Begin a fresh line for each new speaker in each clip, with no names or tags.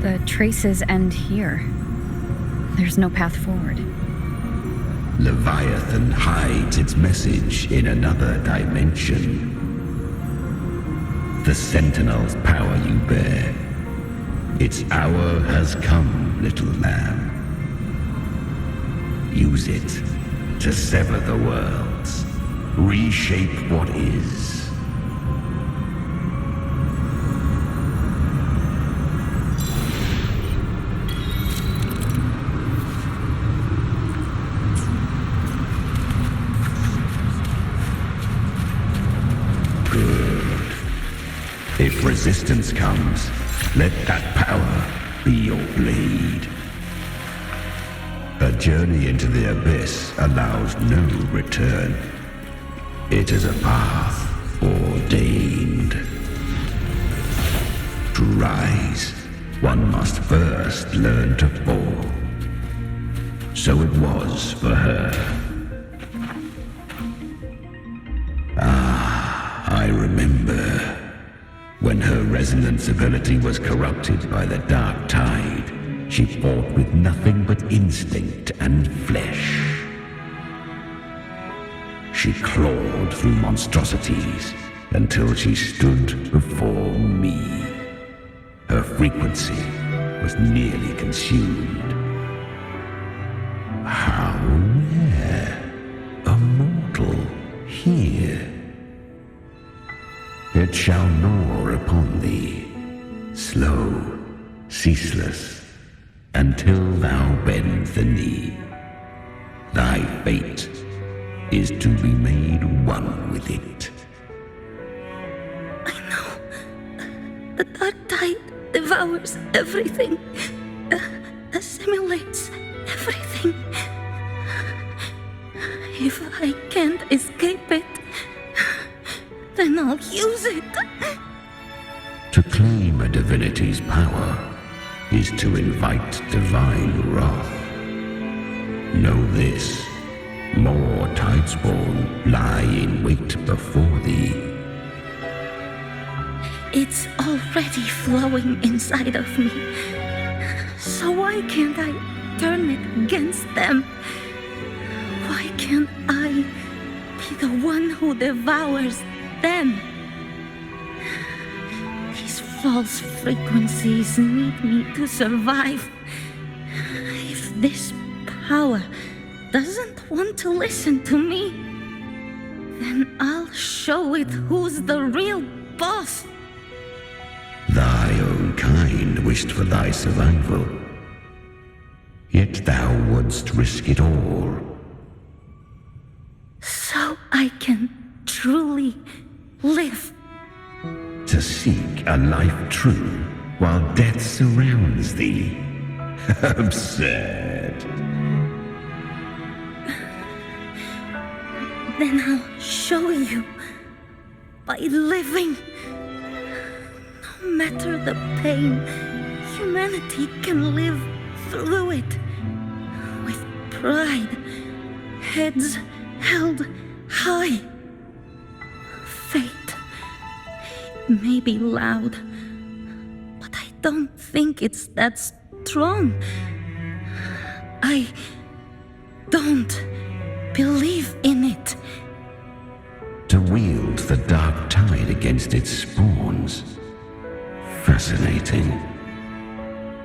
The traces end here. There's no path forward.
Leviathan hides its message in another dimension. The Sentinel's power you bear. Its hour has come, little lamb. Use it to sever the worlds, reshape what is. If resistance comes, let that power be your blade. A journey into the abyss allows no return. It is a path ordained. To rise, one must first learn to fall. So it was for her. I remember. When her resonance ability was corrupted by the dark tide, she fought with nothing but instinct and flesh. She clawed through monstrosities until she stood before me. Her frequency was nearly consumed. How rare, a mortal here. It shall gnaw upon thee, slow, ceaseless, until thou bend the knee. Thy fate is to be made one with it.
I know. The dark tide devours everything, assimilates everything. If I can't escape it, then I'll use it.
To claim a divinity's power is to invite divine wrath. Know this, more tidespawn lie in wait before thee.
It's already flowing inside of me. So why can't I turn it against them? Why can't I be the one who devours them? These false frequencies need me to survive. If this power doesn't want to listen to me, then I'll show it who's the real boss.
Thy own kind wished for thy survival, yet thou wouldst risk it all.
So I can truly live.
To seek a life true while death surrounds thee. Absurd.
Then I'll show you by living. No matter the pain, humanity can live through it with pride, heads held high. Fate may be loud, but I don't think it's that strong. I don't believe in it.
To wield the dark tide against its spawns. Fascinating.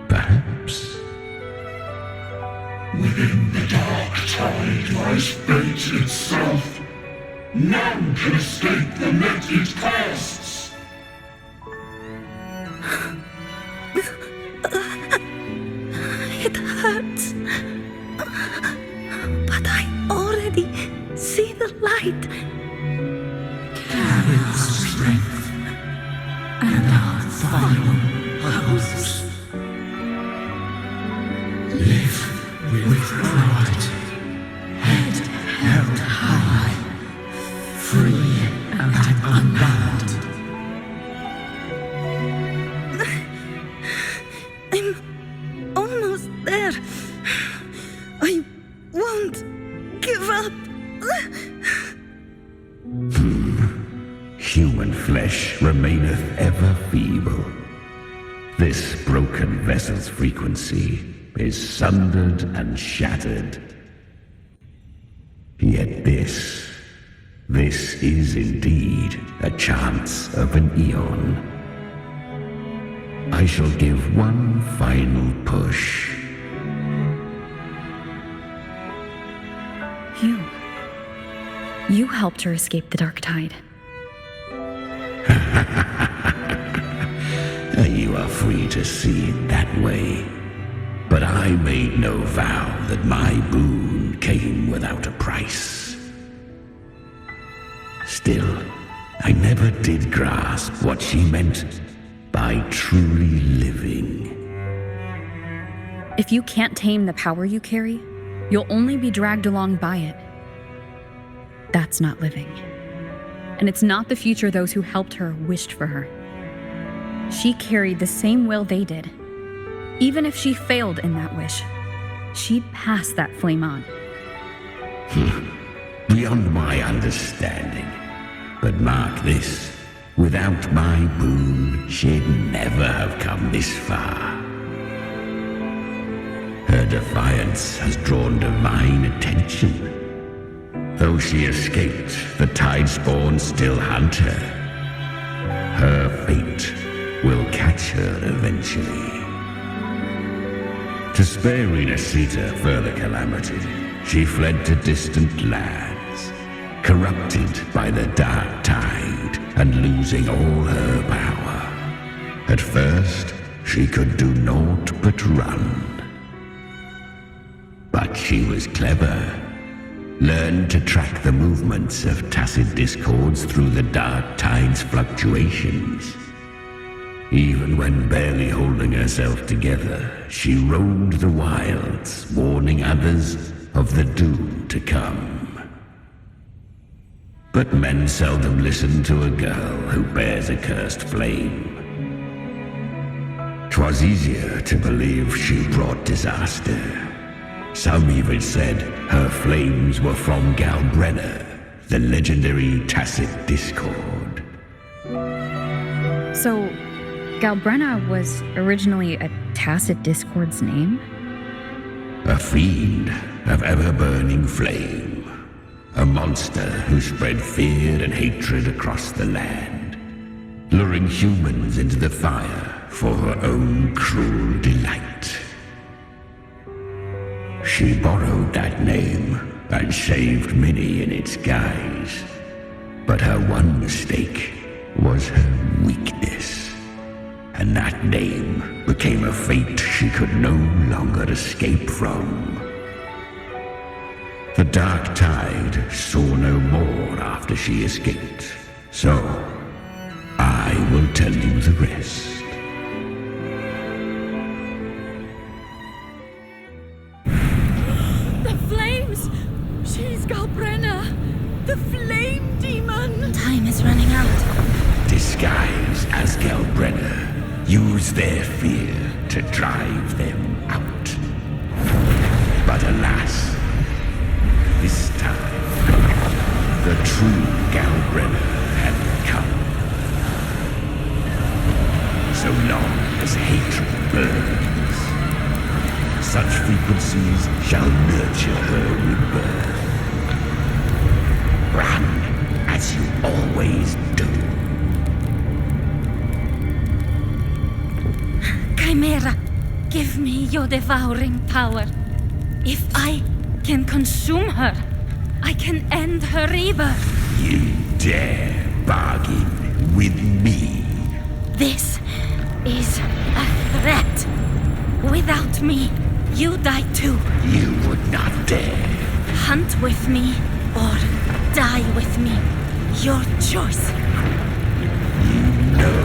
Perhaps.
Within the dark tide lies fate itself. None can escape the net it casts.
It hurts. But I already see the light.
Carry our strength and our final hopes. Live with pride, head held high, free and unbound.
I'm almost there. I won't give up.
Human flesh remaineth ever feeble. This broken vessel's frequency is sundered and shattered. Yet this is indeed a chance of an eon. I shall give one final push.
You helped her escape the dark tide.
You are free to see it that way. But I made no vow that my boon came without a price. Still, I never did grasp what she meant by truly living.
If you can't tame the power you carry, you'll only be dragged along by it. That's not living. And it's not the future those who helped her wished for her. She carried the same will they did. Even if she failed in that wish, she'd pass that flame on.
Beyond my understanding. But mark this, without my boon, she'd never have come this far. Her defiance has drawn divine attention. Though she escaped, the Tidespawn still hunt her. Her fate will catch her eventually. To spare Rinascita further calamity, she fled to distant lands, corrupted by the dark tide and losing all her power. At first, she could do naught but run. But she was clever. Learned to track the movements of tacit discords through the dark tide's fluctuations. Even when barely holding herself together, she roamed the wilds, warning others of the doom to come. But men seldom listen to a girl who bears a cursed flame. 'Twas easier to believe she brought disaster. Some even said her flames were from Galbrenna, the legendary tacit discord.
So, Galbrenna was originally a tacit discord's name?
A fiend of ever-burning flame. A monster who spread fear and hatred across the land, luring humans into the fire for her own cruel delight. She borrowed that name and saved many in its guise. But her one mistake was her weakness. And that name became a fate she could no longer escape from. The dark tide saw no more after she escaped. So, I will tell you the rest.
She's Galbrenna, the flame demon! Time is running out.
Disguised as Galbrenna, use their fear to drive them out. But alas, this time, the true Galbrenna had come. So long as hatred burns, such frequencies shall nurture her rebirth. Run, as you always do.
Chimera, give me your devouring power. If I can consume her, I can end her rebirth.
You dare bargain with me?
This is a threat. Without me, you die too.
You would not dare.
Hunt with me or die with me. Your choice.
You know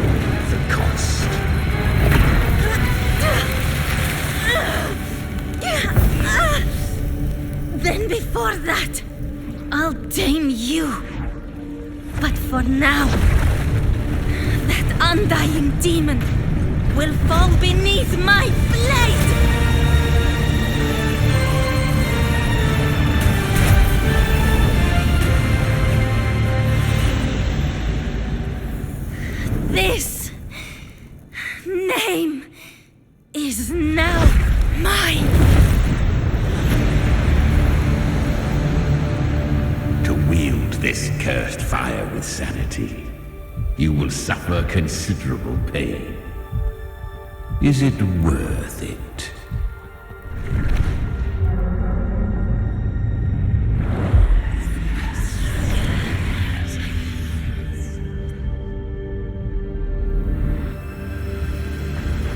the cost.
Then before that, I'll tame you. But for now, that undying demon will fall beneath my blade! This name is now mine.
To wield this cursed fire with sanity, you will suffer considerable pain. Is it worth it?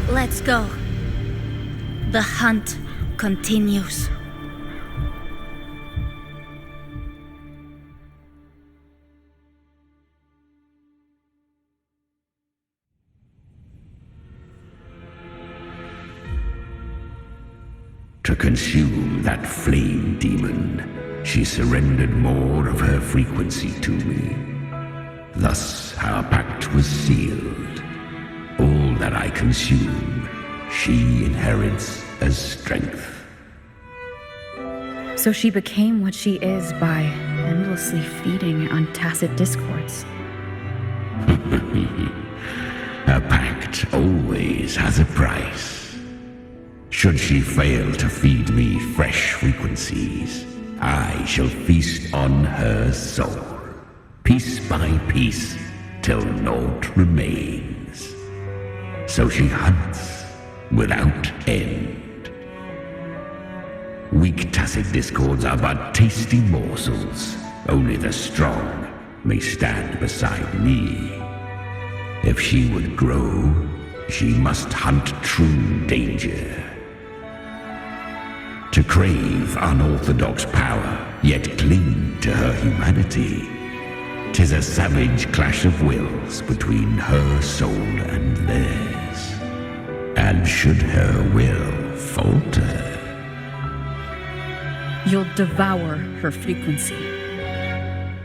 Let's go. The hunt continues.
To consume that flame demon, she surrendered more of her frequency to me. Thus our pact was sealed. All that I consume, she inherits as strength.
So she became what she is by endlessly feeding on tacit discords.
A pact always has a price. Should she fail to feed me fresh frequencies, I shall feast on her soul, piece by piece, till naught remains. So she hunts without end. Weak tacit discords are but tasty morsels. Only the strong may stand beside me. If she would grow, she must hunt true danger. To crave unorthodox power, yet cling to her humanity, 'tis a savage clash of wills between her soul and theirs. And should her will falter,
You'll devour her frequency.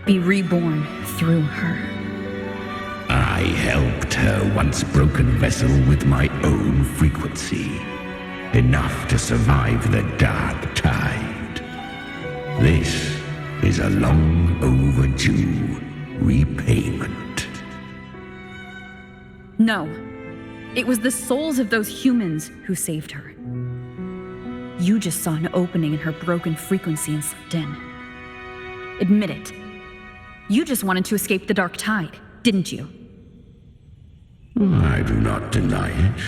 Be reborn through her.
I helped her once broken vessel with my own frequency, enough to survive the dark tide. This is a long overdue repayment.
No, it was the souls of those humans who saved her. You just saw an opening in her broken frequency and slipped in. Admit it. You just wanted to escape the dark tide, didn't you?
I do not deny it.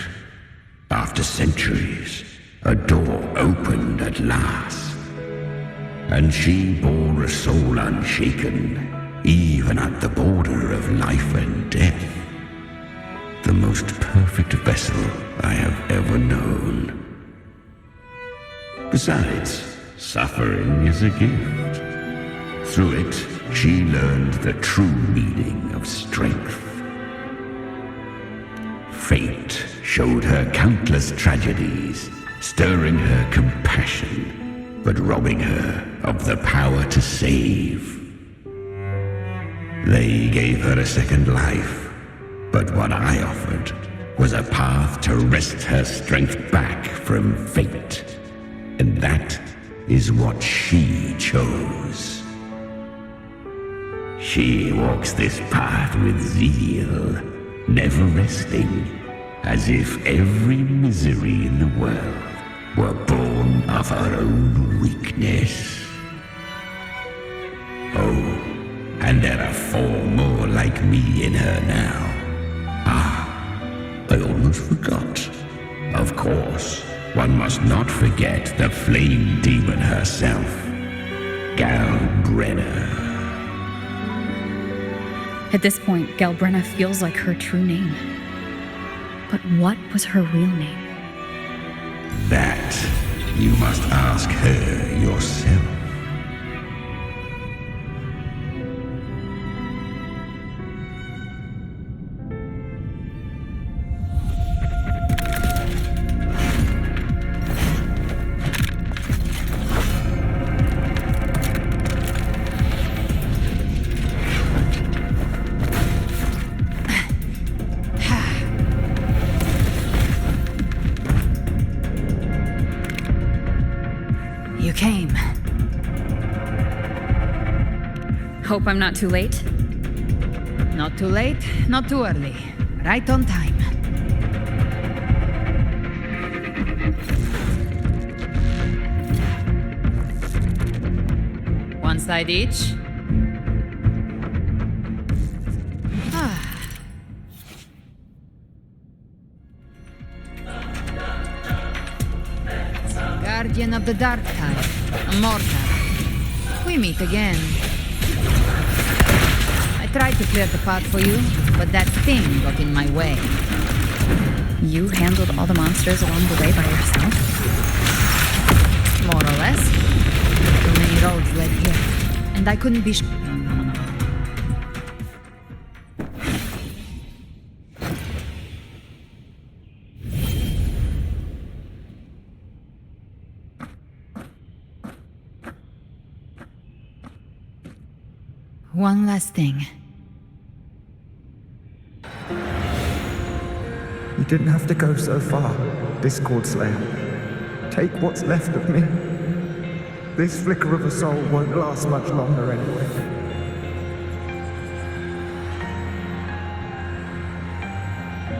After centuries, a door opened at last. And she bore a soul unshaken, even at the border of life and death. The most perfect vessel I have ever known. Besides, suffering is a gift. Through it, she learned the true meaning of strength. Fate showed her countless tragedies, stirring her compassion, but robbing her of the power to save. They gave her a second life, but what I offered was a path to wrest her strength back from fate. And that is what she chose. She walks this path with zeal, never resting, as if every misery in the world were born of her own weakness. Oh, and there are 4 more like me in her now. I almost forgot. Of course, one must not forget the flame demon herself, Galbrenna.
At this point, Galbrenna feels like her true name. But what was her real name?
That you must ask her yourself.
You came. Hope I'm not too late.
Not too late, not too early. Right on time. One side each. Guardian of the Dark Tide, a mortar. We meet again. I tried to clear the path for you, but that thing got in my way.
You handled all the monsters along the way by yourself?
More or less. Too many roads led here, and I couldn't be One last thing.
You didn't have to go so far, Discord Slayer. Take what's left of me. This flicker of a soul won't last much longer anyway.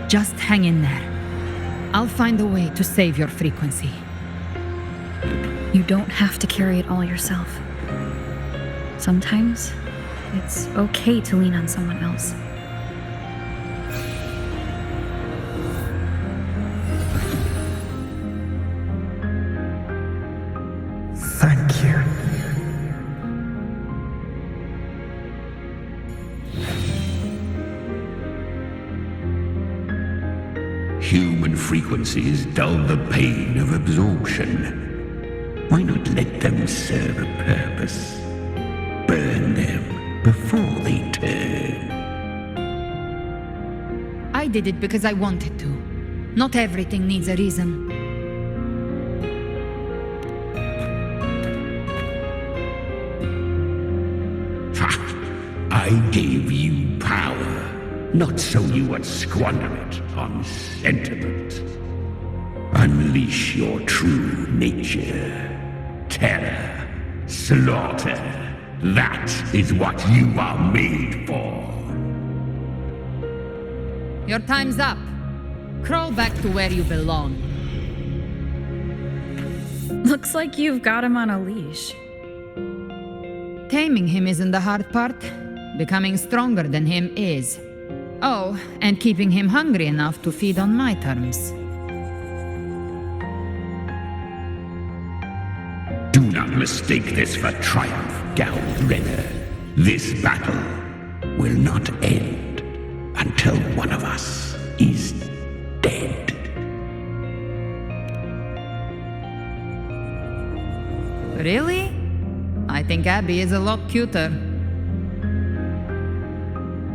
Just hang in there. I'll find a way to save your frequency.
You don't have to carry it all yourself. Sometimes, it's okay to lean on someone else.
Thank you.
Human frequencies dull the pain of absorption. Why not let them serve a purpose? Burn them before they turn.
I did it because I wanted to. Not everything needs a reason.
Ha! I gave you power, not so you would squander it on sentiment. Unleash your true nature. Terror, slaughter. That is what you are made for.
Your time's up. Crawl back to where you belong.
Looks like you've got him on a leash.
Taming him isn't the hard part. Becoming stronger than him is. Oh, and keeping him hungry enough to feed on my terms.
Do not mistake this for triumph, Renner. This battle will not end until one of us is dead.
Really? I think Abby is a lot cuter.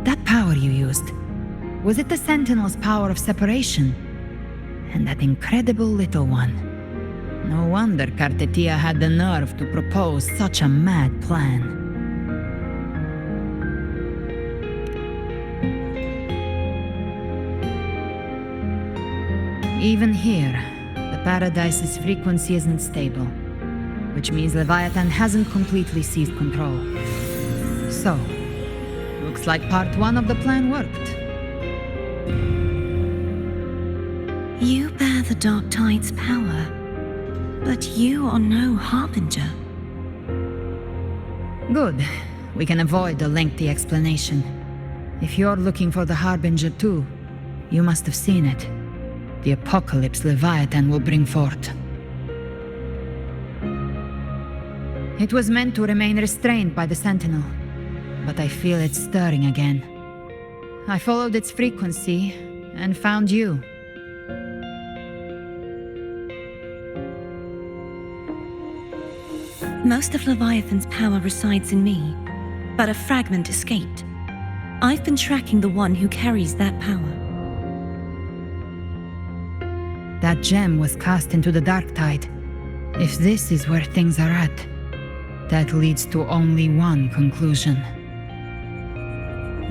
That power you used, was it the Sentinel's power of separation? And that incredible little one. No wonder Cartetia had the nerve to propose such a mad plan. Even here, the Paradise's frequency isn't stable, which means Leviathan hasn't completely seized control. So, looks like part one of the plan worked.
You bear the Dark Tide's power, but you are no Harbinger.
Good. We can avoid a lengthy explanation. If you're looking for the Harbinger too, you must have seen it. The apocalypse Leviathan will bring forth. It was meant to remain restrained by the Sentinel, but I feel it stirring again. I followed its frequency and found you.
Most of Leviathan's power resides in me, but a fragment escaped. I've been tracking the one who carries that power.
That gem was cast into the Dark Tide. If this is where things are at, that leads to only one conclusion.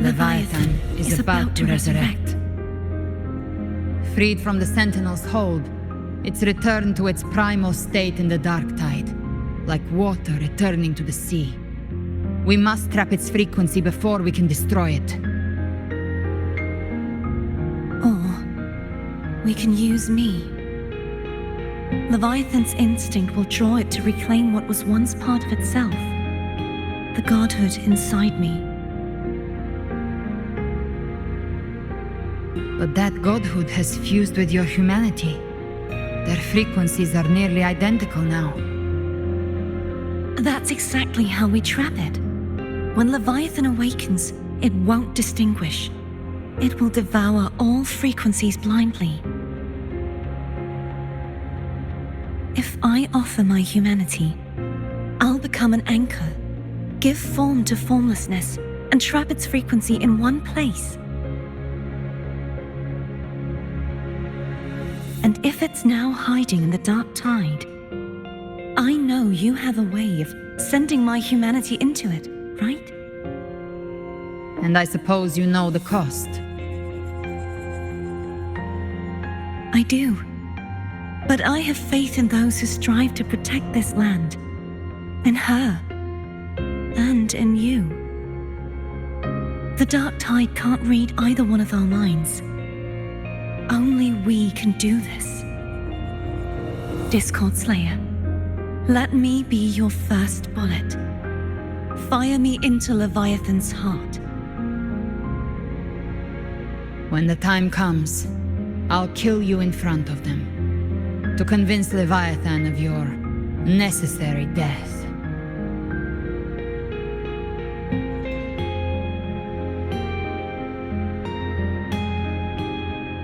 Leviathan is about to resurrect. Freed from the Sentinel's hold, it's returned to its primal state in the Dark Tide, like water returning to the sea. We must trap its frequency before we can destroy it.
Or we can use me. Leviathan's instinct will draw it to reclaim what was once part of itself, the godhood inside me.
But that godhood has fused with your humanity. Their frequencies are nearly identical now.
That's exactly how we trap it. When Leviathan awakens, it won't distinguish. It will devour all frequencies blindly. If I offer my humanity, I'll become an anchor, give form to formlessness, and trap its frequency in one place. And if it's now hiding in the dark tide, I know you have a way of sending my humanity into it, right?
And I suppose you know the cost.
I do. But I have faith in those who strive to protect this land, in her, and in you. The dark tide can't read either one of our minds. Only we can do this. Discord Slayer, let me be your first bullet. Fire me into Leviathan's heart.
When the time comes, I'll kill you in front of them, to convince Leviathan of your necessary death.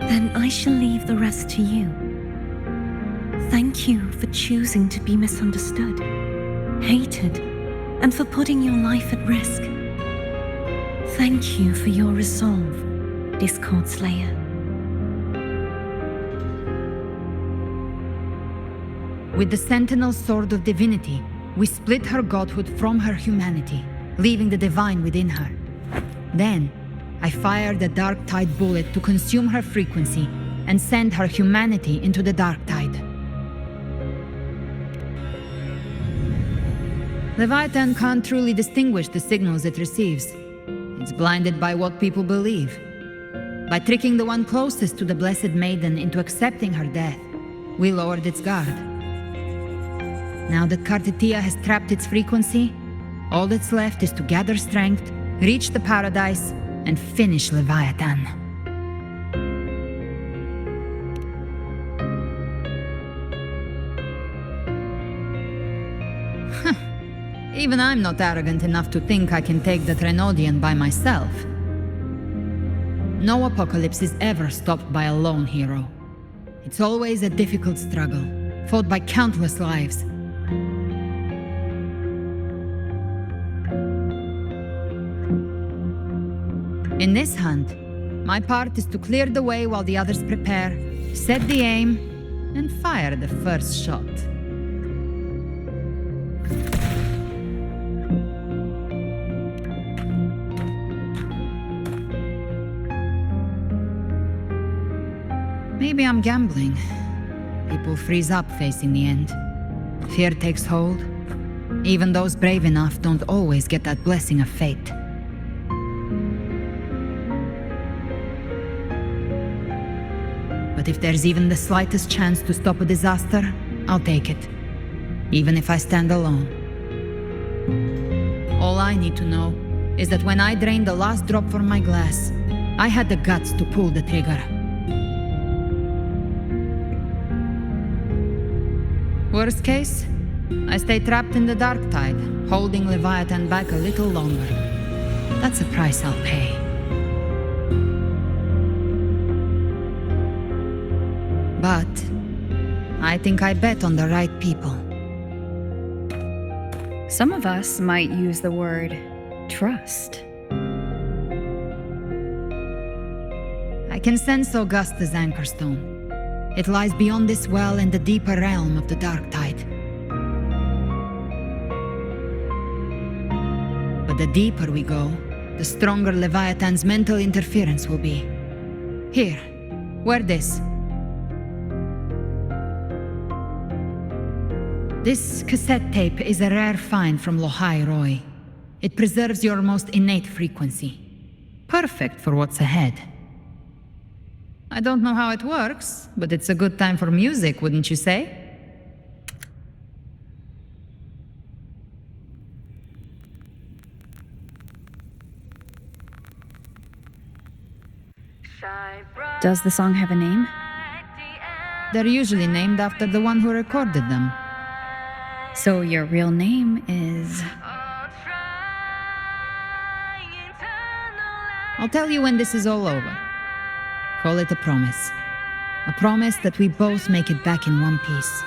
Then I shall leave the rest to you. Thank you for choosing to be misunderstood, hated, and for putting your life at risk. Thank you for your resolve, Discord Slayer.
With the Sentinel Sword of Divinity, we split her godhood from her humanity, leaving the divine within her. Then, I fired a Dark Tide bullet to consume her frequency and send her humanity into the Dark Tide. Leviathan can't truly distinguish the signals it receives. It's blinded by what people believe. By tricking the one closest to the Blessed Maiden into accepting her death, we lowered its guard. Now that Kartetia has trapped its frequency, all that's left is to gather strength, reach the paradise, and finish Leviathan. Even I'm not arrogant enough to think I can take the Trenodian by myself. No apocalypse is ever stopped by a lone hero. It's always a difficult struggle, fought by countless lives. In this hunt, my part is to clear the way while the others prepare, set the aim, and fire the first shot. Maybe I'm gambling. People freeze up facing the end. Fear takes hold. Even those brave enough don't always get that blessing of fate. But if there's even the slightest chance to stop a disaster, I'll take it. Even if I stand alone. All I need to know is that when I drained the last drop from my glass, I had the guts to pull the trigger. Worst case, I stay trapped in the Dark Tide, holding Leviathan back a little longer. That's a price I'll pay. But I think I bet on the right people.
Some of us might use the word trust.
I can sense Augusta's anchor stone. It lies beyond this well in the deeper realm of the Dark Tide. But the deeper we go, the stronger Leviathan's mental interference will be. Here, wear this. This cassette tape is a rare find from Lohai Roy. It preserves your most innate frequency. Perfect for what's ahead. I don't know how it works, but it's a good time for music, wouldn't you say?
Does the song have a name?
They're usually named after the one who recorded them.
So your real name is...
I'll tell you when this is all over. Call it a promise. A promise that we both make it back in one piece.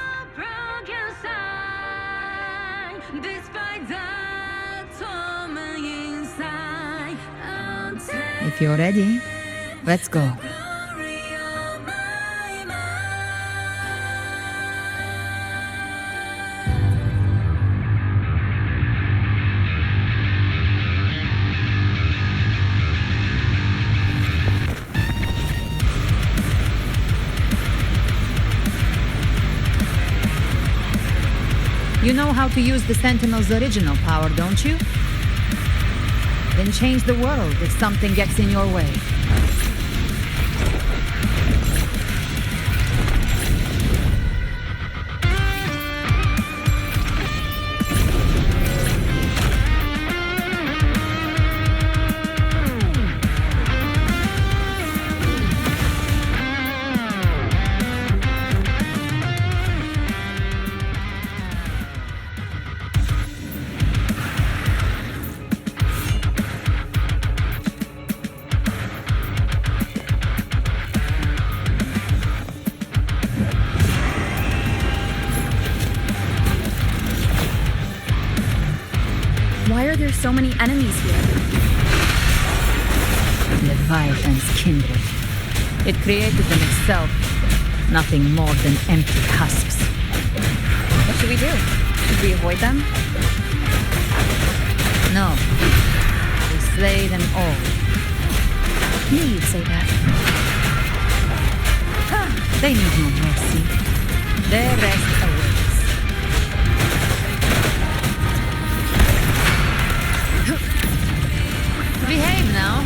If you're ready, let's go. You know how to use the Sentinel's original power, don't you? Then change the world if something gets in your way.
Why are there so many enemies here?
Leviathan's kindred. It created them itself. Nothing more than empty husks.
What should we do? Should we avoid them?
No. We slay them all.
Knew you'd say that.
They need no mercy. Their rest awaits. Behave now.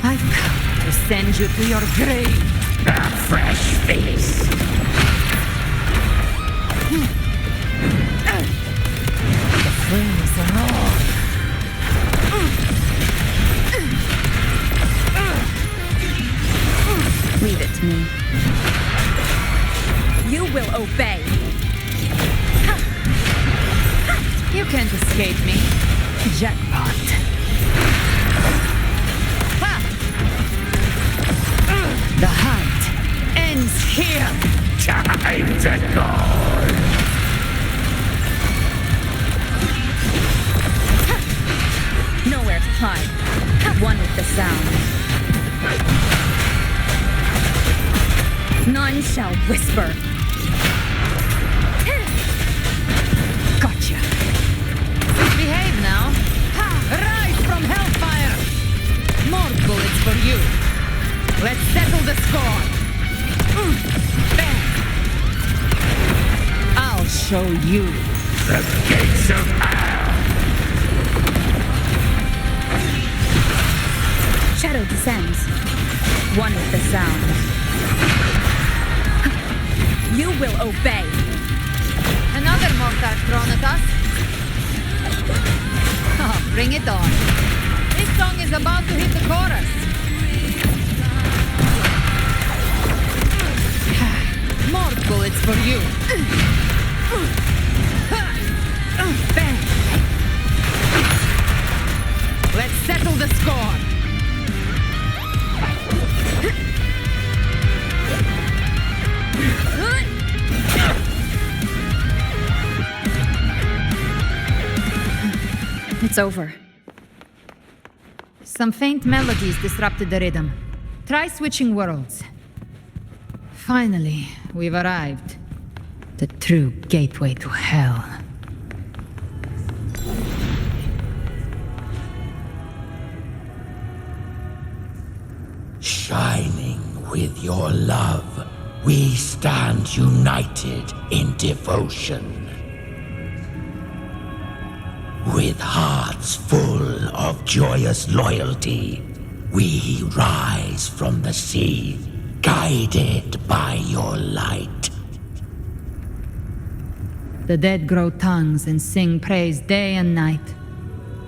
I've come to send you to your grave.
A fresh face.
The flames are on.
Leave it to me. You will obey.
You can't escape me. Jackpot. The hunt ends here.
Time to go.
Nowhere to hide. One with the sound. None shall whisper.
Gotcha. Behave now. Rise from Hellfire. More bullets for you. Let's settle the score. Bang. I'll show you.
The gates of hell.
Shadow descends. One with the sound. You will obey.
Another mortar thrown at us. Oh, bring it on. This song is about to hit the chorus. More bullets for you. Bang. Let's settle the score.
It's over.
Some faint melodies disrupted the rhythm. Try switching worlds. Finally, we've arrived. The true gateway to hell.
Shining with your love, we stand united in devotion. With hearts full of joyous loyalty, we rise from the sea, guided by your light.
The dead grow tongues and sing praise day and night.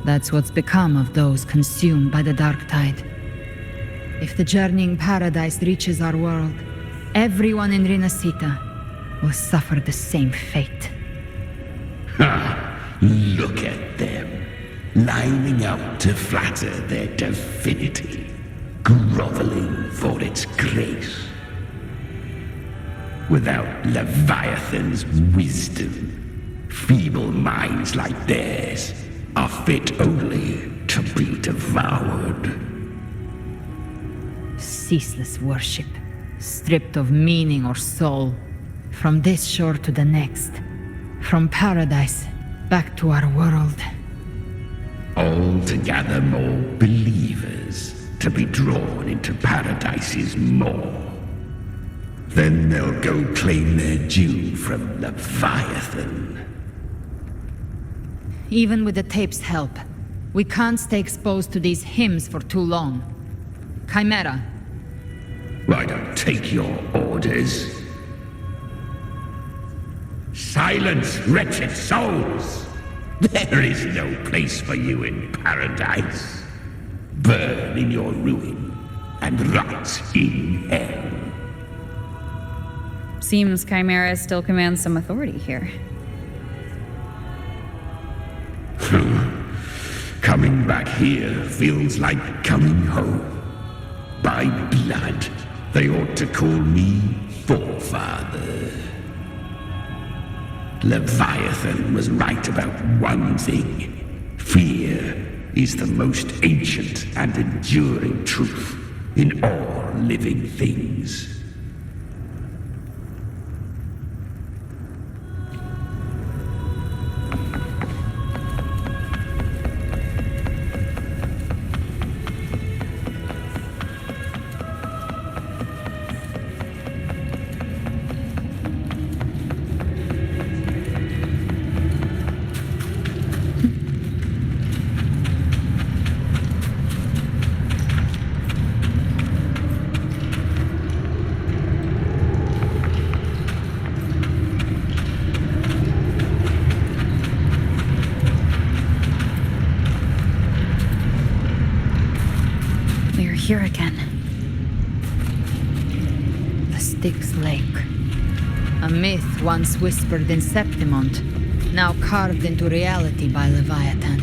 That's what's become of those consumed by the dark tide. If the journeying paradise reaches our world, everyone in Rinascita will suffer the same fate.
Ha! Look at them, lining up to flatter their divinity, groveling for its grace. Without Leviathan's wisdom, feeble minds like theirs are fit only to be devoured.
Ceaseless worship, stripped of meaning or soul, from this shore to the next, from paradise back to our world.
All to gather more believers to be drawn into paradise's maw. Then they'll go claim their due from Leviathan.
Even with the tape's help, we can't stay exposed to these hymns for too long. Chimera,
I don't take your orders. Silence, wretched souls! There is no place for you in paradise. Burn in your ruin and rot in hell.
Seems Chimera still commands some authority here.
Coming back here feels like coming home. By blood, they ought to call me Forefather. Leviathan was right about one thing. Fear is the most ancient and enduring truth in all living things.
Here again.
the Styx Lake. A myth once whispered in Septimont, now carved into reality by Leviathan.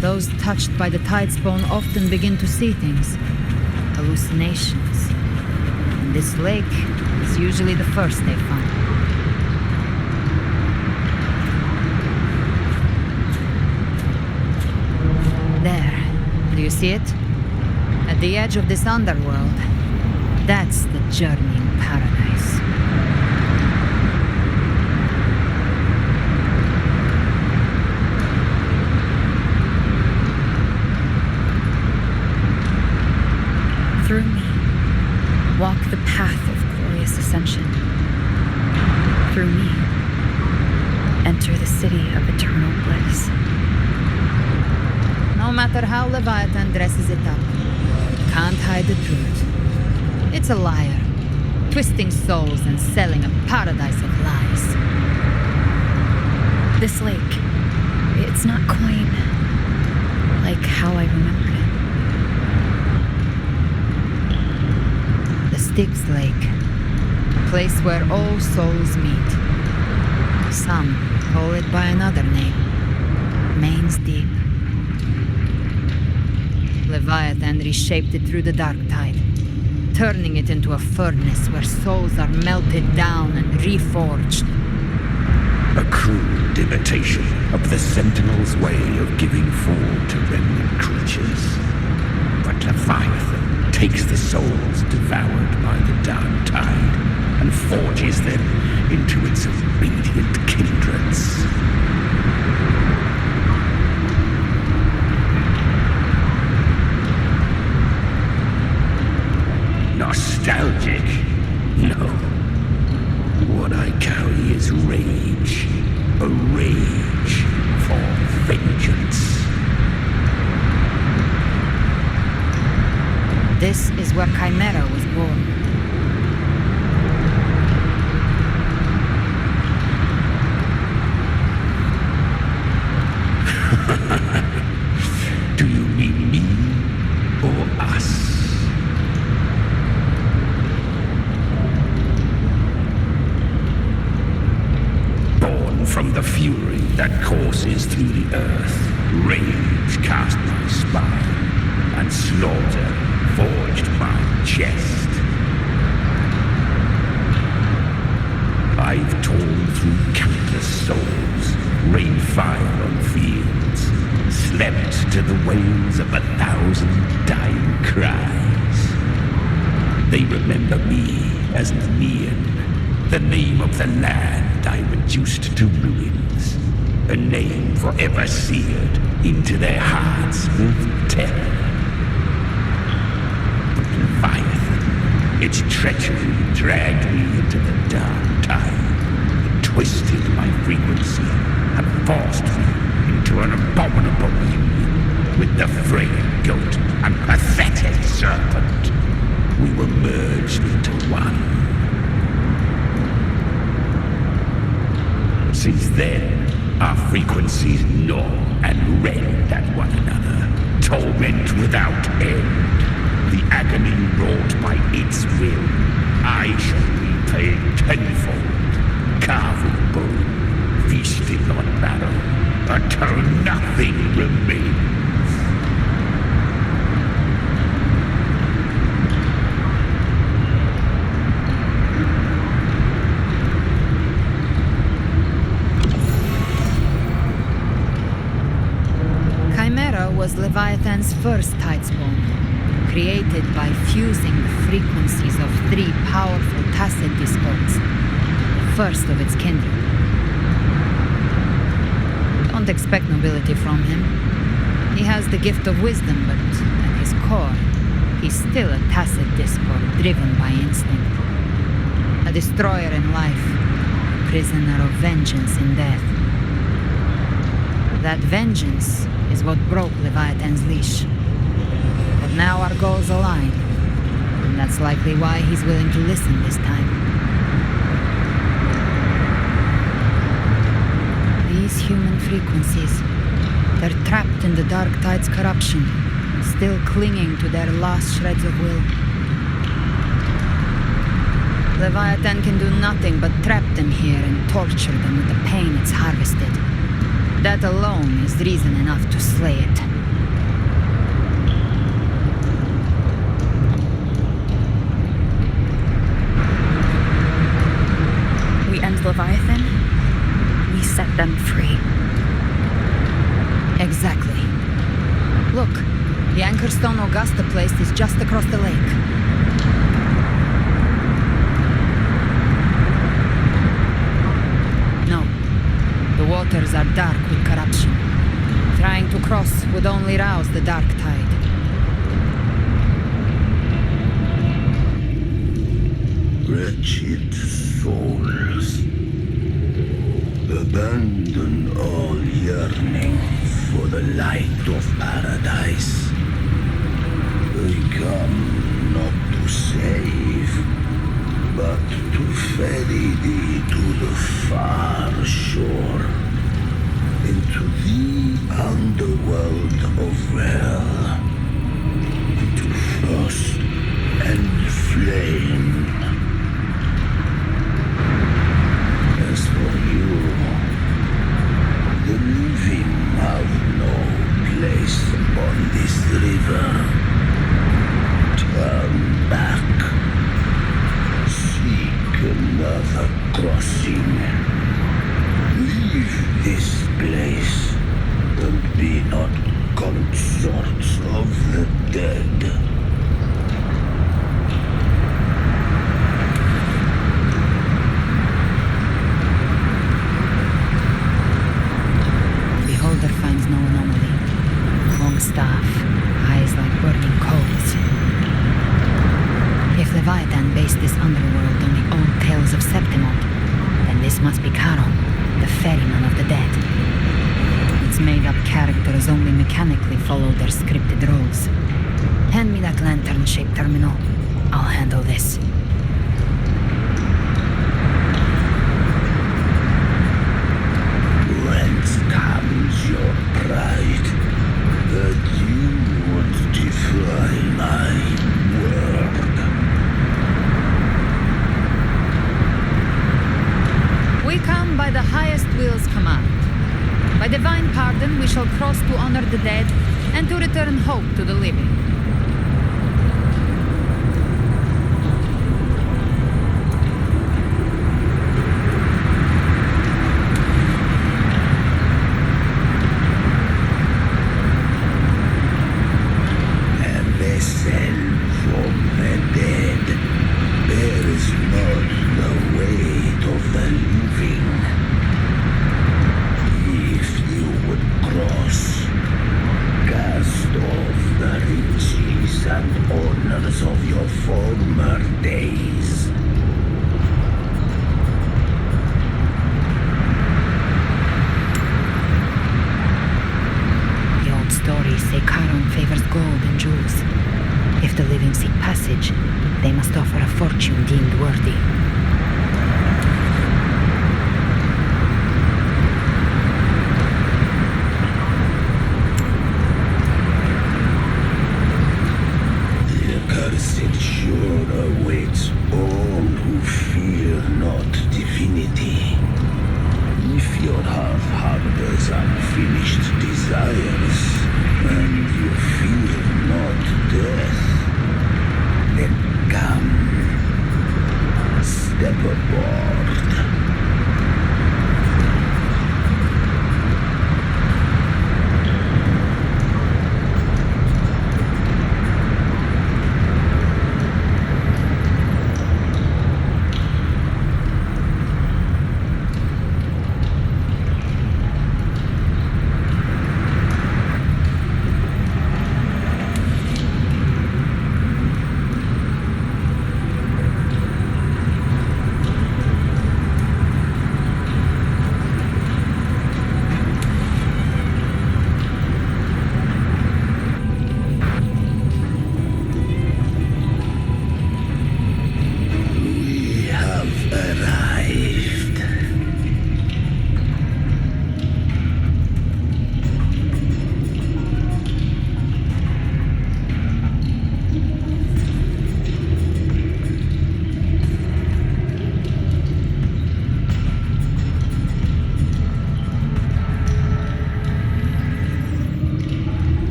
Those touched by the Tidespawn often begin to see things, hallucinations. And this lake is usually the first they find. There, do you see it? At the edge of this underworld, that's the journeying paradise.
Through me, walk the path of glorious ascension. Through me, enter the city of eternal bliss.
No matter how Leviathan dresses it up, it can't hide the truth. It's a liar, twisting souls and selling a paradise of lies.
This lake, it's not quite like how I remembered it.
The Styx Lake, a place where all souls meet. Some call it by another name, Main's Deep. Leviathan reshaped it through the dark tide, turning it into a furnace where souls are melted down and reforged.
A crude imitation of the Sentinel's way of giving form to remnant creatures. But Leviathan takes the souls devoured by the dark tide and forges them into its obedient kindreds. Nostalgic? No. What I carry is rage. A rage for vengeance.
This is where Chimera was born.
Do you mean me or us? from the fury that courses through the earth. Rage cast my spine, and slaughter forged my chest. I've torn through countless souls, rained fire on fields, slept to the wails of 1,000 dying cries. They remember me as Nemean, the name of the land I reduced to ruins, a name forever seared into their hearts with terror. But Leviathan, its treachery dragged me into the dark tide. It twisted my frequency and forced me into an abominable union with the frail goat and pathetic serpent. We were merged into one. Since then, our frequencies gnaw and rend at one another, torment without end. The agony wrought by its will, I shall repay tenfold, carving bone, feasting on marrow, until nothing remains.
Was Leviathan's first tidespawn, created by fusing the frequencies of 3 powerful tacit discords, the first of its kindred. Don't expect nobility from him. He has the gift of wisdom, but at his core, he's still a tacit discord driven by instinct. A destroyer in life, a prisoner of vengeance in death. That vengeance is what broke Leviathan's leash. But now our goals align, and that's likely why he's willing to listen this time. These human frequencies, they're trapped in the Dark Tide's corruption, still clinging to their last shreds of will. Leviathan can do nothing but trap them here and torture them with the pain it's harvested. That alone is reason enough to slay it.
We end Leviathan, we set them free.
Exactly. Look, the Anchorstone Augusta place is just across the lake. No. The waters are dark with corruption. Trying to cross would only rouse the Dark Tide.
Wretched souls, abandon all yearning for the light of paradise. They come not to save, but to ferry thee to the far shore, into the underworld of hell, into frost and flame. As for you, the living have no place upon this river. Turn back. Seek another crossing. Leave this place and be not consorts of the dead.
Beholder finds no anomaly. Long staff, eyes like burning coals. If Leviathan based this underworld on the old tales of Septimont, then this must be Charon, the ferryman of the dead. Its made-up characters only mechanically follow their scripted roles. Hand me that lantern-shaped terminal. I'll handle this.
Whence comes your pride that you would defy my word?
We come by the highest will's command. season, we shall cross to honor the dead and to return hope to the living.
Listen from the dead. There is not the weight of the living. If you would cross, cast off the riches and honors of your former days.
The old stories say Charon favors gold and jewels. If the living seek passage, they must offer a fortune deemed worthy.
The accursed sure awaits all who fear not divinity. If your heart harbors unfinished desires, and you fear not death, then come, step aboard.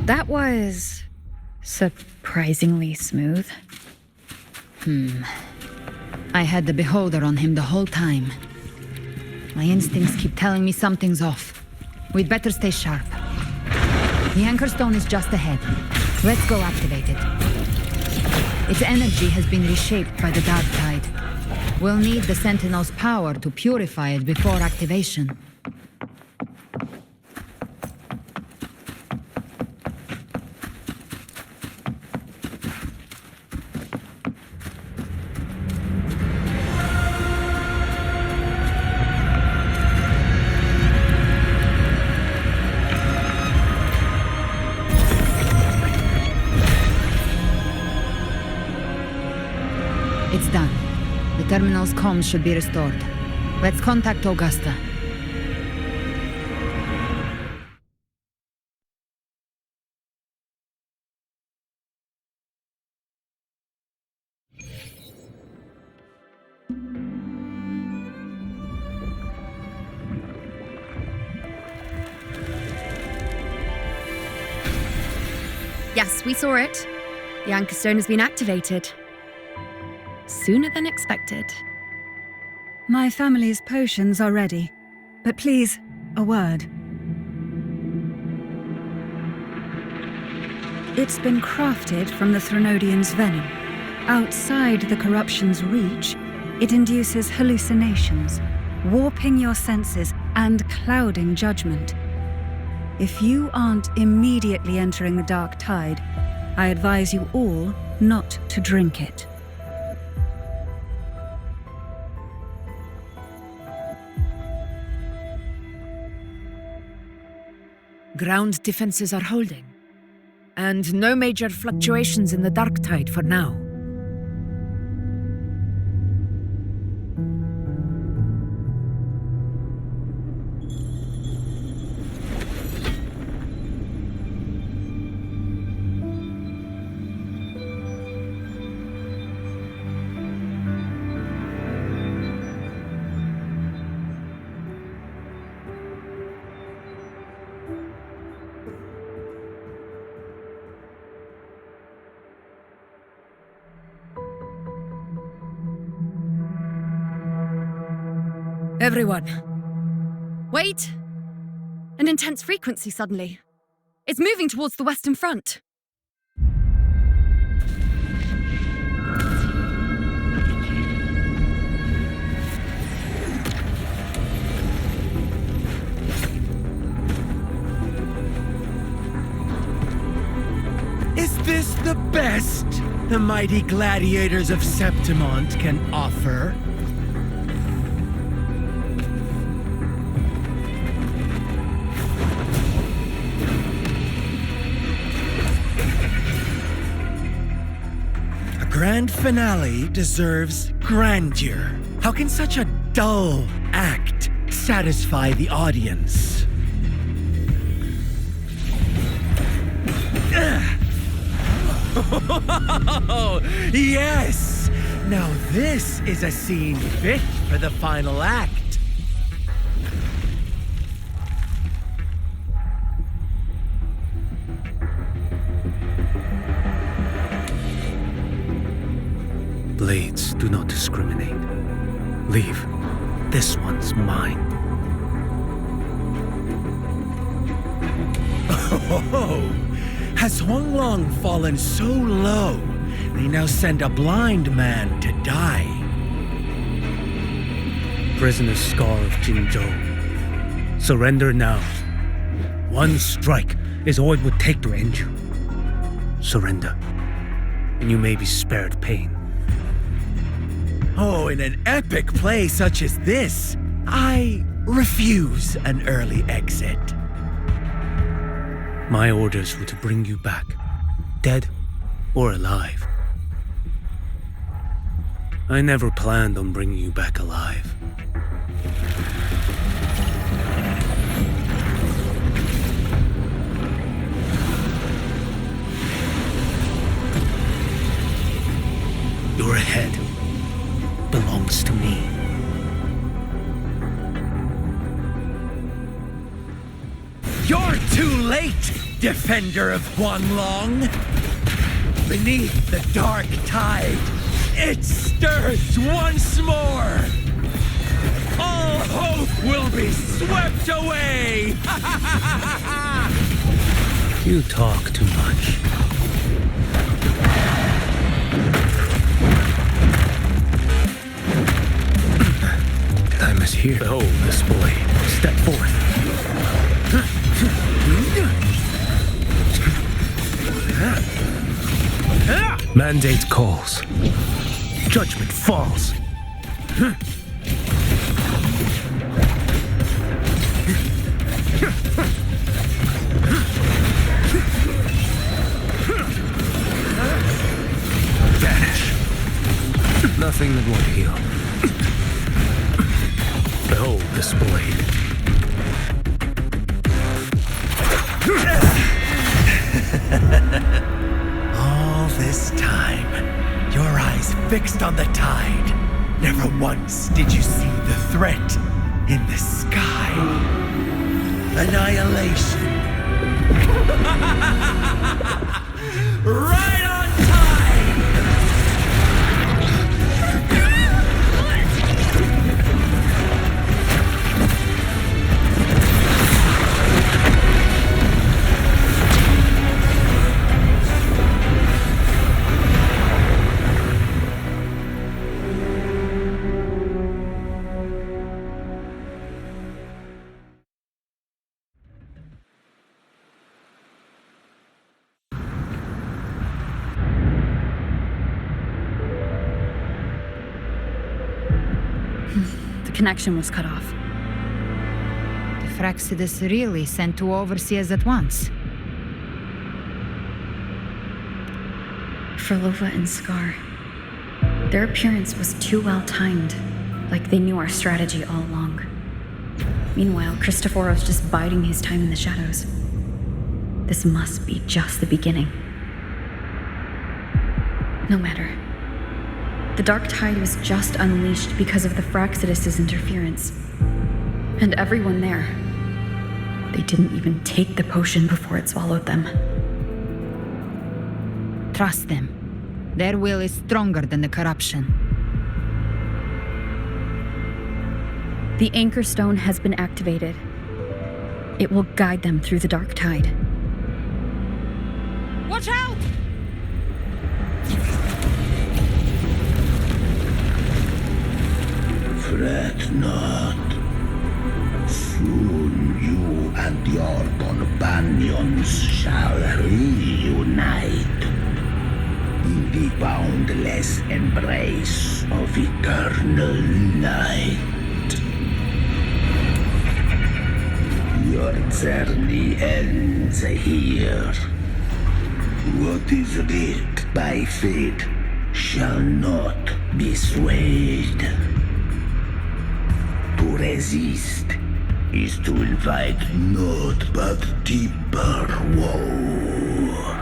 That was surprisingly smooth.
I had the beholder on him the whole time. My instincts keep telling me something's off. We'd better stay sharp. The anchor stone is just ahead. Let's go activate it. Its energy has been reshaped by the dark tide. We'll need the Sentinel's power to purify it before activation. It's done. The terminal's comms should be restored. Let's contact Augusta.
Yes, we saw it. The anchor stone has been activated. Sooner than expected.
My family's potions are ready, but please, a word. It's been crafted from the Threnodian's venom. Outside the corruption's reach, it induces hallucinations, warping your senses and clouding judgment. If you aren't immediately entering the dark tide, I advise you all not to drink it.
Ground defenses are holding, and no major fluctuations in the dark tide for now.
Everyone. Wait! An intense frequency suddenly. It's moving towards the Western Front.
Is this the best the mighty gladiators of Septimont can offer? A grand finale deserves grandeur. How can such a dull act satisfy the audience? Oh, yes! Now this is a scene fit for the final act.
Blades do not discriminate. Leave. This one's mine.
Oh, has Huanglong fallen so low, they now send a blind man to die?
Prisoner Scar of Jinzhou. Surrender now. One strike is all it would take to end you. Surrender, and you may be spared pain.
Oh, in an epic play such as this, I refuse an early exit.
My orders were to bring you back, dead or alive. I never planned on bringing you back alive. Your head belongs to me.
You're too late, defender of Huanglong! Beneath the dark tide, it stirs once more! All hope will be swept away!
You talk too much. Did I mishear? Behold this boy. Step forth. Mandate calls. Judgment falls. Vanish. Nothing that won't heal. Behold this blade.
All this time, your eyes fixed on the tide. Never once did you see the threat in the sky. Annihilation. Right on time!
The connection was cut off.
The Fraxidus really sent two overseers at once.
Frolova and Scar. Their appearance was too well timed, like they knew our strategy all along. Meanwhile, Christophoros just biding his time in the shadows. This must be just the beginning. No matter. The dark tide was just unleashed because of the Fraxidus' interference. And everyone there, they didn't even take the potion before it swallowed them.
Trust them. Their will is stronger than the corruption.
The Anchor Stone has been activated. It will guide them through the dark tide.
Watch out!
Fret not. Soon you and your companions shall reunite in the boundless embrace of eternal night. Your journey ends here. What is writ by fate shall not be swayed. To resist is to invite naught but deeper woe.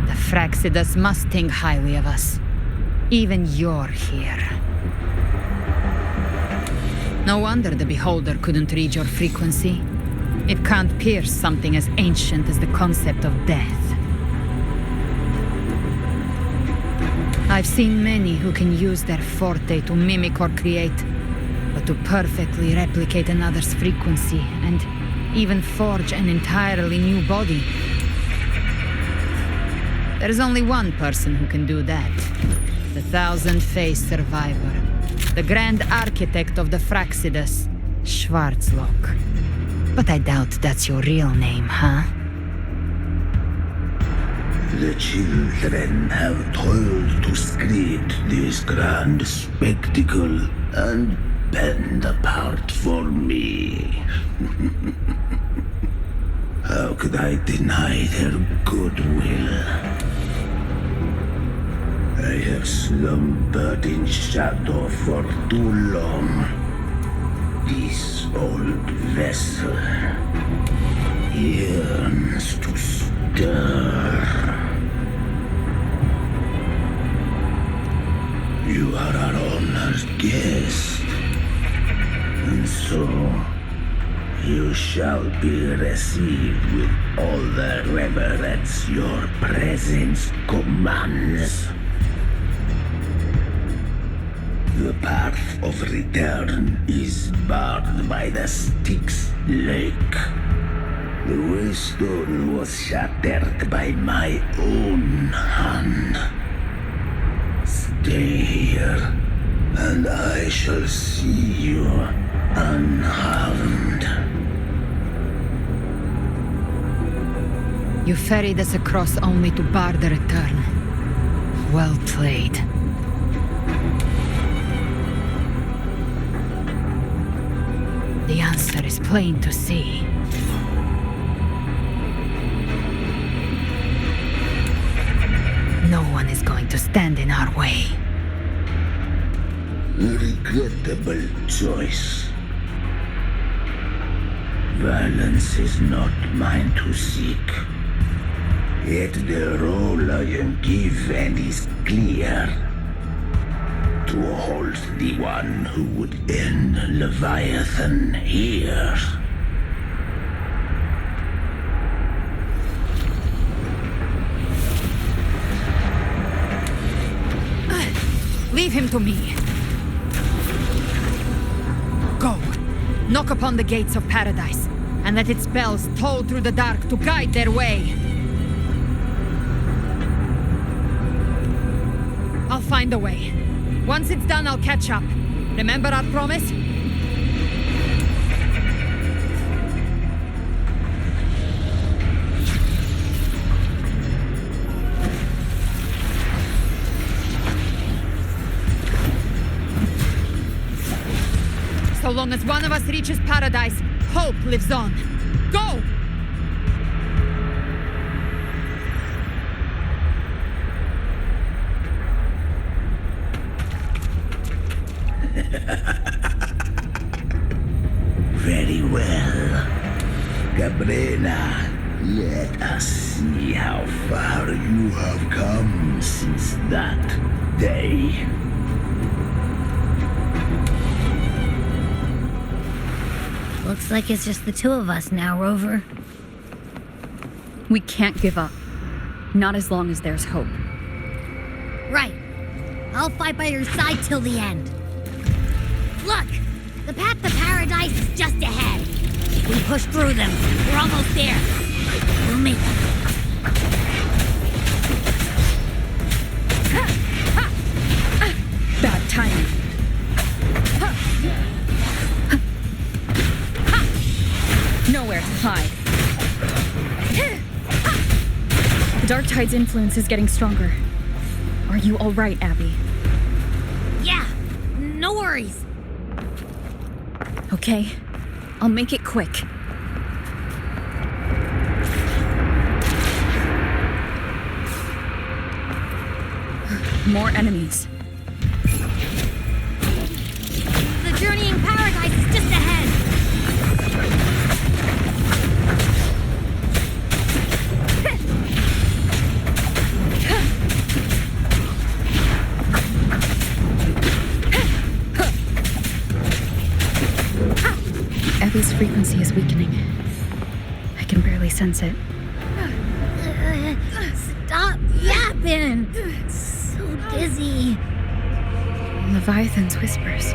The Fraxidas must think highly of us. Even you're here. No wonder the Beholder couldn't read your frequency. It can't pierce something as ancient as the concept of death. I've seen many who can use their forte to mimic or create, but to perfectly replicate another's frequency and even forge an entirely new body. There's only one person who can do that. The thousand-faced survivor. The grand architect of the Fraxidas, Schwarzlock. But I doubt that's your real name, huh?
The children have toiled to script this grand spectacle and bend apart for me. How could I deny their goodwill? I have slumbered in shadow for too long. This old vessel yearns to stir. You are our honored guest, and so you shall be received with all the reverence your presence commands. The path of return is barred by the Styx Lake. The waystone was shattered by my own hand. Stay here, and I shall see you unharmed.
You ferried us across only to bar the return. Well played. The answer is plain to see. No one is going to stand in our way.
A regrettable choice. Violence is not mine to seek. Yet the role I am given is clear. To hold the one who would end Leviathan here.
Leave him to me. Go. Knock upon the gates of paradise, and let its bells toll through the dark to guide their way. I'll find a way. Once it's done, I'll catch up. Remember our promise? So long as one of us reaches paradise, hope lives on. Go!
Very well. Cabrera, let us see how far you have come since that day.
Looks like it's just the two of us now, Rover.
We can't give up. Not as long as there's hope.
Right.
I'll fight by your side till the end. Look! The path to paradise is just ahead. If we push through them, we're almost there. We'll make it.
Bad timing. Nowhere to hide. The dark tide's influence is getting stronger. Are you all right, Abby?
Yeah, no worries.
Okay, I'll make it quick. More enemies.
The journeying paradise is just ahead.
Abby's frequency is weakening. I can barely sense it.
Stop yapping. So dizzy.
Leviathan's whispers.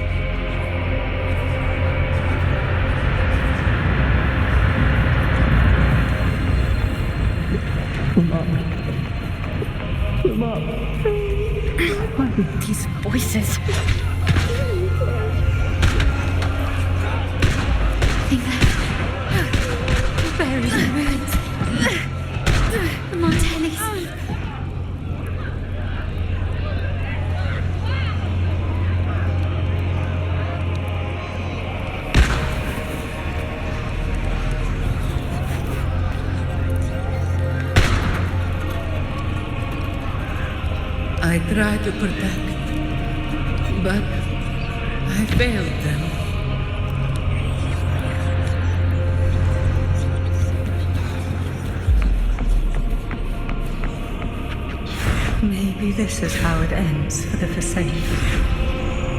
What are these voices?
Buried in ruins. The Montanis.
I tried to protect, but I failed them.
Maybe this is how it ends for the Forsaken.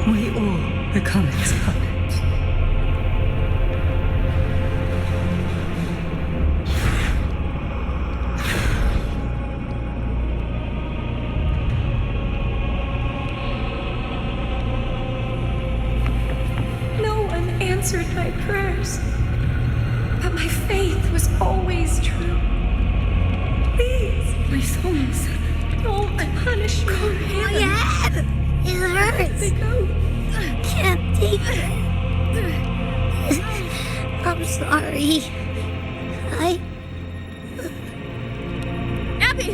We all become its puppets.
No one answered my prayers, but my faith was always true. Please, my souls, don't punish me.
My head! It hurts. Can't take it. I'm sorry.
Abby!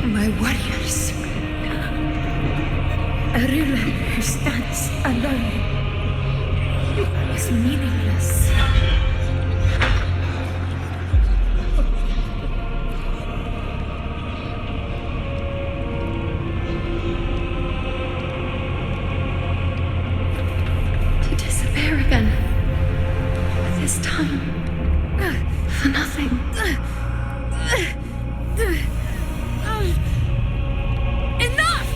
My warriors. A ruler who stands alone is meaningless. To disappear again. This time, for nothing.
Enough!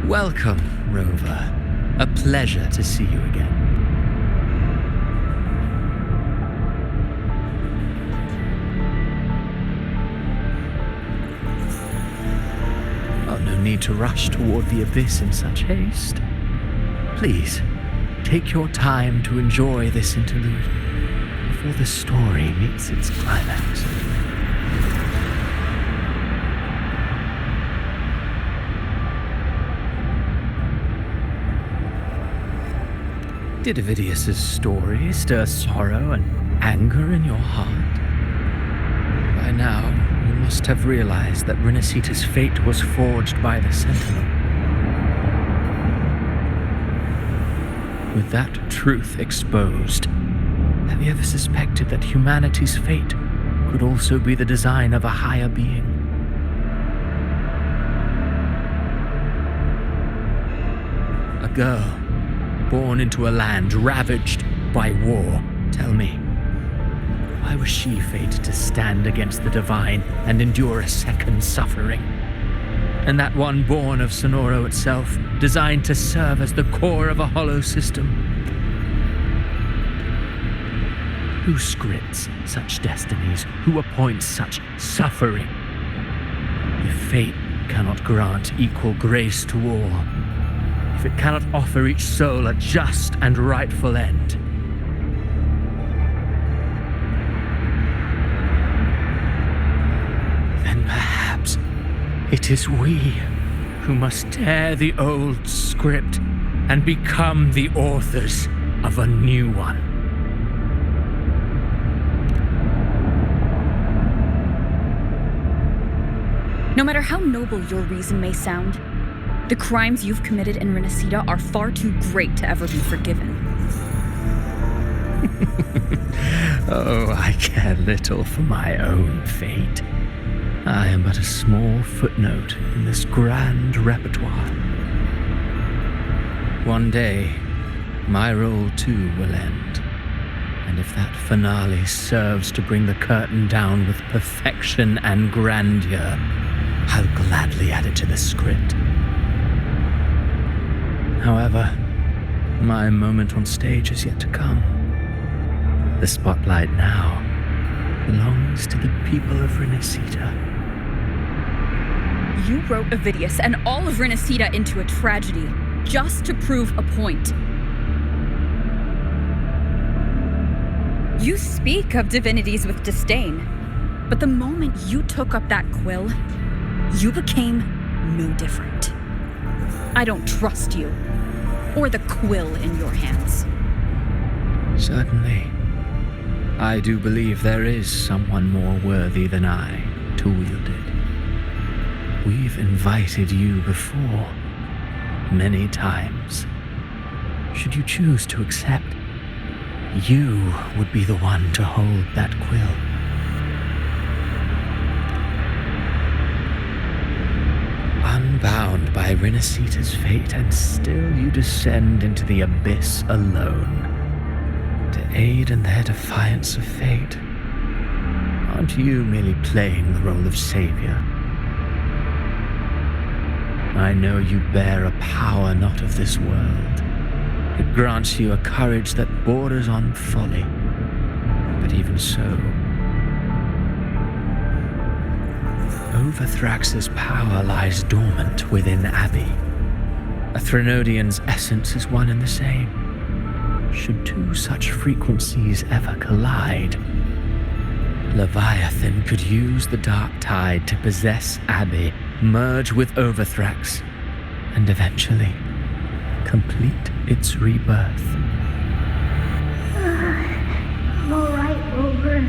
Welcome, Rover. A pleasure to see you again. Oh, no need to rush toward the abyss in such haste. Please, take your time to enjoy this interlude before the story meets its climax. Did Ovidius's story stir sorrow and anger in your heart? By now, you must have realized that Rinascita's fate was forged by the Sentinel. With that truth exposed, have you ever suspected that humanity's fate could also be the design of a higher being? A girl born into a land ravaged by war. Tell me, why was she fated to stand against the divine and endure a second suffering? And that one born of Sonoro itself, designed to serve as the core of a hollow system? Who scripts such destinies? Who appoints such suffering? If fate cannot grant equal grace to all, if it cannot offer each soul a just and rightful end, then perhaps it is we who must tear the old script and become the authors of a new one.
No matter how noble your reason may sound, the crimes you've committed in Rinascita are far too great to ever be forgiven.
Oh, I care little for my own fate. I am but a small footnote in this grand repertoire. One day, my role too will end. And if that finale serves to bring the curtain down with perfection and grandeur, I'll gladly add it to the script. However, my moment on stage is yet to come. The spotlight now belongs to the people of Rinascita.
You wrote Ovidius and all of Rinascita into a tragedy, just to prove a point. You speak of divinities with disdain, but the moment you took up that quill, you became no different. I don't trust you, or the quill in your hands.
Certainly. I do believe there is someone more worthy than I to wield it. We've invited you before, many times. Should you choose to accept, you would be the one to hold that quill. Unbound by Rinascita's fate, and still you descend into the abyss alone, to aid in their defiance of fate. Aren't you merely playing the role of savior? I know you bear a power not of this world. It grants you a courage that borders on folly. But even so, Overthrax's power lies dormant within Abbey. A Threnodian's essence is one and the same. Should two such frequencies ever collide, Leviathan could use the dark tide to possess Abbey, merge with Overthrax, and eventually complete its rebirth.
I'm all right, Rover.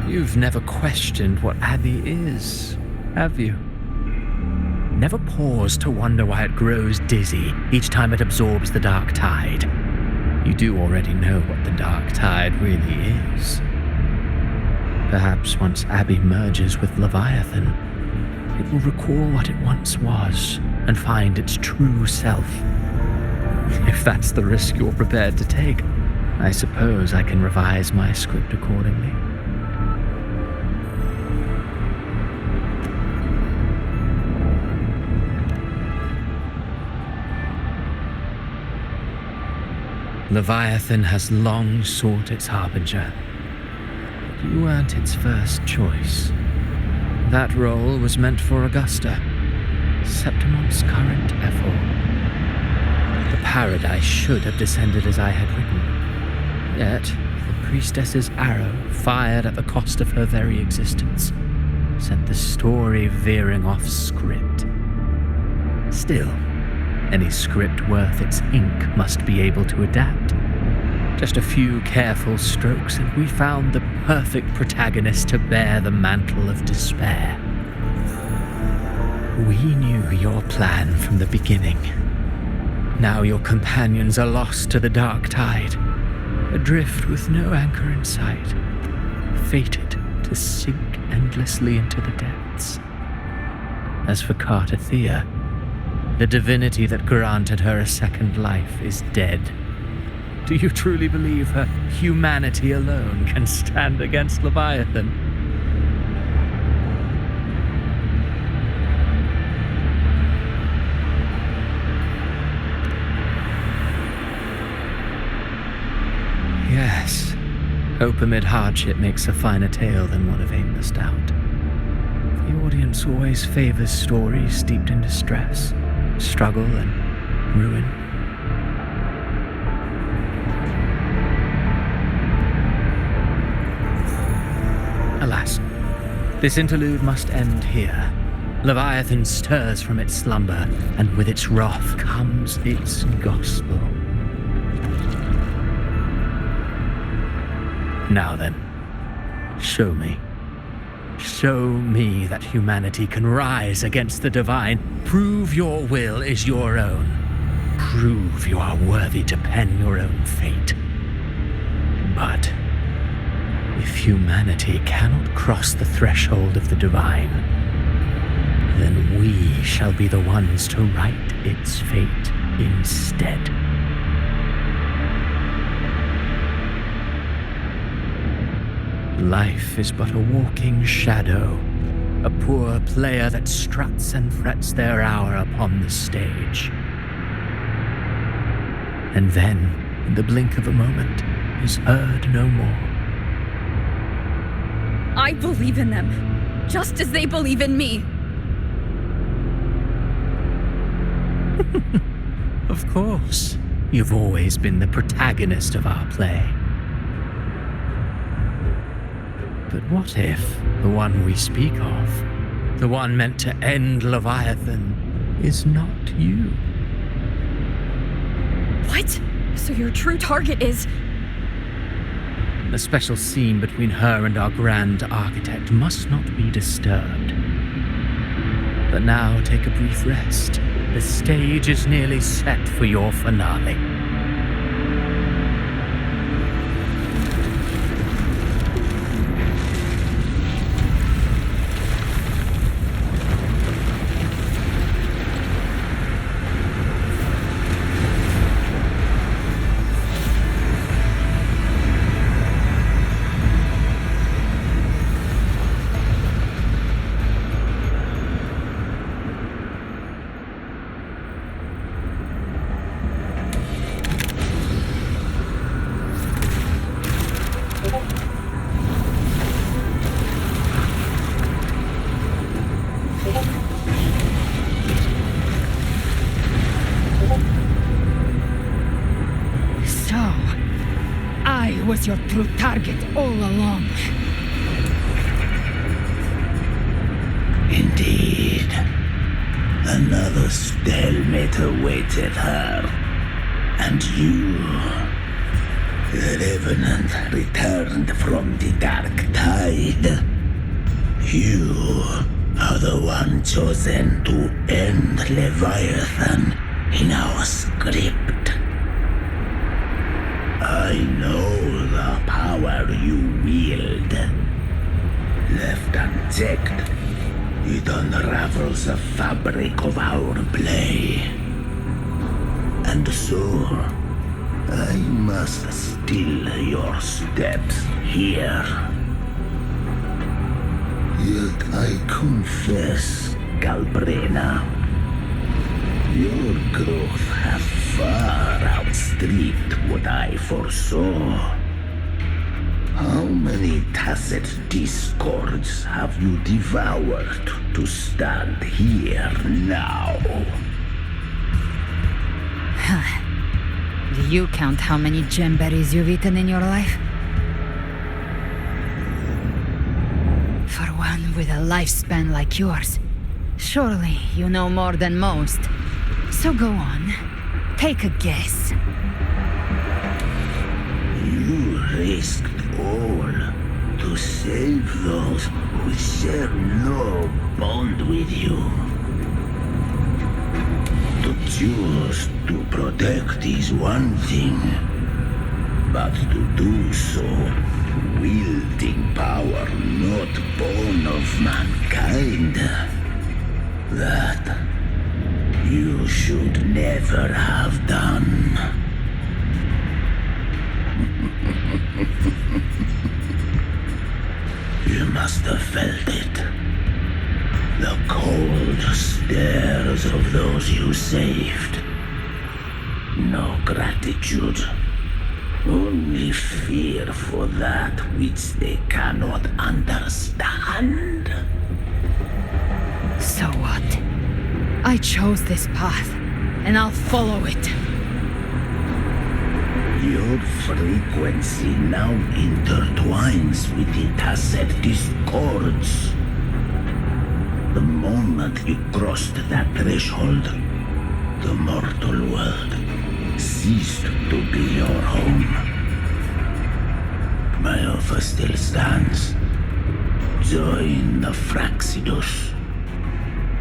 You've never questioned what Abbey is, have you? Never paused to wonder why it grows dizzy each time it absorbs the dark tide. You do already know what the dark tide really is. Perhaps once Abbey merges with Leviathan, it will recall what it once was and find its true self. If that's the risk you're prepared to take, I suppose I can revise my script accordingly. Leviathan has long sought its harbinger. But you weren't its first choice. That role was meant for Augusta, Septimon's current Ethel. The paradise should have descended as I had written. Yet, the priestess's arrow, fired at the cost of her very existence, sent the story veering off script. Still, any script worth its ink must be able to adapt. Just a few careful strokes and we found the perfect protagonist to bear the mantle of despair. We knew your plan from the beginning. Now your companions are lost to the dark tide, adrift with no anchor in sight, fated to sink endlessly into the depths. As for Cartathea, the divinity that granted her a second life is dead. Do you truly believe her humanity alone can stand against Leviathan? Yes, hope amid hardship makes a finer tale than one of aimless doubt. The audience always favors stories steeped in distress, struggle, and ruin. Alas, this interlude must end here. Leviathan stirs from its slumber, and with its wrath comes its gospel. Now then, show me. Show me that humanity can rise against the divine. Prove your will is your own. Prove you are worthy to pen your own fate. But if humanity cannot cross the threshold of the divine, then we shall be the ones to write its fate instead. Life is but a walking shadow, a poor player that struts and frets their hour upon the stage. And then, in the blink of a moment, is heard no more.
I believe in them, just as they believe in me.
Of course, you've always been the protagonist of our play. But what if the one we speak of, the one meant to end Leviathan, is not you?
What? So your true target is...
The special scene between her and our grand architect must not be disturbed. But now take a brief rest. The stage is nearly set for your finale.
Was your true target all along.
Indeed. Another stalemate awaited her. And you, the revenant returned from the dark tide. You are the one chosen to end Leviathan in our script. I know the power you wield. Left unchecked, it unravels the fabric of our play. And so, I must still your steps here. Yet I confess, Galbrena, your growth has far outstripped what I foresaw. How many tacit discords have you devoured to stand here now?
Do you count how many gemberries you've eaten in your life? For one with a lifespan like yours, surely you know more than most. So go on, take a guess.
You risked all to save those who share no bond with you. To choose to protect is one thing, but to do so wielding power not born of mankind, that you should never have done. You must have felt it. The cold stares of those you saved. No gratitude. Only fear for that which they cannot understand.
So what? I chose this path, and I'll follow it.
Your frequency now intertwines with the tacit discords. The moment you crossed that threshold, the mortal world ceased to be your home. My offer still stands. Join the Fraxidus.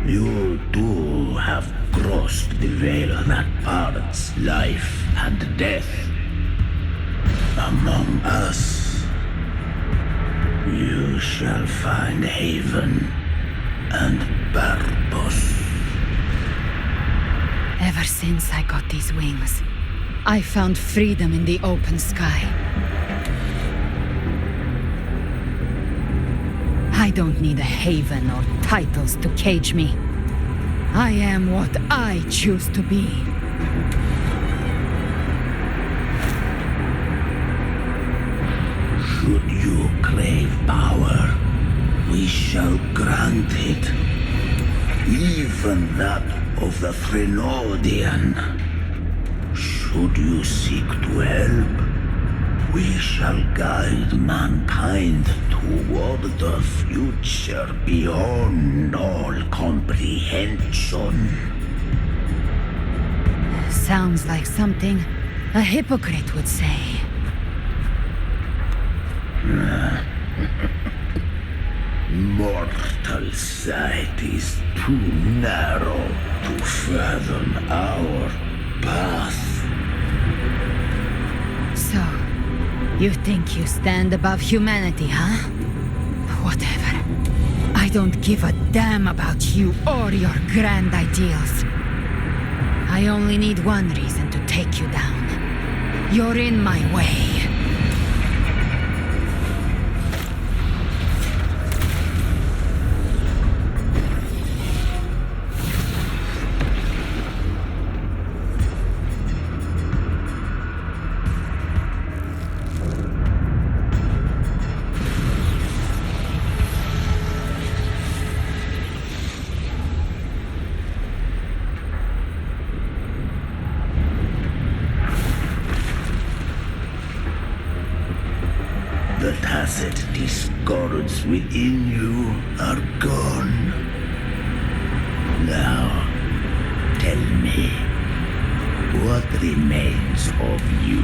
You too have crossed the veil that parts life and death. Among us, you shall find haven and purpose.
Ever since I got these wings, I found freedom in the open sky. I don't need a haven or titles to cage me. I am what I choose to be.
Should you crave power, we shall grant it. Even that of the Threnodian. Should you seek to help, we shall guide mankind toward the future beyond all comprehension.
Sounds like something a hypocrite would say.
Mortal sight is too narrow to fathom our path.
So, you think you stand above humanity, huh? Whatever. I don't give a damn about you or your grand ideals. I only need one reason to take you down. You're in my way.
The tacit discords within you are gone. Now, tell me, what remains of you?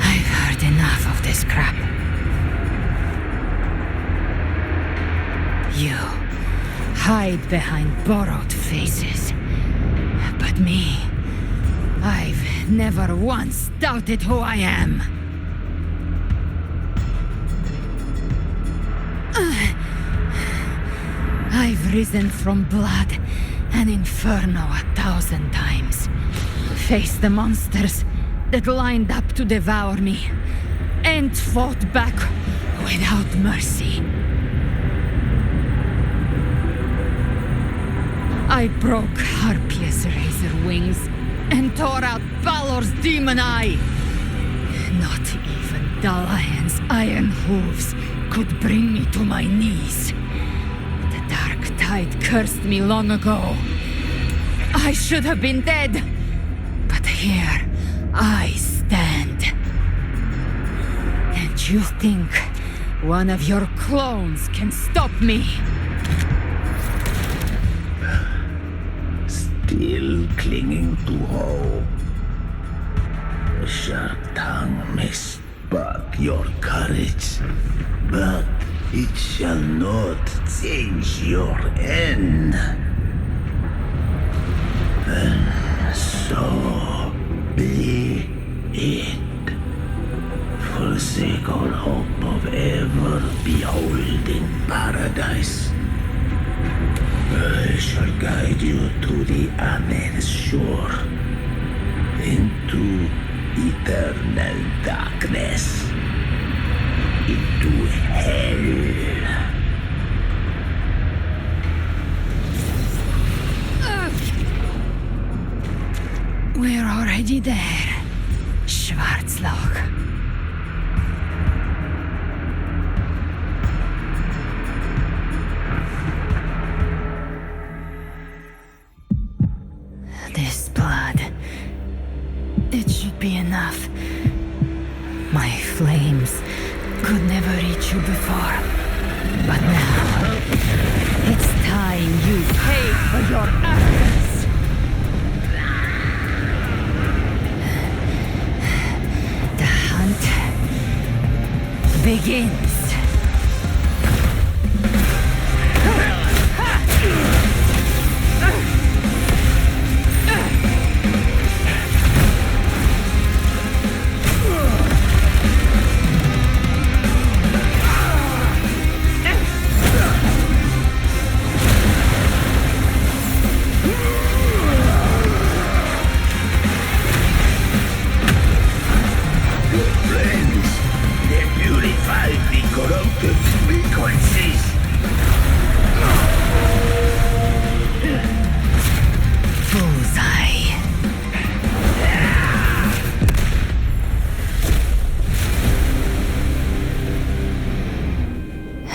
I've heard enough of this crap. You hide behind borrowed faces. But me, I've never once doubted who I am. I've risen from blood and inferno 1,000 times. Faced the monsters that lined up to devour me, and fought back without mercy. I broke Harpia's razor wings and tore out Balor's demon eye. Not even Dalahan's iron hooves could bring me to my knees. The dark tide cursed me long ago. I should have been dead, but here I stand. And you think one of your clones can stop me?
Still clinging to hope. The sharp tongue may spark your courage, but it shall not change your end. And so be it. Forsake all hope of ever beholding paradise. I shall guide you to the Amen's shore, into eternal darkness, into hell.
We're already there, Schwarzloch. This blood, it should be enough. My flames could never reach you before, but now it's time you pay for your arrogance. The hunt begins.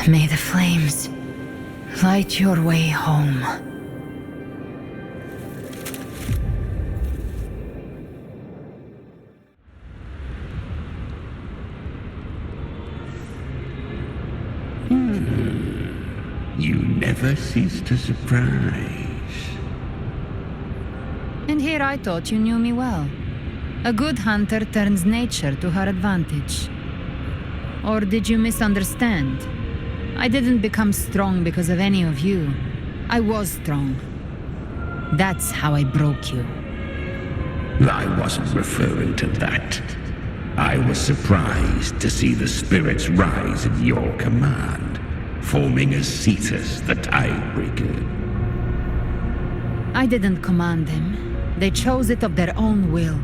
May the flames light your way home.
You never cease to surprise.
And here I thought you knew me well. A good hunter turns nature to her advantage. Or did you misunderstand? I didn't become strong because of any of you. I was strong. That's how I broke you.
I wasn't referring to that. I was surprised to see the spirits rise at your command, forming as Cetus the Tidebreaker.
I didn't command them. They chose it of their own will.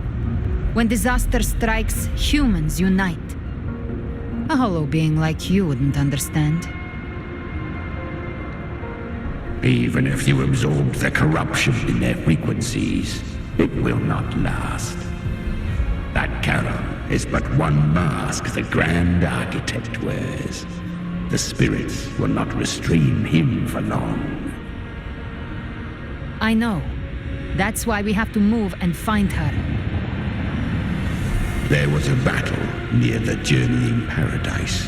When disaster strikes, humans unite. A hollow being like you wouldn't understand.
Even if you absorb the corruption in their frequencies, it will not last. That Charon is but one mask the Grand Architect wears. The spirits will not restrain him for long.
I know. That's why we have to move and find her.
There was a battle near the Journeying Paradise.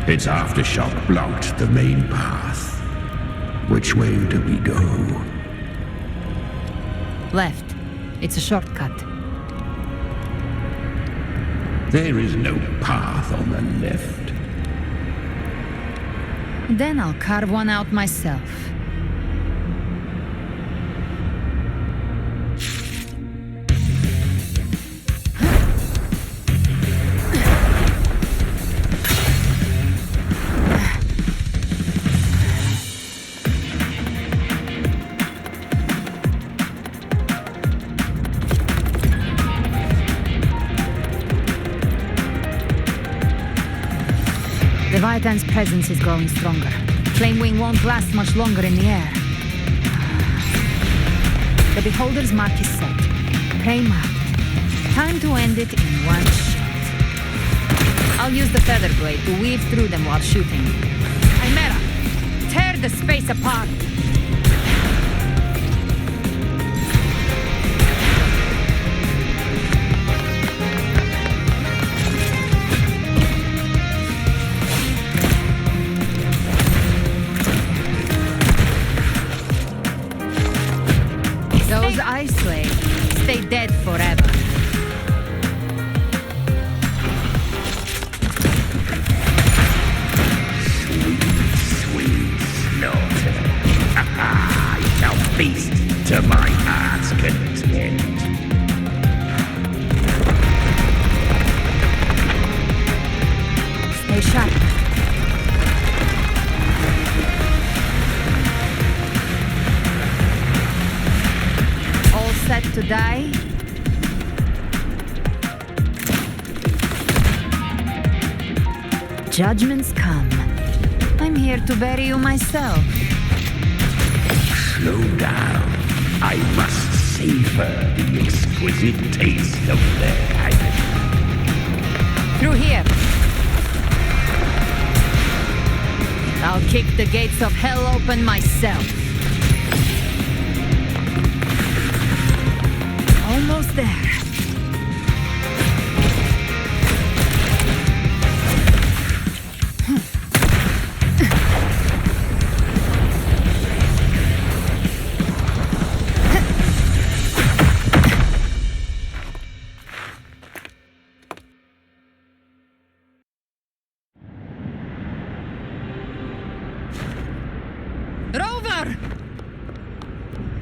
Its aftershock blocked the main path. Which way do we go?
Left. It's a shortcut.
There is no path on the left.
Then I'll carve one out myself. Leviathan's presence is growing stronger. Flamewing won't last much longer in the air. The Beholder's mark is set. Prey marked. Time to end it in one shot. I'll use the feather blade to weave through them while shooting. Chimera, tear the space apart! Those ice slaves stay dead forever.
Sweet slaughter. I shall feast to my heart's content.
Stay sharp. All set to die? Judgments come. I'm here to bury you myself.
Slow down. I must savor the exquisite taste of their kind.
Through here. I'll kick the gates of hell open myself. Almost there. Rover!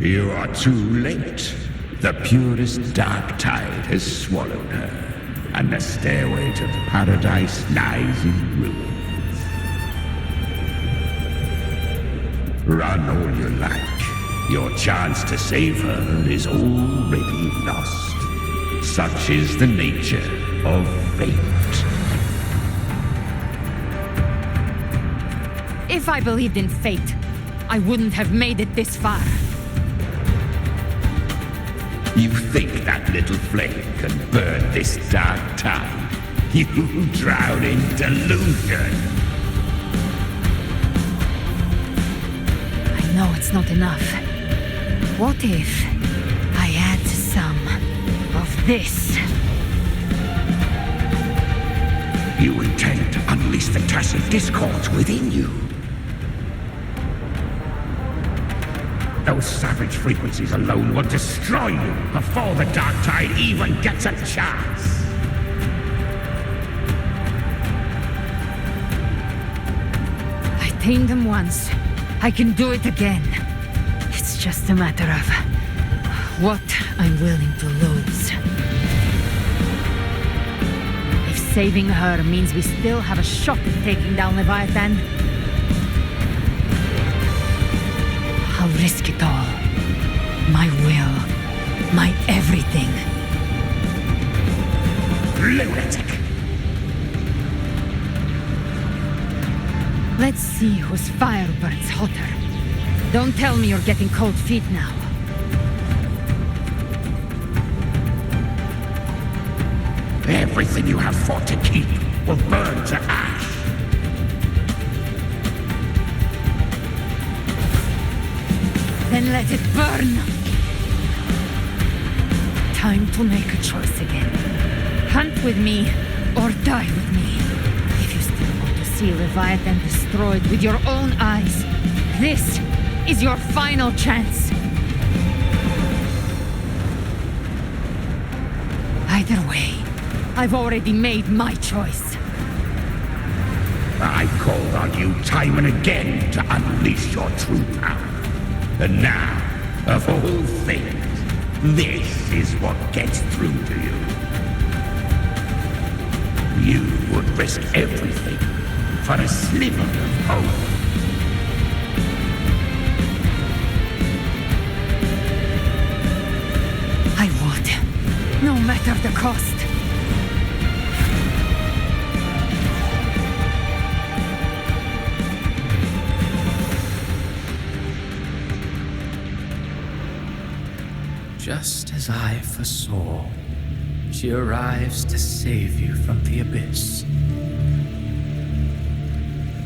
You are too late. The purest dark tide has swallowed her, and the stairway to paradise lies in ruins. Run all you like. Your chance to save her is already lost. Such is the nature of fate.
If I believed in fate, I wouldn't have made it this far.
You think that little flame can burn this dark tide? You drown in delusion.
I know it's not enough. What if I add some of this?
You intend to unleash the tacit discords within you. Those savage frequencies alone will destroy you before the dark tide even gets a chance.
I tamed them once. I can do it again. It's just a matter of what I'm willing to lose. If saving her means we still have a shot at taking down Leviathan, I'll risk it all. My will. My everything.
Lunatic!
Let's see whose fire burns hotter. Don't tell me you're getting cold feet now.
Everything you have fought to keep will burn to ash.
Then let it burn! Time to make a choice again. Hunt with me, or die with me. If you still want to see Leviathan destroyed with your own eyes, this is your final chance. Either way, I've already made my choice.
I called on you time and again to unleash your true power. And now, of all things, this is what gets through to you. You would risk everything for a sliver of hope.
I would, no matter the cost.
Just as I foresaw, she arrives to save you from the abyss.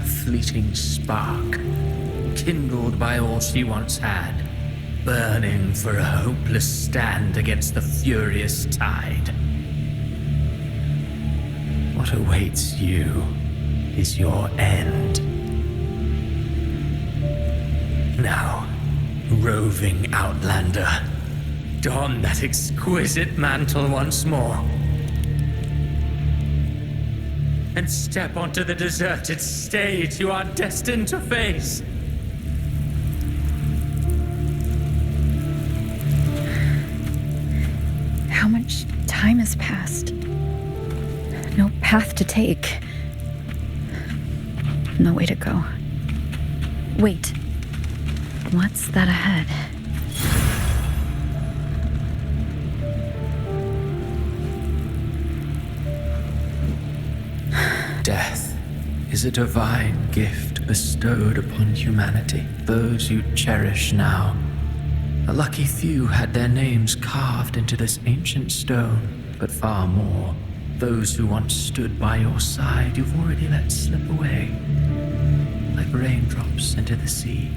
A fleeting spark, kindled by all she once had, burning for a hopeless stand against the furious tide. What awaits you is your end. Now, roving outlander, don that exquisite mantle once more and step onto the deserted stage you are destined to face.
How much time has passed? No path to take. No way to go. Wait. What's that ahead?
Death is a divine gift bestowed upon humanity. Those you cherish now. A lucky few had their names carved into this ancient stone, but far more, those who once stood by your side you've already let slip away, like raindrops into the sea,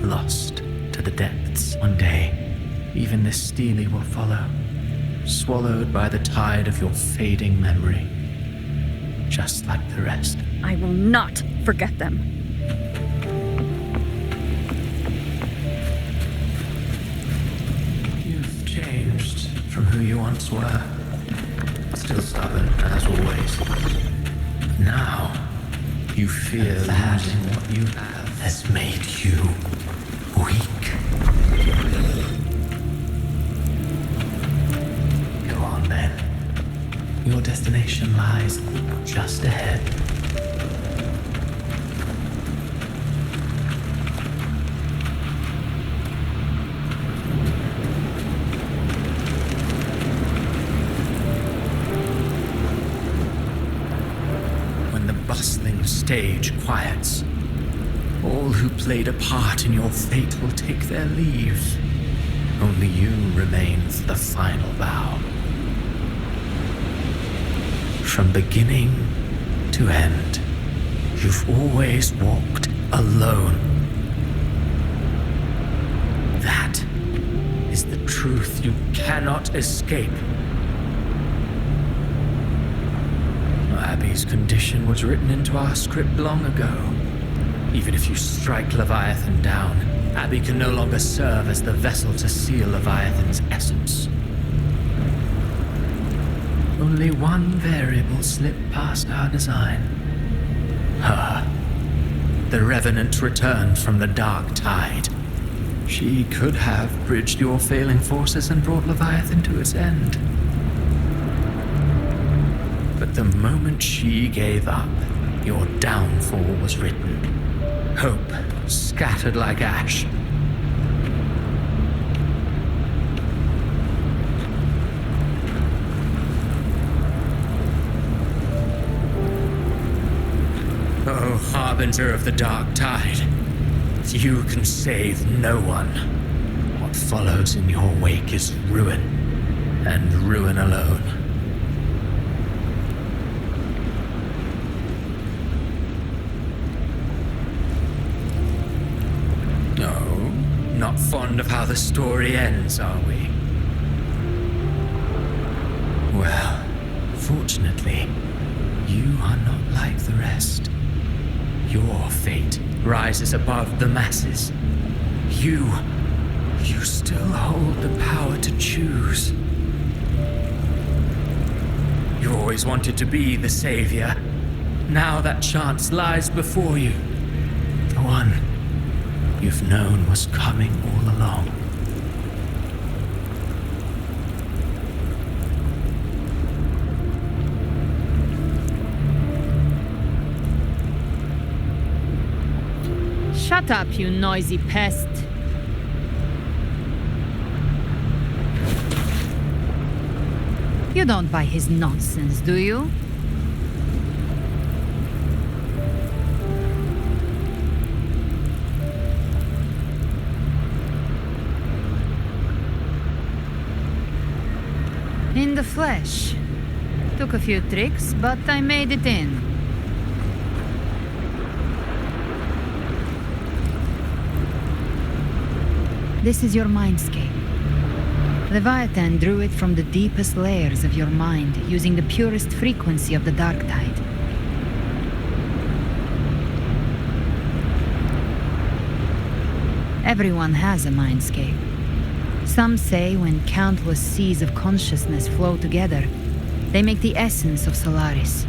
lost to the depths. One day, even this stele will follow, swallowed by the tide of your fading memory, just like the rest.
I will not forget them.
You've changed from who you once were. Still stubborn, as always. But now, you fear losing what you have has made you weak. Go on then. Your destination lies just ahead. When the bustling stage quiets, all who played a part in your fate will take their leave. Only you remain for the final vow. From beginning to end, you've always walked alone. That is the truth you cannot escape. Abby's condition was written into our script long ago. Even if you strike Leviathan down, Abby can no longer serve as the vessel to seal Leviathan's essence. Only one variable slipped past our design. Her. The Revenant returned from the dark tide. She could have bridged your failing forces and brought Leviathan to its end. But the moment she gave up, your downfall was written. Hope scattered like ash. Oh, harbinger of the dark tide, you can save no one. What follows in your wake is ruin, and ruin alone. No, not fond of how the story ends, are we? Well, fortunately, you are not like the rest. Your fate rises above the masses. You still hold the power to choose. You always wanted to be the savior. Now that chance lies before you. The one you've known was coming all along.
Shut up, you noisy pest. You don't buy his nonsense, do you? In the flesh. Took a few tricks, but I made it in. This is your mindscape. Leviathan drew it from the deepest layers of your mind, using the purest frequency of the dark tide. Everyone has a mindscape. Some say when countless seas of consciousness flow together, they make the essence of Solaris.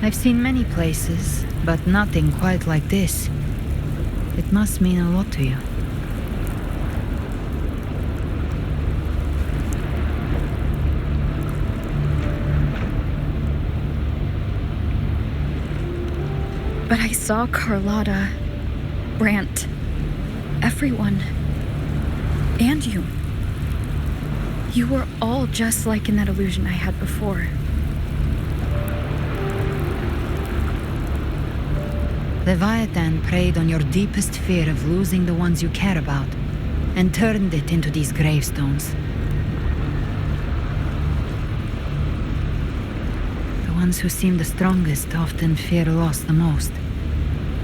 I've seen many places, but nothing quite like this. It must mean a lot to you.
But I saw Carlotta, Brant, everyone. And you. You were all just like in that illusion I had before.
Leviathan preyed on your deepest fear of losing the ones you care about, and turned it into these gravestones. The ones who seem the strongest often fear loss the most.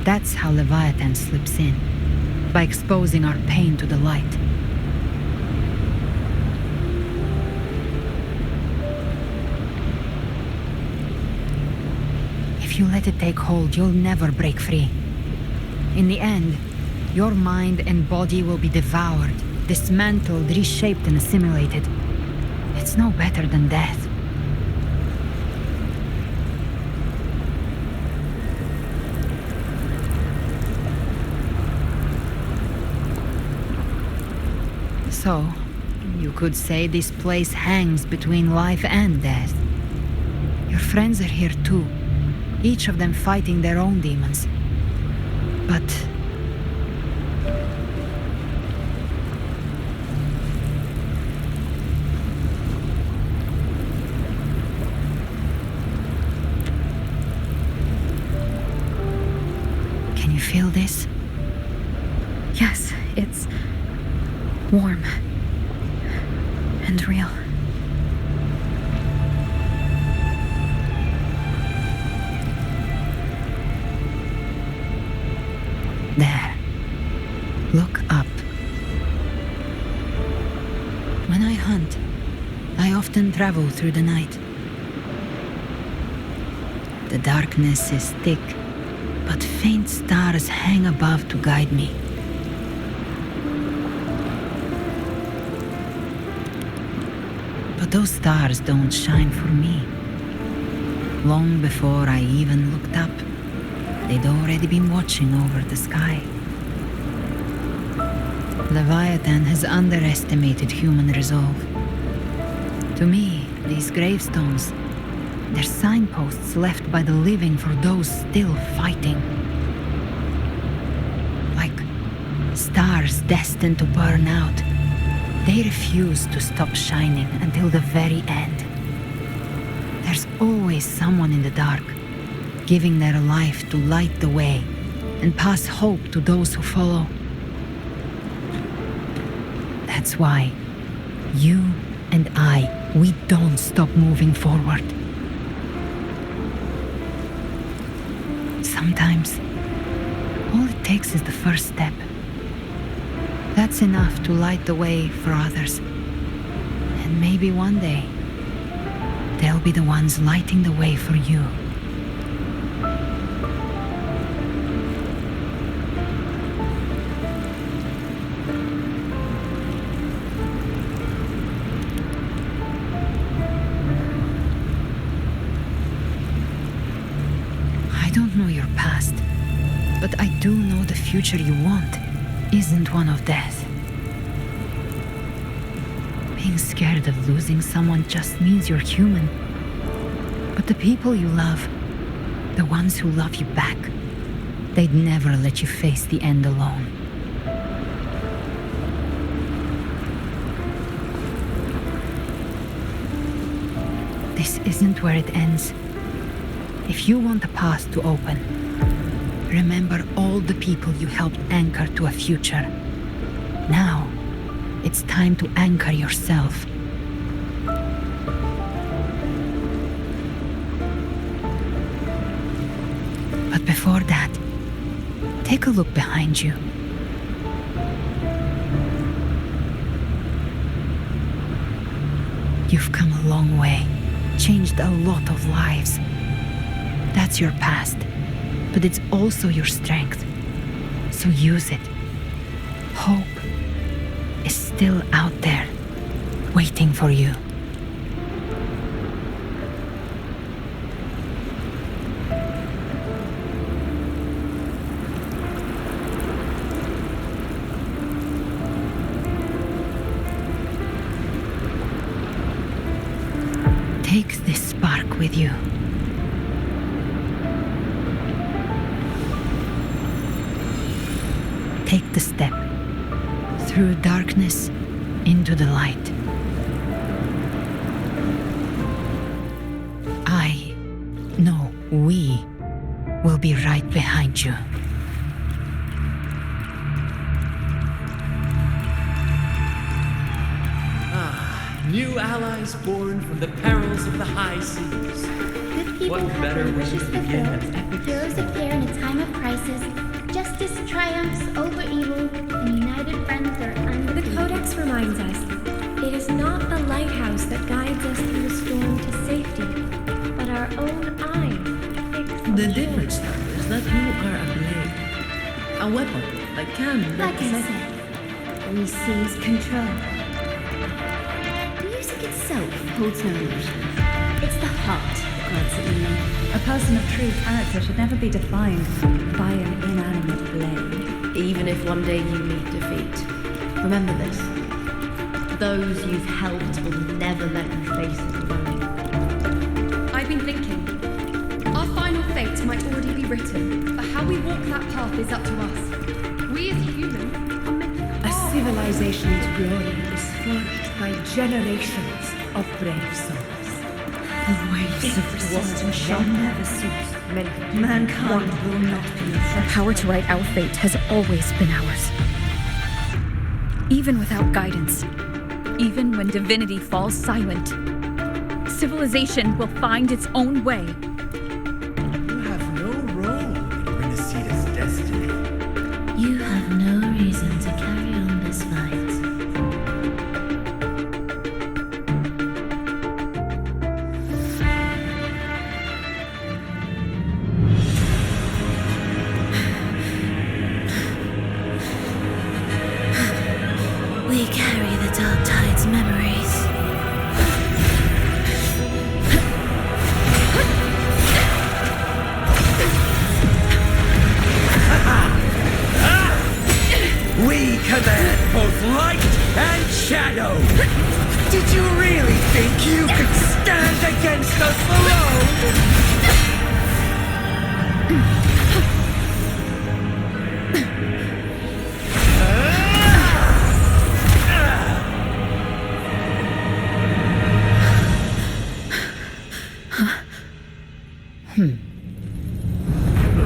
That's how Leviathan slips in, by exposing our pain to the light. If you let it take hold, you'll never break free. In the end, your mind and body will be devoured, dismantled, reshaped, and assimilated. It's no better than death. So, you could say this place hangs between life and death. Your friends are here too, each of them fighting their own demons. But can you feel this?
Yes, it's warm and real.
There. Look up. When I hunt, I often travel through the night. The darkness is thick, but faint stars hang above to guide me. But those stars don't shine for me. Long before I even looked up, they'd already been watching over the sky. Leviathan has underestimated human resolve. To me, these gravestones, they're signposts left by the living for those still fighting. Like stars destined to burn out, they refuse to stop shining until the very end. There's always someone in the dark, giving their life to light the way and pass hope to those who follow. That's why you and I, we don't stop moving forward. Sometimes, all it takes is the first step. That's enough to light the way for others. And maybe one day, they'll be the ones lighting the way for you. I don't know your past, but I do know the future you want isn't one of death. Being scared of losing someone just means you're human. But the people you love, the ones who love you back, they'd never let you face the end alone. This isn't where it ends. If you want a path to open, remember all the people you helped anchor to a future. Now, it's time to anchor yourself. But before that, take a look behind you. You've come a long way, changed a lot of lives. That's your past, but it's also your strength. So use it. Hope is still out there, waiting for you. Take this spark with you. Take the step through darkness into the light. We will be right behind you.
New allies born from the perils of the high seas.
Good people
What
have
better
their
way
wishes
to begin an
fulfilled.
epic
Heroes
story?
appear in a time of crisis. Justice triumphs over evil, and united friends are undefeated.
The Codex reminds us, it is not the lighthouse that guides us through the storm to safety, but our own eyes fixed on
The
shore.
difference, though, is that you are a blade. A weapon that can
Like I
represent.
said, we seize control. Music itself holds no illusion. It's the heart that grants it meaning.
A person of true character should never be defined by an inanimate blade.
Even if one day you meet defeat, remember this. Those you've helped will never let you face it alone.
I've been thinking. Our final fate might already be written, but how we walk that path is up to us. We as humans are meant to
A civilization's glory is forged by generations of brave souls.
The waves of resistance shall never cease. Mankind will not be
The power to write our fate has always been ours. Even without guidance, even when divinity falls silent, civilization will find its own way.
You have no role in Rinascita's destiny.
You have no reason to carry on this fight. We carry the Dark Tide's memories.
We command both light and shadow! Did you really think you could stand against us alone?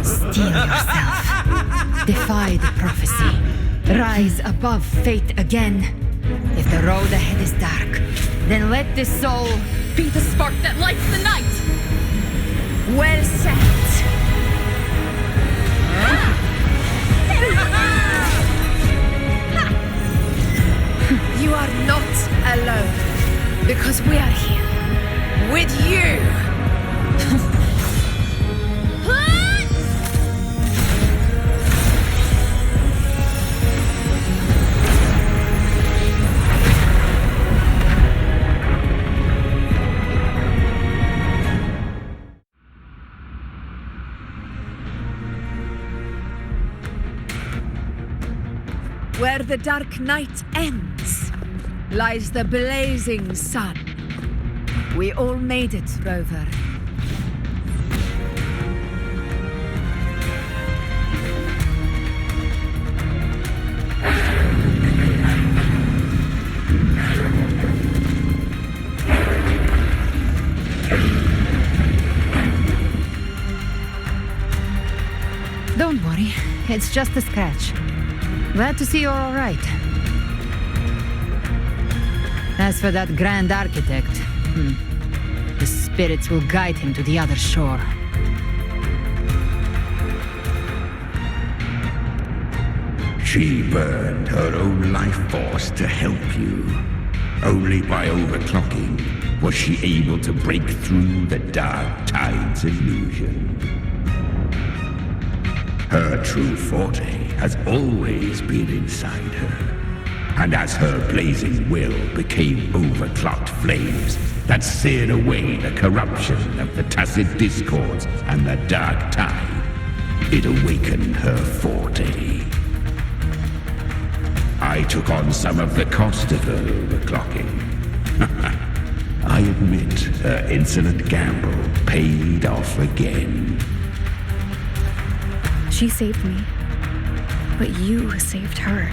Steel yourself. Defy the prophecy. Rise above fate again. If the road ahead is dark, then let this soul
Be the spark that lights the night!
well set.
You are not alone, because we are here with you. Where the dark night ends, lies the blazing sun. We all made it, Rover.
Don't worry, it's just a scratch. Glad to see you're all right. As for that Grand Architect, the spirits will guide him to the other shore.
She burned her own life force to help you. Only by overclocking was she able to break through the dark tide's illusion. Her true forte has always been inside her. And as her blazing will became overclocked flames that seared away the corruption of the tacit discords and the dark tide, it awakened her forte. I took on some of the cost of her overclocking. I admit her insolent gamble paid off again.
She saved me, but you saved her.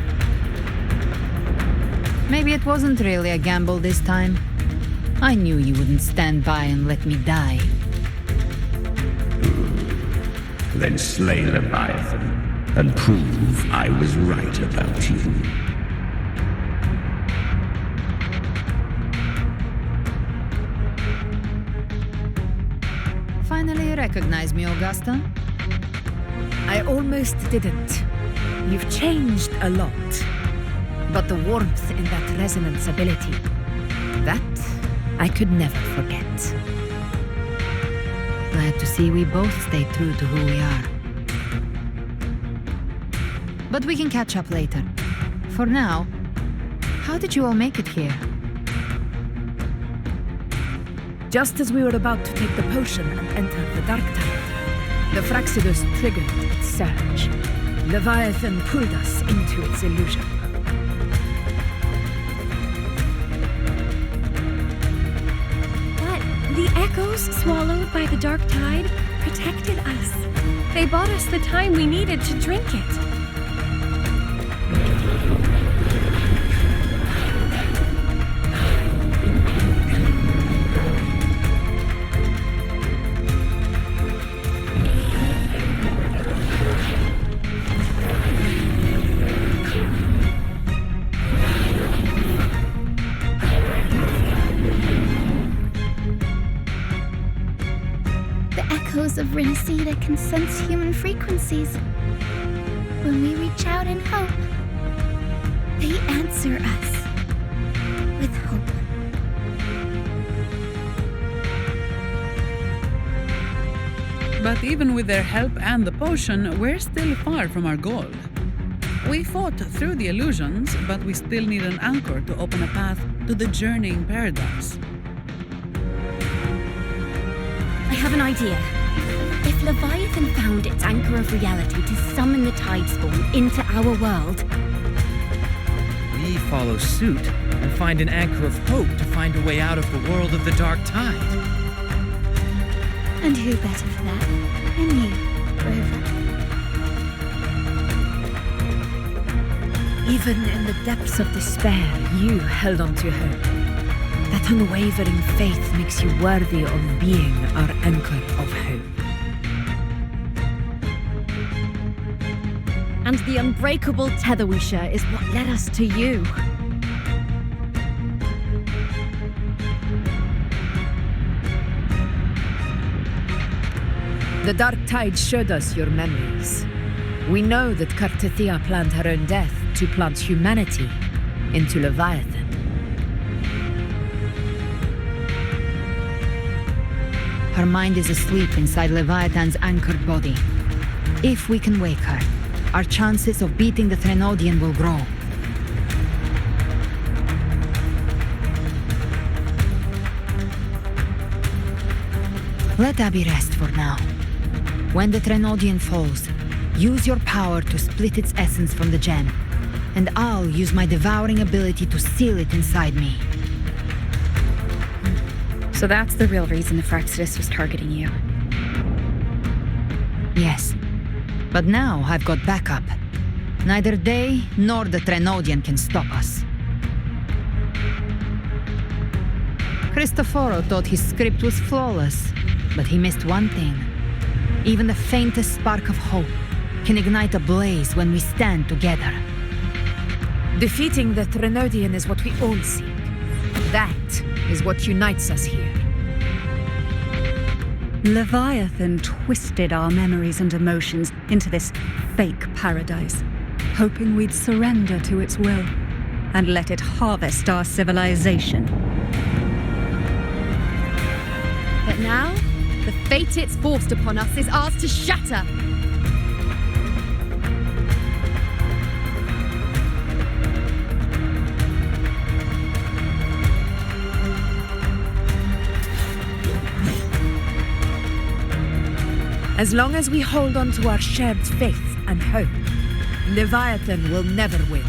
Maybe it wasn't really a gamble this time. I knew you wouldn't stand by and let me die.
Then slay Leviathan and prove I was right about you.
Finally recognize me, Augusta?
I almost didn't. You've changed a lot. But the warmth in that resonance ability, that I could never forget.
Glad to see we both stay true to who we are. But we can catch up later. For now, how did you all make it here?
Just as we were about to take the potion and enter the dark tide, the Fraxidus triggered its surge. Leviathan pulled us into its illusion.
But the echoes swallowed by the dark tide protected us. They bought us the time we needed to drink it.
Of Rinascita can sense human frequencies. When we reach out in hope, they answer us with hope.
But even with their help and the potion, we're still far from our goal. We fought through the illusions, but we still need an anchor to open a path to the journeying paradise.
I have an idea. If Leviathan found its anchor of reality to summon the Tidespawn into our world,
we follow suit and find an anchor of hope to find a way out of the world of the dark tide.
And who better for that than you, Rover?
Even in the depths of despair, you held on to hope. That unwavering faith makes you worthy of being our anchor of hope.
and the unbreakable tether we share is what led us to you.
The dark tide showed us your memories. We know that Kartathea planned her own death to plant humanity into Leviathan.
Her mind is asleep inside Leviathan's anchored body. If we can wake her, our chances of beating the Threnodian will grow. Let Abby rest for now. When the Threnodian falls, use your power to split its essence from the gem, and I'll use my devouring ability to seal it inside me.
So that's the real reason the Fraxidus was targeting you.
Yes, but now I've got backup. Neither they nor the Threnodian can stop us. Cristoforo thought his script was flawless, but he missed one thing. Even the faintest spark of hope can ignite a blaze when we stand together.
Defeating the Threnodian is what we all seek. That is what unites us here.
Leviathan twisted our memories and emotions into this fake paradise, hoping we'd surrender to its will and let it harvest our civilization.
But now, the fate it's forced upon us is ours to shatter. As long as we hold on to our shared faith and hope, Leviathan will never win.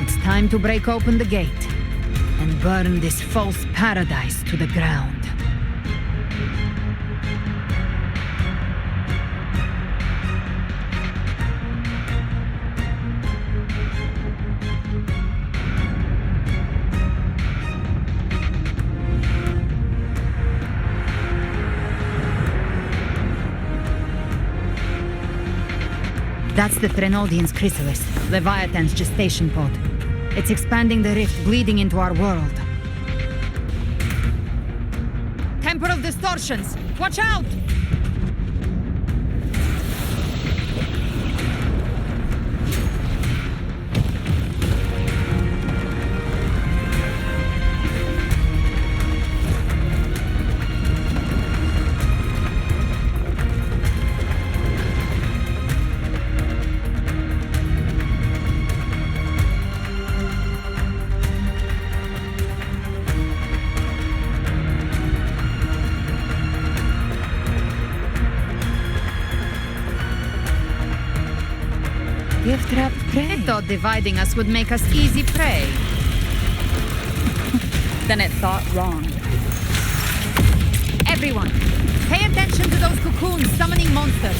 It's time to break open the gate and burn this false paradise to the ground. That's the Threnodian's chrysalis, Leviathan's gestation pod. It's expanding the rift, bleeding into our world. Temporal distortions! Watch out! Gift wrapped prey. It thought dividing us would make us easy prey.
Then it thought wrong.
Everyone, pay attention to those cocoons summoning monsters.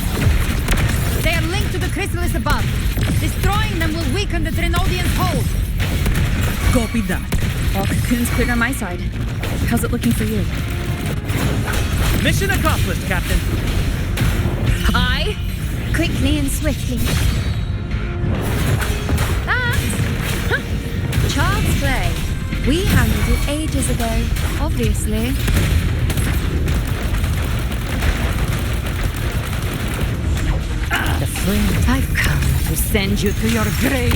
They are linked to the chrysalis above. Destroying them will weaken the Threnodian's hold.
Copy that.
All cocoons cleared on my side. How's it looking for you?
Mission accomplished, Captain.
Hi.
Quickly and swiftly.
Child's play. We handled it ages ago, obviously.
The friend I've come to send you to your grave.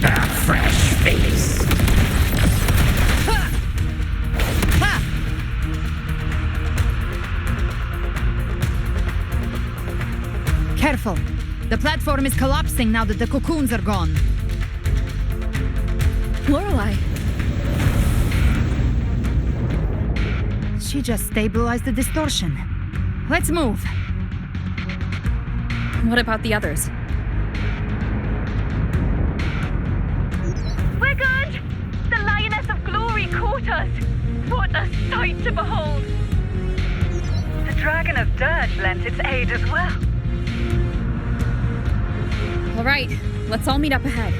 A fresh face.
Careful. The platform is collapsing now that the cocoons are gone.
Lorelei.
She just stabilized the distortion. Let's move.
What about the others?
We're good! The Lioness of Glory caught us! What a sight to behold! The Dragon of Dirt lent its aid as well.
All right, let's all meet up ahead.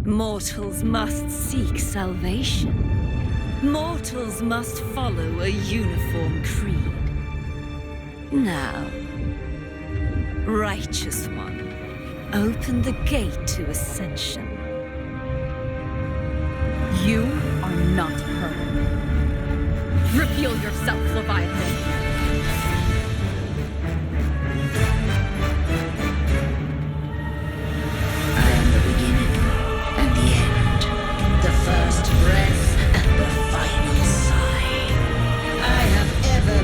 Mortals must seek salvation. Mortals must follow a uniform creed. Now, Righteous One, open the gate to ascension.
You are not her. Reveal yourself, Leviathan.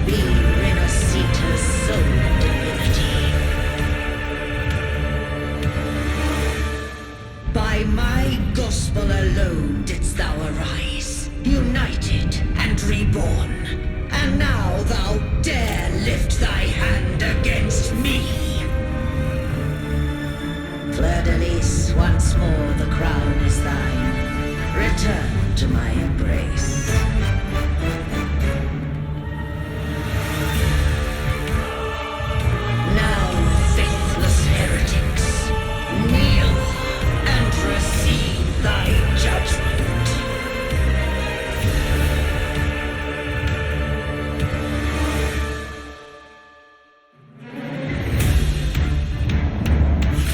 Rinascita's soul divinity. By my gospel alone didst thou arise, united and and reborn. And now thou dare lift thy hand against me. Fleur-de-Lis, once more the crown is thine. Return to my embrace. Now, faithless heretics, kneel and receive thy judgment.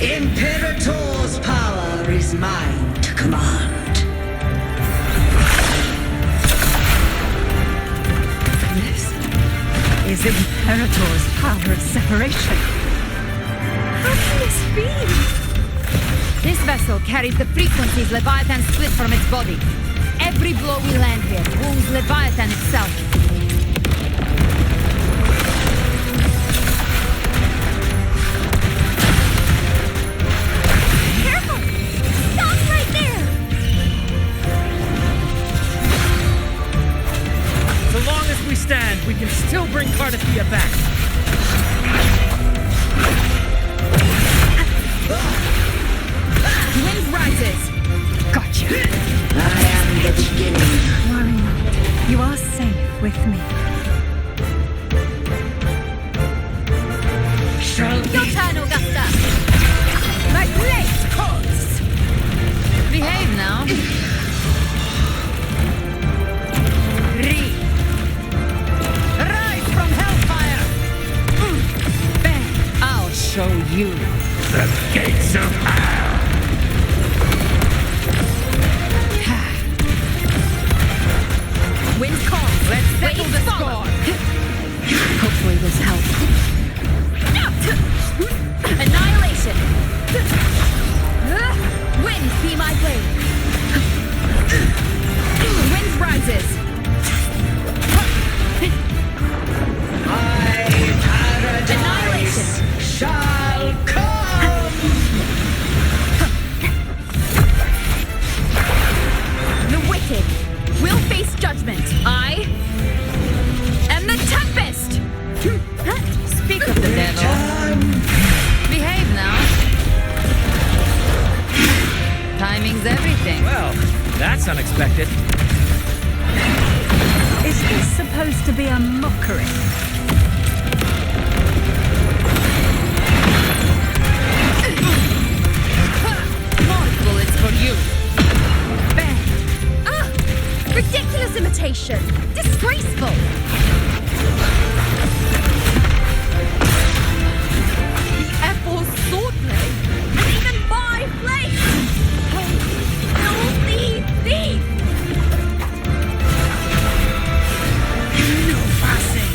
Imperator's power is mine to command.
This is Imperator's power of separation. How can this be?
This vessel carries the frequencies Leviathan split from its body. Every blow we land here wounds Leviathan itself.
We stand, we can still bring Cardathia back.
Wind rises.
Gotcha.
I am the beginning.
Worry not. You are safe with me.
Your turn, Augusta. My blade calls. Behave now. Show you
the gates of hell.
Wind calm. Let's settle the score.
Hopefully this helps.
Annihilation. Wind be my blade. Wind rises. Annihilation shall come! The wicked will face judgment. I am the Tempest! Speak of the devil. Behave now. Timing's everything.
Well, that's unexpected.
Is this supposed to be a mockery?
For you. Ridiculous imitation. Disgraceful. The Ethel's swordblade. And even my blade. Filthy thief.
No passing.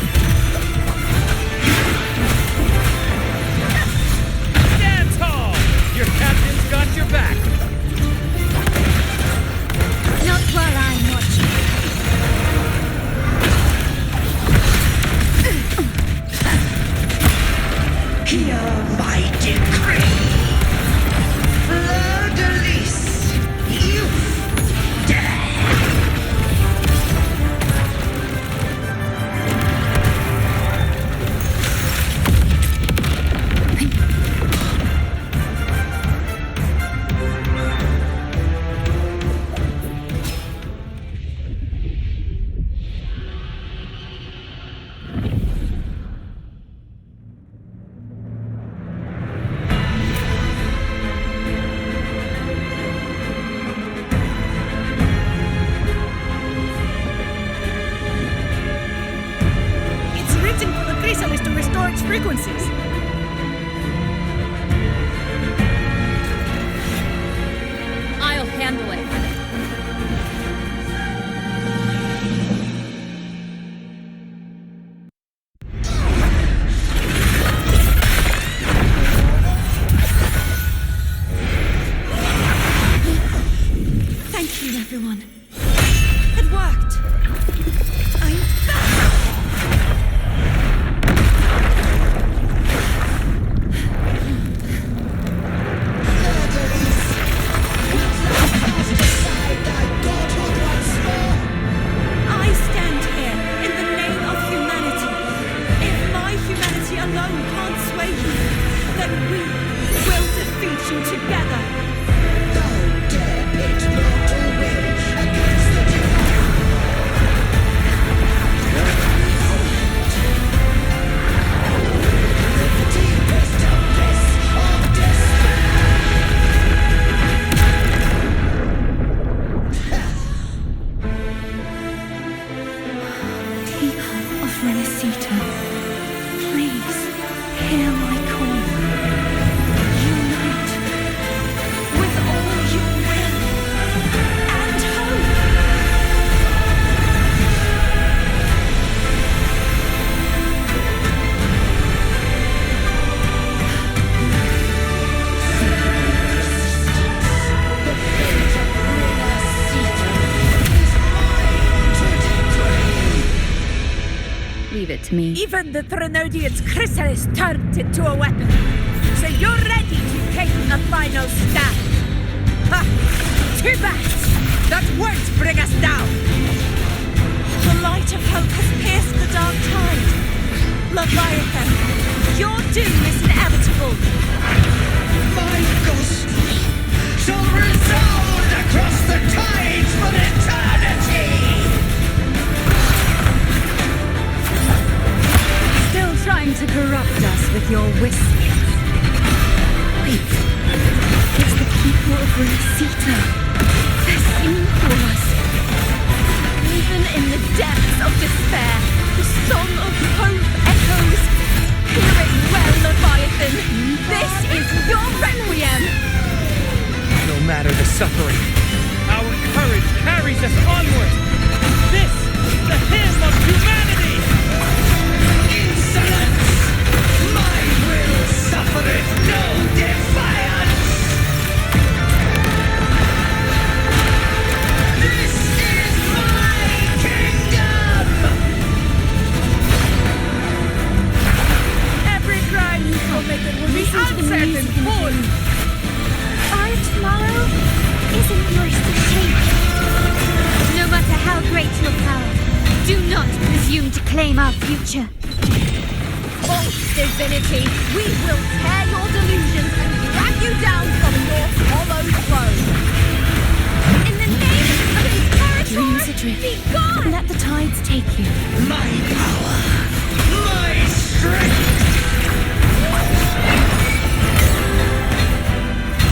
Stand tall. Your captain's got your back.
Not while I'm watching.
Hear my decree. Fleur-de-Lis, you dare.
To restore its frequencies.
I'll handle it.
Thank you, everyone. It worked. I'm back. I stand
to me.
Even the Threnodian's chrysalis turned into a weapon. So you're ready to take a final stand. Ha! Too bad! That won't bring us down!
The light of hope has pierced the dark tide. Leviathan, your doom is inevitable.
My ghost shall resound across the tides for eternity!
Still trying to corrupt us with your whispers.
Wait. It's the people of Rinascita. They're singing for us.
Even in the depths of despair, the song of hope echoes. Hear it well, Leviathan. This is your requiem.
No matter the suffering, our courage carries us onward. This is the hymn of humanity. Insolence! My will suffereth no defiance! This is my kingdom!
Every crime you committed will be answered in full!
Our tomorrow isn't yours to shape.
No matter how great your power, do not presume to claim our future.
False divinity, we will tear your delusions and drag you down from your hollow throne. In the name of Imperator,
Dreams adrift.
be gone!
Let the tides take you.
My power! My strength!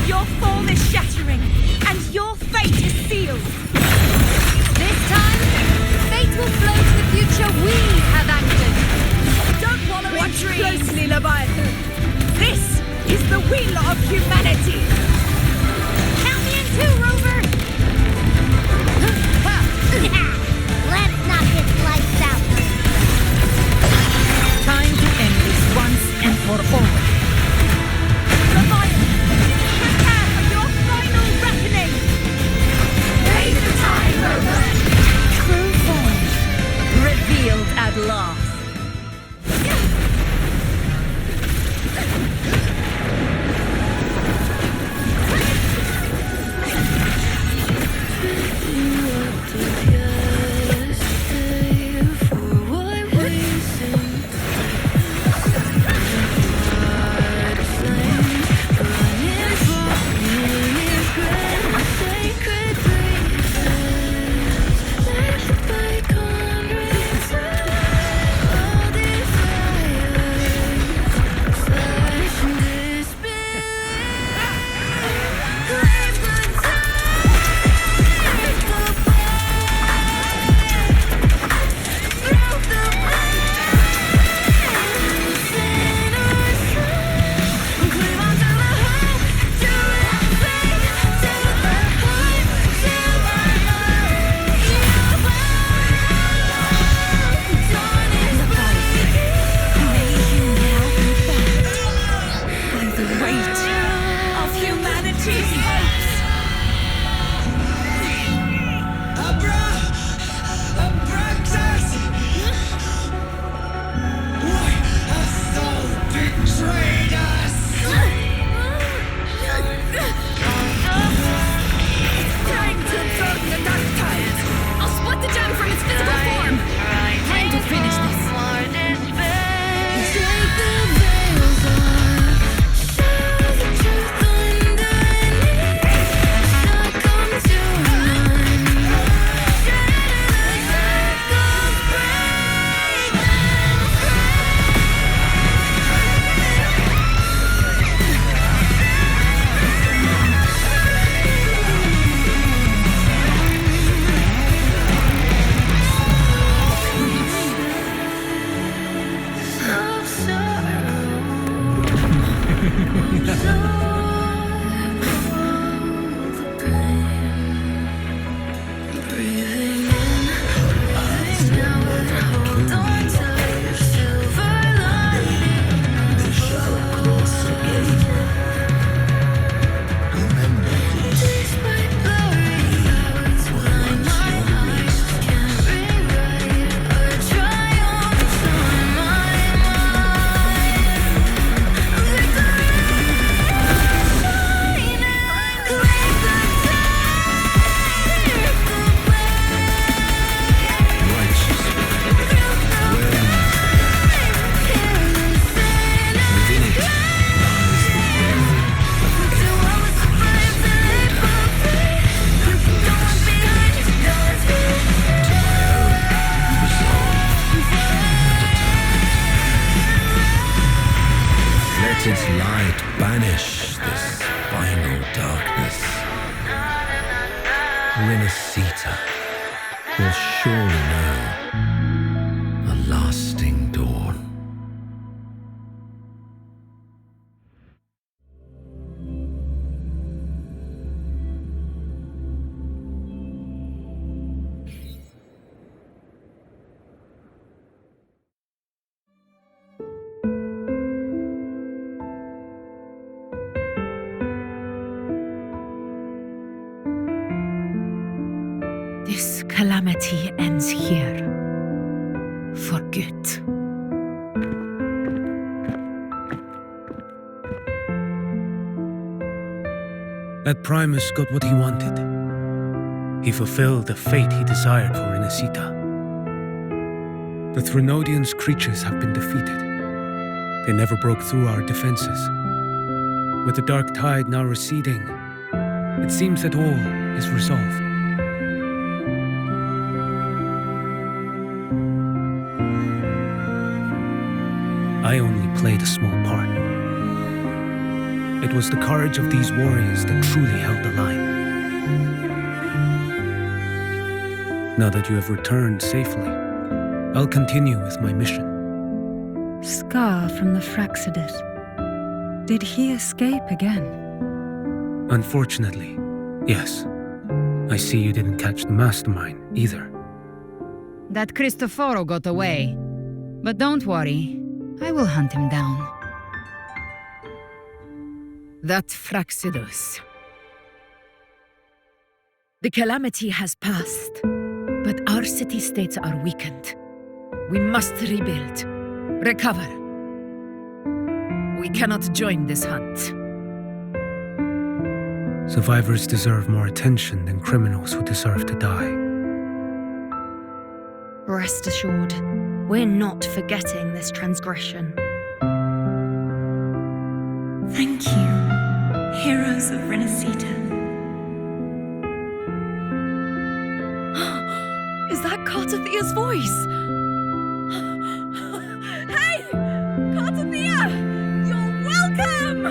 Your form is shattering, and your fate is sealed!
This time, fate will flow to the future we have anchored.
Don't wallow in dreams! Watch closely, Leviathan! This is the will of humanity!
Rinascita will surely know a lasting dawn.
This calamity ends here. For good.
That Primus got what he wanted. He fulfilled the fate he desired for Rinascita. The Threnodians' creatures have been defeated. They never broke through our defenses. With the dark tide now receding, it seems that all is resolved. I only played a small part. It was the courage of these warriors that truly held the line. Now that you have returned safely, I'll continue with my mission.
Scar from the Fraxidus. Did he escape again?
Unfortunately, yes. I see you didn't catch the mastermind either.
That Cristoforo got away. But don't worry, I will hunt him down.
That Fraxidus. The calamity has passed, but our city-states are weakened. We must rebuild, recover. We cannot join this hunt.
Survivors deserve more attention than criminals who deserve to die.
Rest assured, we're not forgetting this transgression.
Thank you, heroes of Rinascita.
Is that Cartathia's voice? Hey! Cartathia! You're welcome!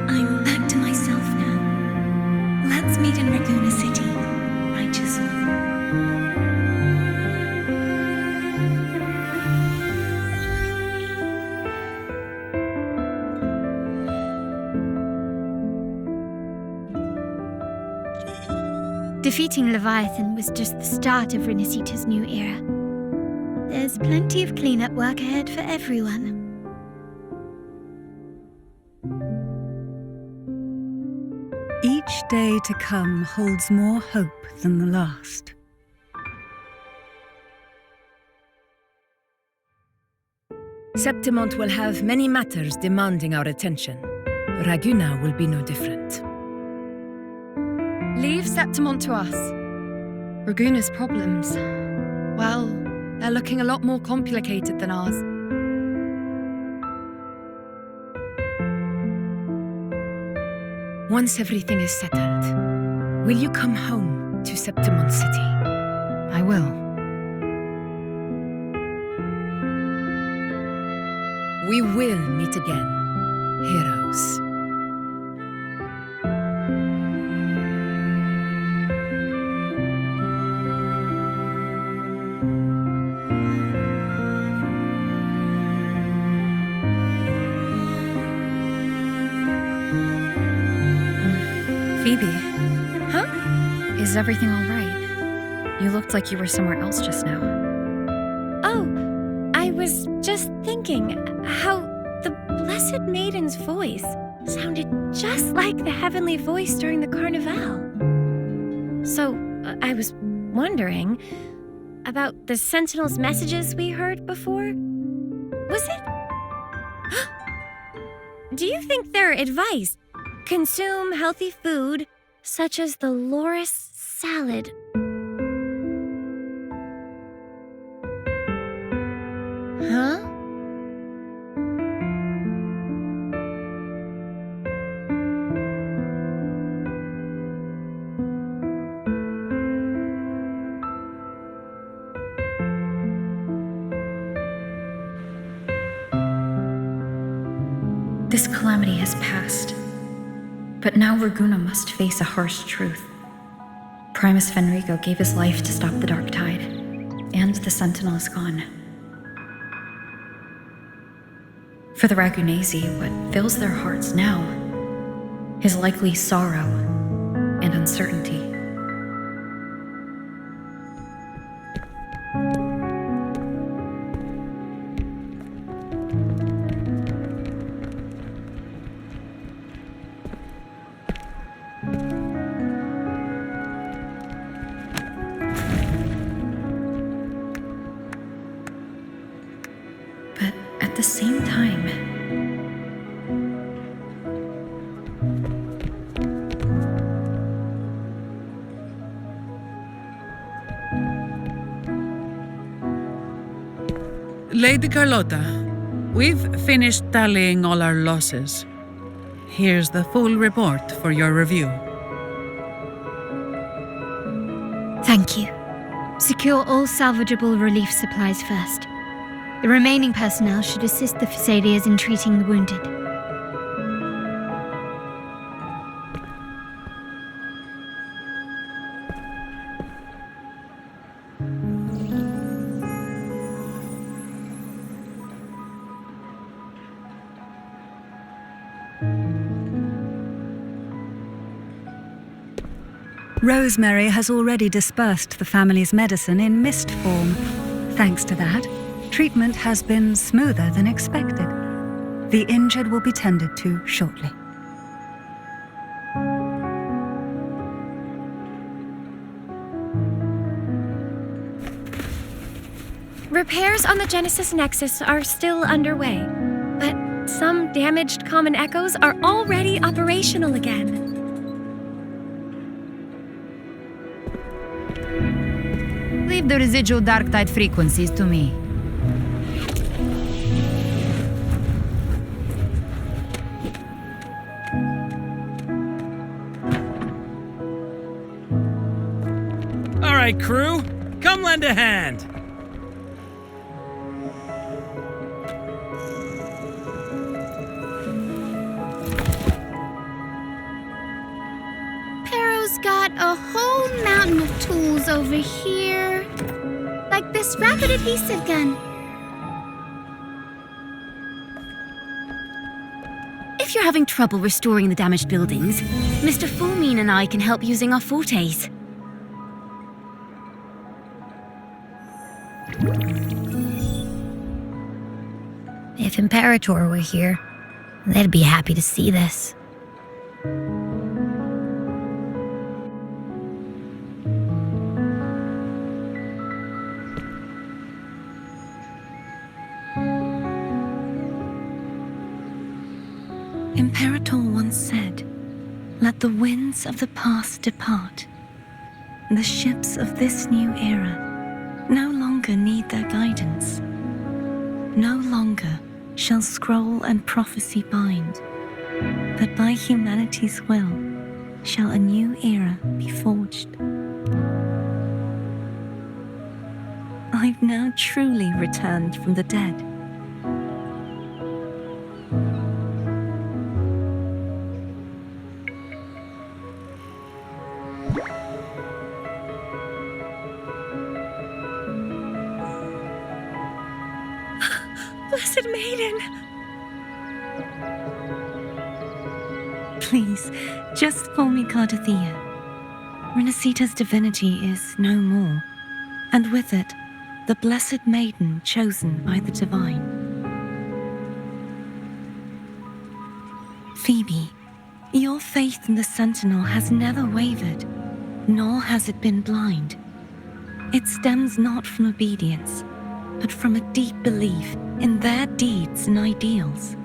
I'm back to myself now. Let's meet in Raguna City, righteous one.
Defeating Leviathan was just the start of Rinascita's new era. There's plenty of cleanup work ahead for everyone.
Each day to come holds more hope than the last.
Septimont will have many matters demanding our attention. Raguna will be no different.
Leave Septimont to us. Raguna's problems, well, they're looking a lot more complicated than ours.
Once everything is settled, will you come home to Septimont City?
I will.
We will meet again, heroes.
Phoebe. Huh? Is everything all right? You looked like you were somewhere else just now.
Oh, I was just thinking how the Blessed Maiden's voice sounded just like the heavenly voice during the Carnival. So, I was wondering about the Sentinel's messages we heard before. Was it? Do you think their advice? Consume healthy food, such as the loris salad. Huh?
This calamity has passed, But now Raguna must face a harsh truth. Primus Fenrico gave his life to stop the Dark Tide, and the Sentinel is gone. For the Ragunesi, what fills their hearts now is likely sorrow and uncertainty. But at the same time,
Lady Carlotta, we've finished tallying all our losses. Here's the full report for your review.
Thank you. Secure all salvageable relief supplies first. The remaining personnel should assist the Phasaelias in treating the wounded.
Rosemary has already dispersed the family's medicine in mist form. Thanks to that, treatment has been smoother than expected. The injured will be tended to shortly.
Repairs on the Genesis Nexus are still underway, but some damaged common echoes are already operational again.
Leave the residual dark tide frequencies to me.
All right, crew, come lend a hand.
Pero's got a whole mountain of tools over here. Like this rapid adhesive gun.
If you're having trouble restoring the damaged buildings, Mr. Fulmine and I can help using our fortes.
If Imperator were here, they'd be happy to see this.
Imperator once said, "Let the winds of the past depart. The ships of this new era no longer need their guidance. No longer shall scroll and prophecy bind, but by humanity's will shall a new era be forged." I've now truly returned from the dead.
Blessed Maiden!
Please, just call me Cardathea. Rinascita's divinity is no more, and with it, the Blessed Maiden chosen by the Divine. Phoebe, your faith in the Sentinel has never wavered, nor has it been blind. It stems not from obedience, but from a deep belief in their deeds and ideals.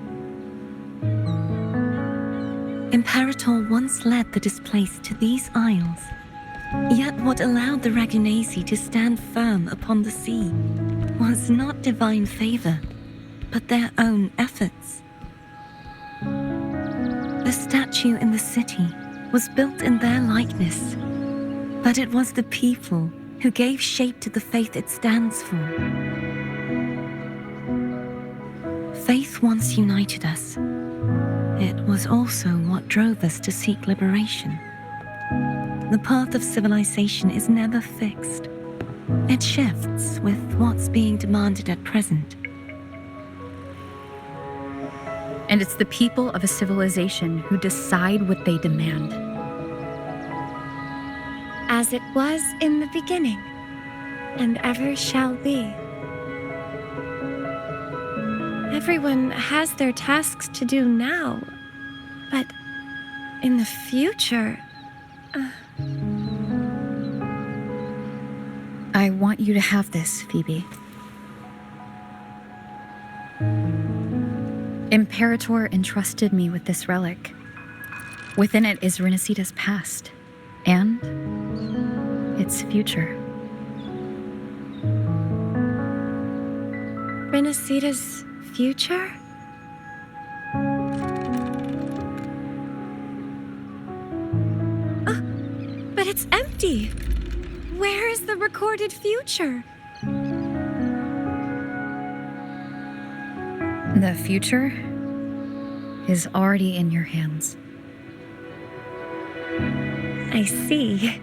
Imperator once led the displaced to these isles, yet what allowed the Ragunesi to stand firm upon the sea was not divine favor, but their own efforts. The statue in the city was built in their likeness, but it was the people who gave shape to the faith it stands for. Faith once united us, it was also what drove us to seek liberation. The path of civilization is never fixed. It shifts with what's being demanded at present.
And it's the people of a civilization who decide what they demand.
As it was in the beginning, and ever shall be. Everyone has their tasks to do now, but in the future...
I want you to have this, Phoebe. Imperator entrusted me with this relic. Within it is Rinascita's past, and its future.
Rinascita's future? But it's empty! Where is the recorded future?
The future is already in your hands.
I see.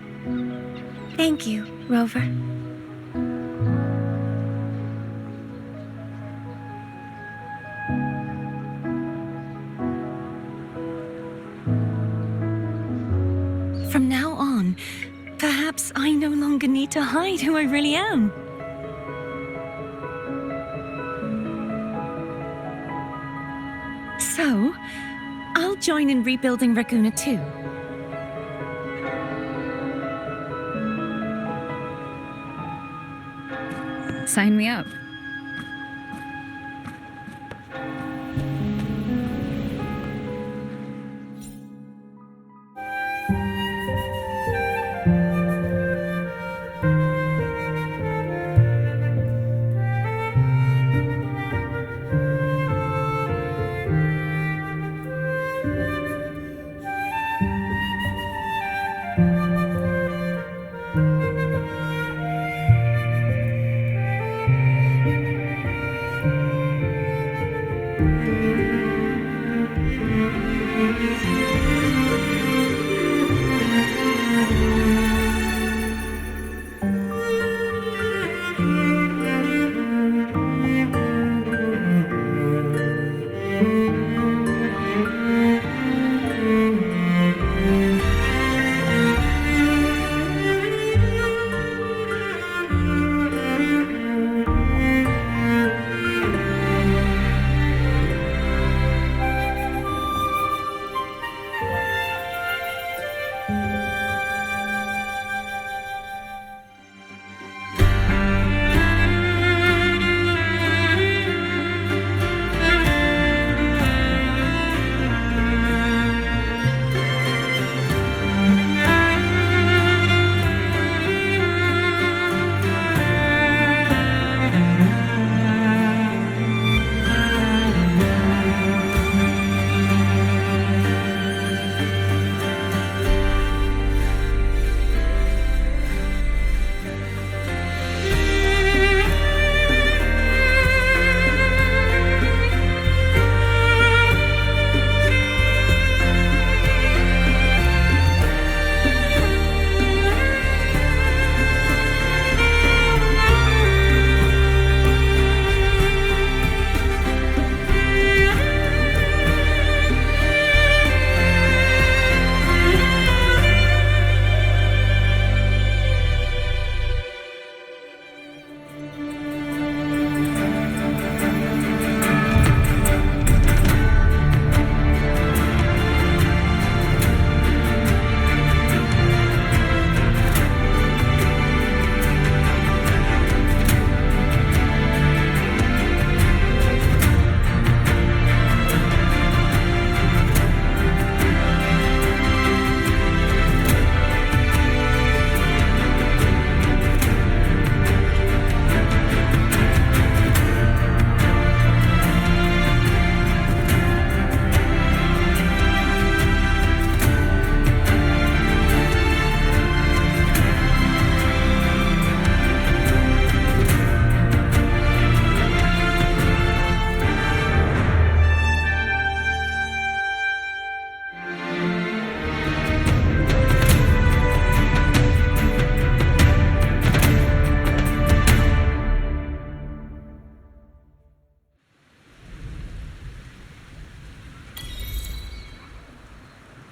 Thank you, Rover.
From now on, perhaps I no longer need to hide who I really am. So, I'll join in rebuilding Raguna too.
Sign me up.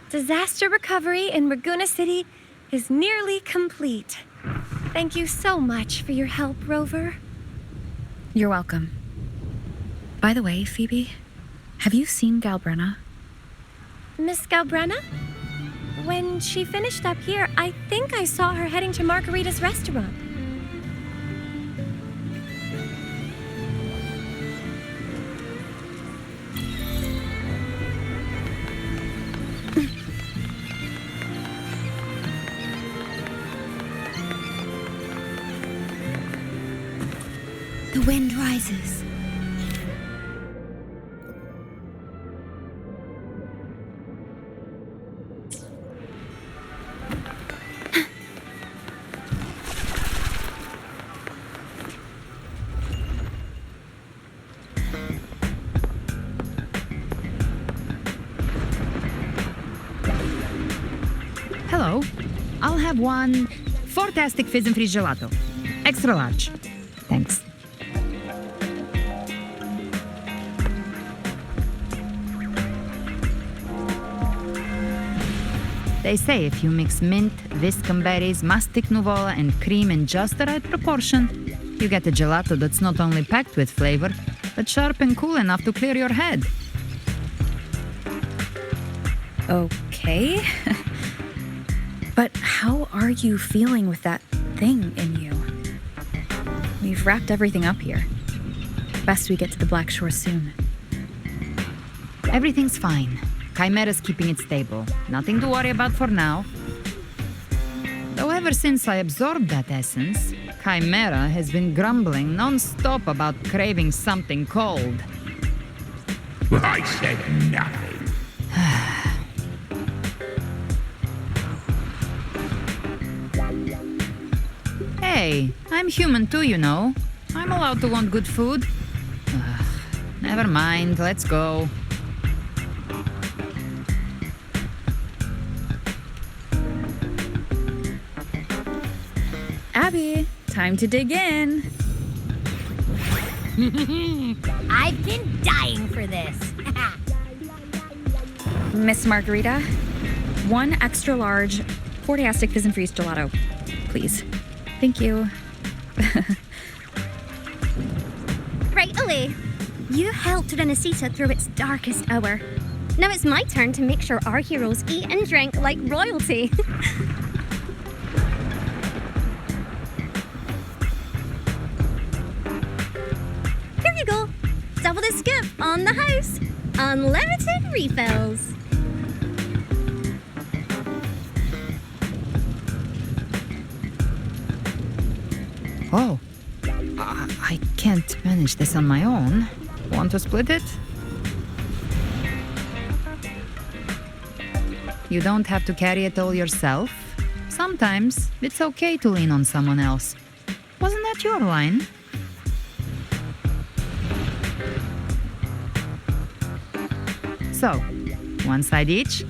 Disaster recovery in Raguna City is nearly complete. Thank you so much for your help, Rover.
You're welcome. By the way, Phoebe, have you seen Galbrenna?
Miss Galbrenna? When she finished up here, I think I saw her heading to Margarita's restaurant.
The wind rises.
Hello. I'll have one fantastic fizz and freeze gelato. Extra large. Thanks. They say if you mix mint, viscum berries, mastic nuvola, and cream in just the right proportion, you get a gelato that's not only packed with flavor, but sharp and cool enough to clear your head.
Okay. But how are you feeling with that thing in you? We've wrapped everything up here. Best we get to the Black Shore soon.
Everything's fine. Chimera's keeping it stable. Nothing to worry about for now. Though ever since I absorbed that essence, Chimera has been grumbling non-stop about craving something cold.
I said nothing.
Hey, I'm human too, you know. I'm allowed to want good food. Never mind, let's go.
Abby, time to dig in.
I've been dying for this.
Miss Margarita, one extra large Fortastic Fizz and Freeze gelato, please. Thank you.
Right away. You helped Rinascita through its darkest hour. Now it's my turn to make sure our heroes eat and drink like royalty. Here you go. Double the scoop on the house. Unlimited refills.
Oh, I can't manage this on my own. Want to split it? You don't have to carry it all yourself. Sometimes it's okay to lean on someone else. Wasn't that your line? So, one side each.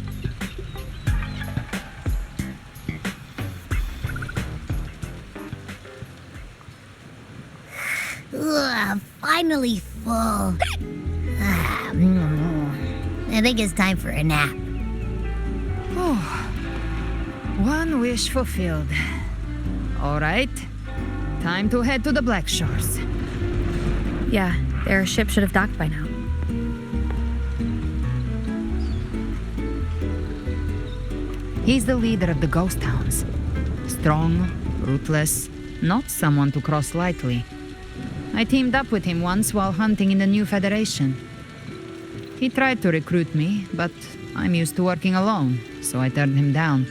Ugh, finally full. I think it's time for a nap.
One wish fulfilled. All right, time to head to the Black Shores.
Yeah, their ship should have docked by now.
He's the leader of the ghost hounds. Strong, ruthless, not someone to cross lightly. I teamed up with him once while hunting in the New Federation. He tried to recruit me, but I'm used to working alone, so I turned him down.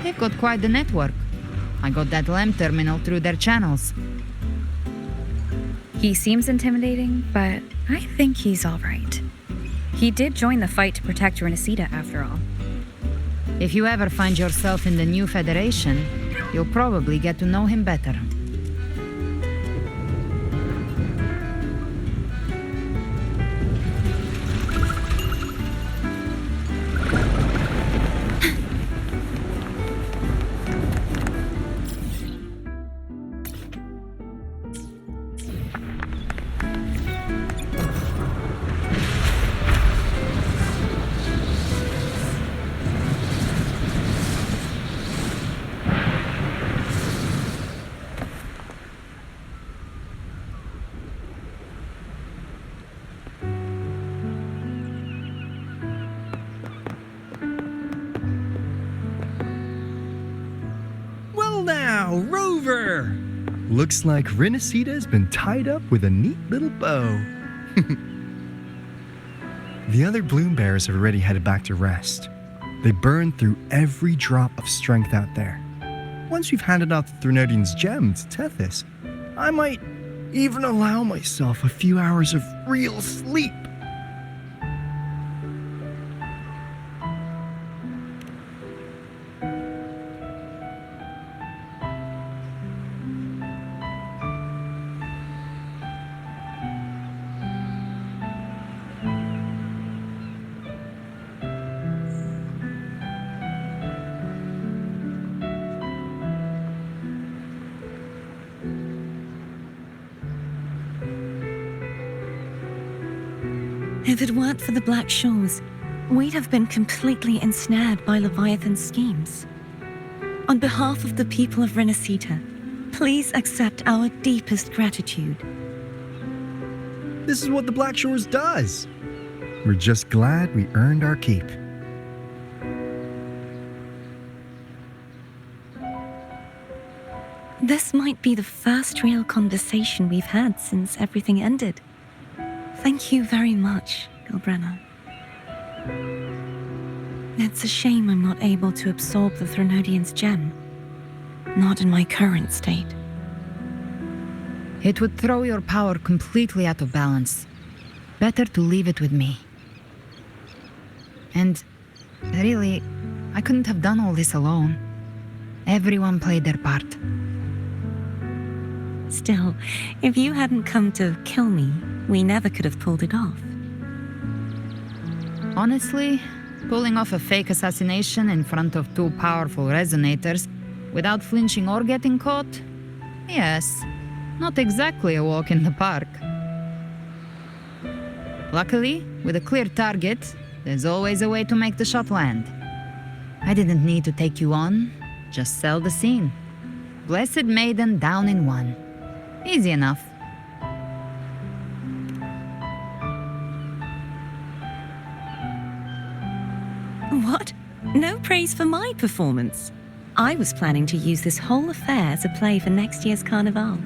They've got quite the network. I got that LEM terminal through their channels.
He seems intimidating, but I think he's all right. He did join the fight to protect Rinascita, after all.
If you ever find yourself in the New Federation, you'll probably get to know him better.
Wow, Rover! Looks like Rinascita has been tied up with a neat little bow. The other bloom bearers have already headed back to rest. They burned through every drop of strength out there. Once we've handed out the Threnodian's gem to Tethys, I might even allow myself a few hours of real sleep.
If it weren't for the Black Shores, we'd have been completely ensnared by Leviathan's schemes. On behalf of the people of Rinascita, please accept our deepest gratitude.
This is what the Black Shores does. We're just glad we earned our keep.
This might be the first real conversation we've had since everything ended. Thank you very much, Galbrenna. It's a shame I'm not able to absorb the Threnodian's gem. Not in my current state.
It would throw your power completely out of balance. Better to leave it with me. And really, I couldn't have done all this alone. Everyone played their part.
Still, if you hadn't come to kill me, we never could have pulled it off.
Honestly, pulling off a fake assassination in front of two powerful resonators without flinching or getting caught? Yes, not exactly a walk in the park. Luckily, with a clear target, there's always a way to make the shot land. I didn't need to take you on, just sell the scene. Blessed Maiden down in one. Easy enough.
What? No praise for my performance. I was planning to use this whole affair as a play for next year's Carnival.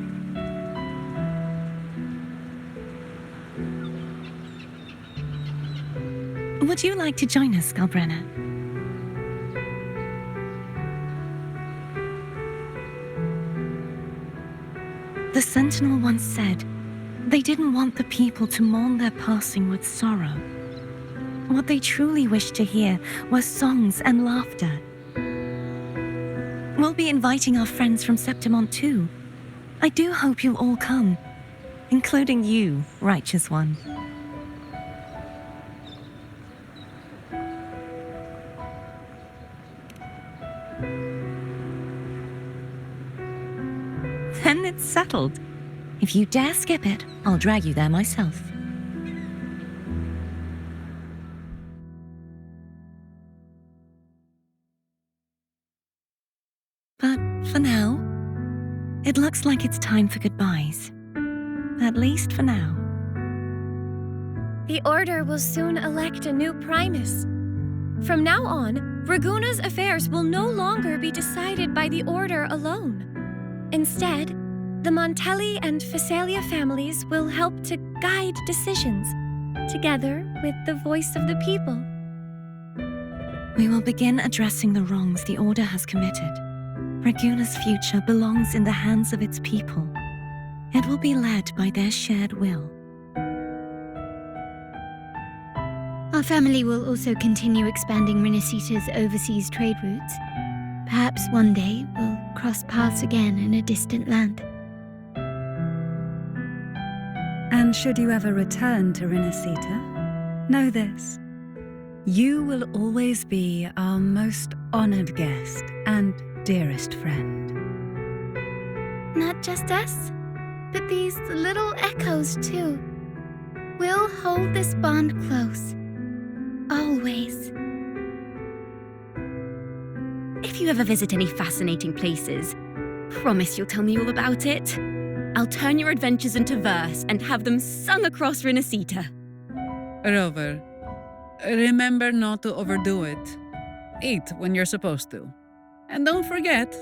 Would you like to join us, Galbrenna? The Sentinel once said they didn't want the people to mourn their passing with sorrow. What they truly wished to hear were songs and laughter. We'll be inviting our friends from Septimont too. I do hope you'll all come, including you, Righteous One. Then it's settled. If you dare skip it, I'll drag you there myself. But for now, it looks like it's time for goodbyes. At least for now.
The Order will soon elect a new Primus. From now on, Raguna's affairs will no longer be decided by the Order alone. Instead, the Montelli and Phasalia families will help to guide decisions, together with the voice of the people.
We will begin addressing the wrongs the Order has committed. Raguna's future belongs in the hands of its people. It will be led by their shared will.
Our family will also continue expanding Rinascita's overseas trade routes. Perhaps one day we'll cross paths again in a distant land.
And should you ever return to Rinascita, know this. You will always be our most honored guest and dearest friend.
Not just us, but these little echoes too. We'll hold this bond close. Always.
If you ever visit any fascinating places, promise you'll tell me all about it. I'll turn your adventures into verse and have them sung across Rinascita.
Rover, remember not to overdo it. Eat when you're supposed to. And don't forget,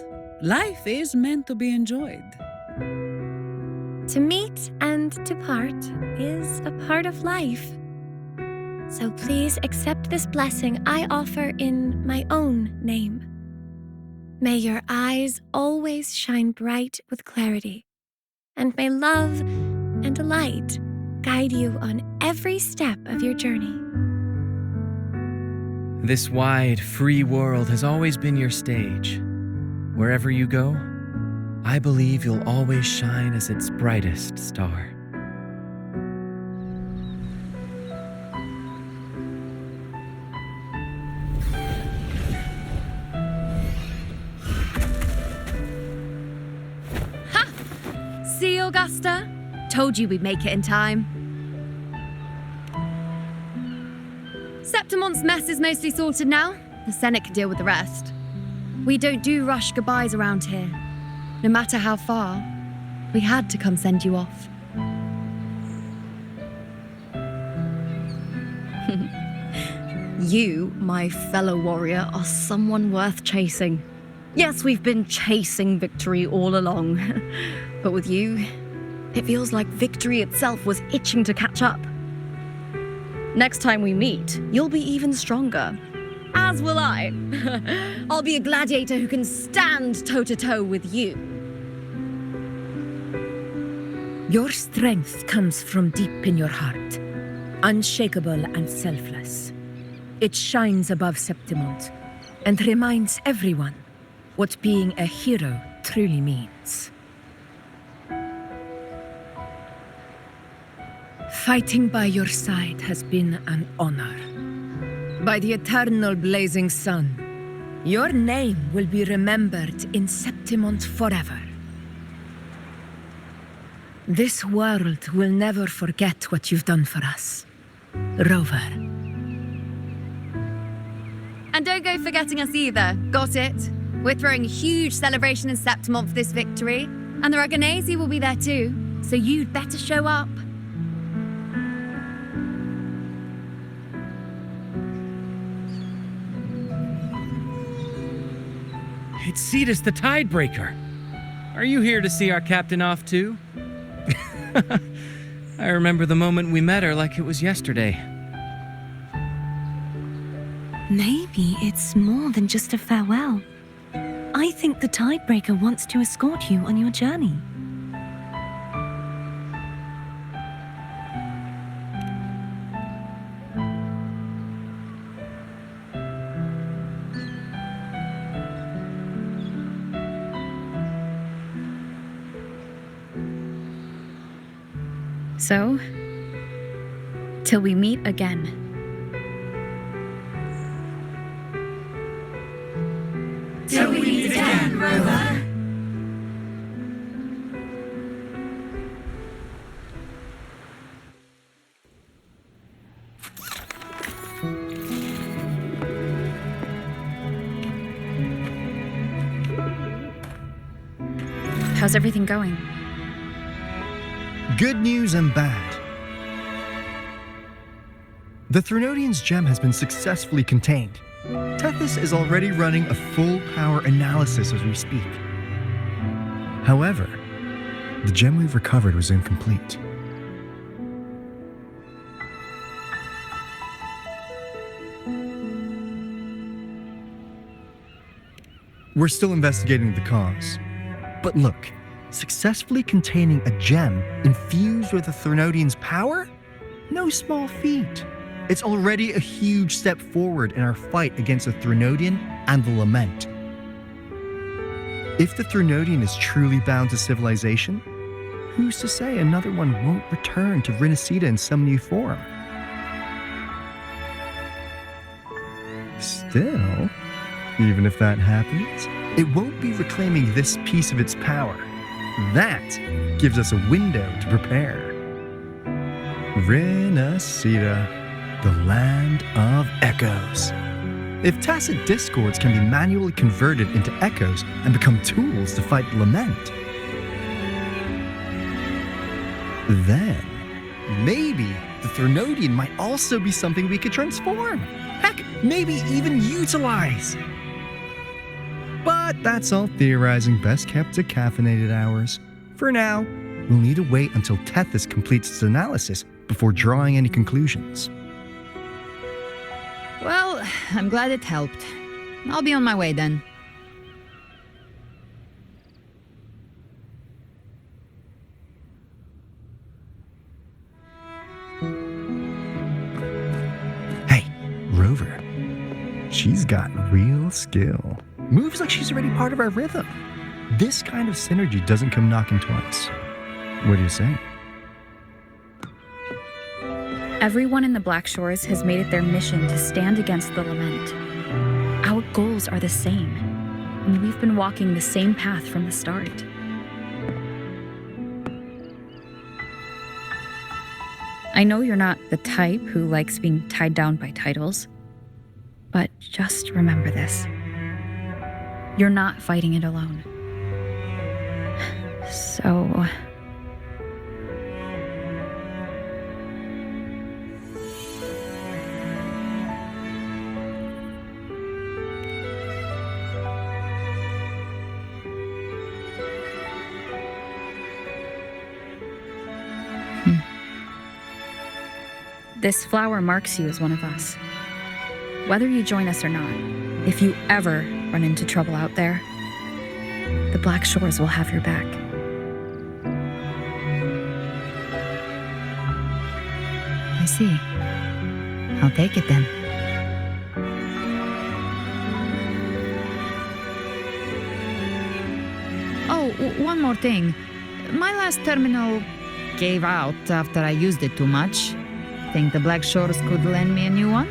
Life is meant to be enjoyed.
To meet and to part is a part of life. So please accept this blessing I offer in my own name. May your eyes always shine bright with clarity, and may love and light guide you on every step of your journey.
This wide, free world has always been your stage. Wherever you go, I believe you'll always shine as its brightest star.
See, Augusta? Told you we'd make it in time. Septimon's mess is mostly sorted now. The Senate can deal with the rest. We don't do rush goodbyes around here. No matter how far, we had to come send you off.
You, my fellow warrior, are someone worth chasing. Yes, we've been chasing victory all along. But with you, it feels like victory itself was itching to catch up. Next time we meet, you'll be even stronger. As will I. I'll be a gladiator who can stand toe-to-toe with you.
Your strength comes from deep in your heart, unshakable and selfless. It shines above Septimont and reminds everyone what being a hero truly means. Fighting by your side has been an honor. By the eternal blazing sun, your name will be remembered in Septimont forever. This world will never forget what you've done for us, Rover.
And don't go forgetting us either, got it? We're throwing a huge celebration in Septimont for this victory, and the Raganesi will be there too, so you'd better show up.
It's Cetus the Tidebreaker. Are you here to see our captain off too? I remember the moment we met her like it was yesterday.
Maybe it's more than just a farewell. I think the Tidebreaker wants to escort you on your journey.
So, till we meet again.
Till we meet again, Rover.
How's everything going?
Good news and bad. The Threnodian's gem has been successfully contained. Tethys is already running a full power analysis as we speak. However, the gem we've recovered was incomplete. We're still investigating the cause. But look, successfully containing a gem infused with the Threnodian's power? No small feat. It's already a huge step forward in our fight against the Threnodian and the Lament. If the Threnodian is truly bound to civilization, who's to say another one won't return to Rinascita in some new form? Still, even if that happens, it won't be reclaiming this piece of its power. That gives us a window to prepare. Rinascita, the land of echoes. If tacit discords can be manually converted into echoes and become tools to fight Lament, then maybe the Threnodian might also be something we could transform. Heck, maybe even utilize. But But that's all theorizing best kept to caffeinated hours. For now, we'll need to wait until Tethys completes its analysis before drawing any conclusions.
Well, I'm glad it helped. I'll be on my way then.
Rover. She's got real skill. Moves like she's already part of our rhythm. This kind of synergy doesn't come knocking twice. What do you say?
Everyone in the Black Shores has made it their mission to stand against the lament. Our goals are the same, and we've been walking the same path from the start. I know you're not the type who likes being tied down by titles, but just remember this. You're not fighting it alone. So... This flower marks you as one of us. Whether you join us or not, if you ever run into trouble out there, the Black Shores will have your back.
I see. I'll take it then. Oh, one more thing. My last terminal gave out after I used it too much. Think the Black Shores could lend me a new one?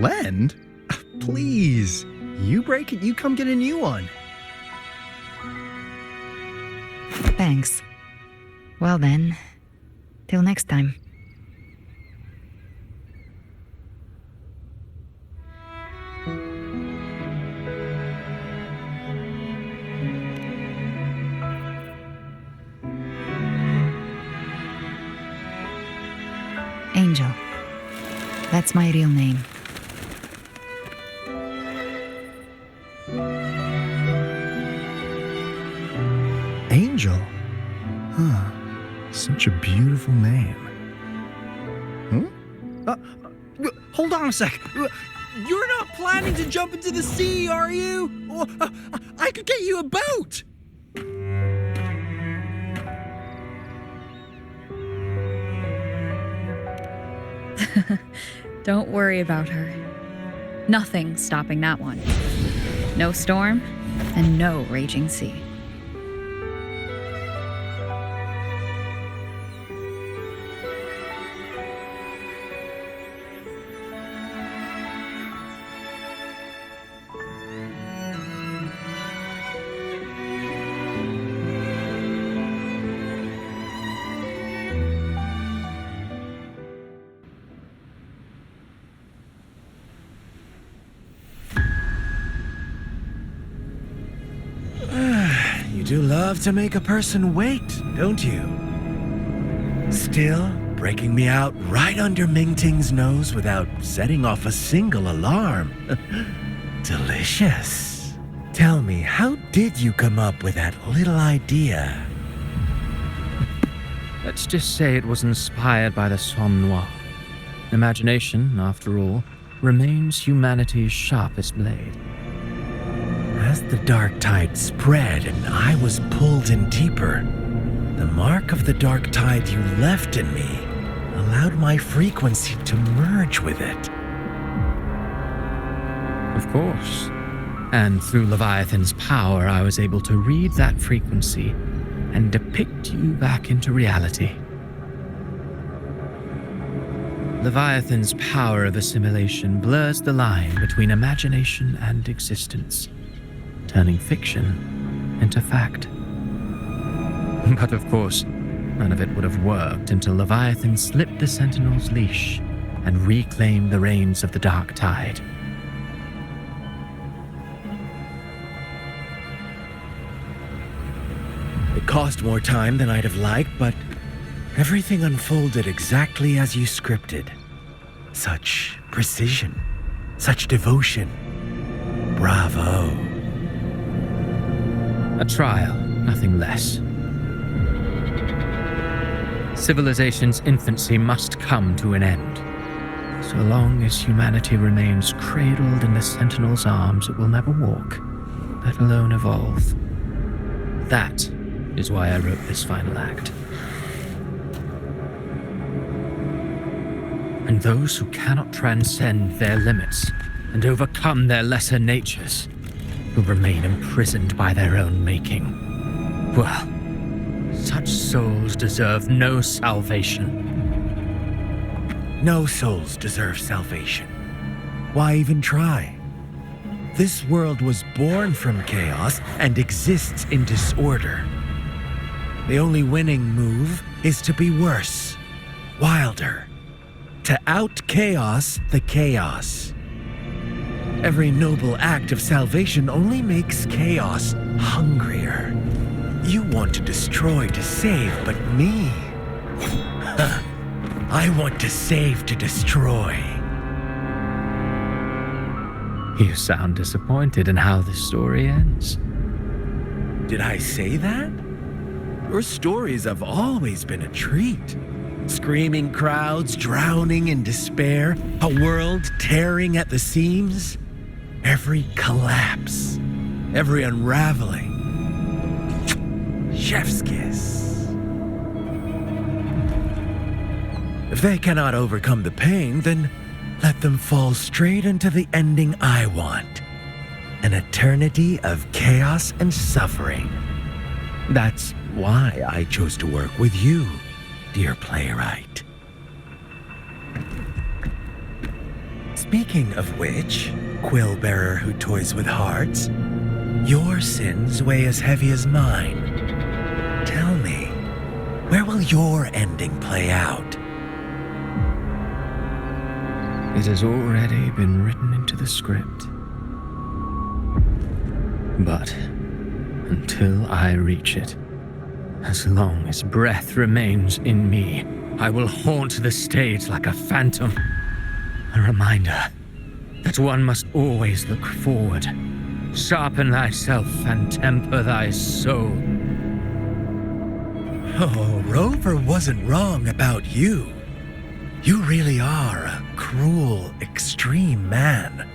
Lend? Please. You break it, you come get a new one.
Thanks. Well then, till next time. Angel. That's my real name.
Angel? Huh. Such a beautiful name. Huh? Hold on a sec.
You're not planning to jump into the sea, are you? I could get you a boat!
Don't worry about her. Nothing's stopping that one. No storm and no raging sea.
You do love to make a person wait, don't you? Still breaking me out right under Mingting's nose without setting off a single alarm. Delicious. Tell me, how did you come up with that little idea?
Let's just say it was inspired by the Somme Noir. Imagination, after all, remains humanity's sharpest blade.
As the dark tide spread and I was pulled in deeper, the mark of the dark tide you left in me allowed my frequency to merge with it.
Of course. And through Leviathan's power, I was able to read that frequency and depict you back into reality. Leviathan's power of assimilation blurs the line between imagination and existence, turning fiction into fact. But of course, none of it would have worked until Leviathan slipped the Sentinel's leash and reclaimed the reins of the dark tide.
It cost more time than I'd have liked, but Everything unfolded exactly as you scripted. Such precision, such devotion. Bravo.
A trial, nothing less. Civilization's infancy must come to an end. So long as humanity remains cradled in the Sentinel's arms, it will never walk, let alone evolve. That is why I wrote this final act. And those who cannot transcend their limits and overcome their lesser natures will remain imprisoned by their own making. Well, such souls deserve no salvation.
No souls deserve salvation. Why even try? This world was born from chaos and exists in disorder. The only winning move is to be worse, wilder, to out-chaos the chaos. Every noble act of salvation only makes chaos hungrier. You want to destroy to save, but me? I want to save to destroy.
You sound disappointed in how this story ends.
Did I say that? Your stories have always been a treat. Screaming crowds drowning in despair, a world tearing at the seams. Every collapse, every unraveling. Chef's kiss. If they cannot overcome the pain, then let them fall straight into the ending I want. An eternity of chaos and suffering. That's why I chose to work with you, dear playwright. Speaking of which, quill bearer who toys with hearts, your sins weigh as heavy as mine. Tell me, where will your ending play out?
It has already been written into the script. But until I reach it, as long as breath remains in me, I will haunt the stage like a phantom. A reminder that one must always look forward. Sharpen thyself and temper thy soul.
Oh, Rover wasn't wrong about you. You really are a cruel, extreme man.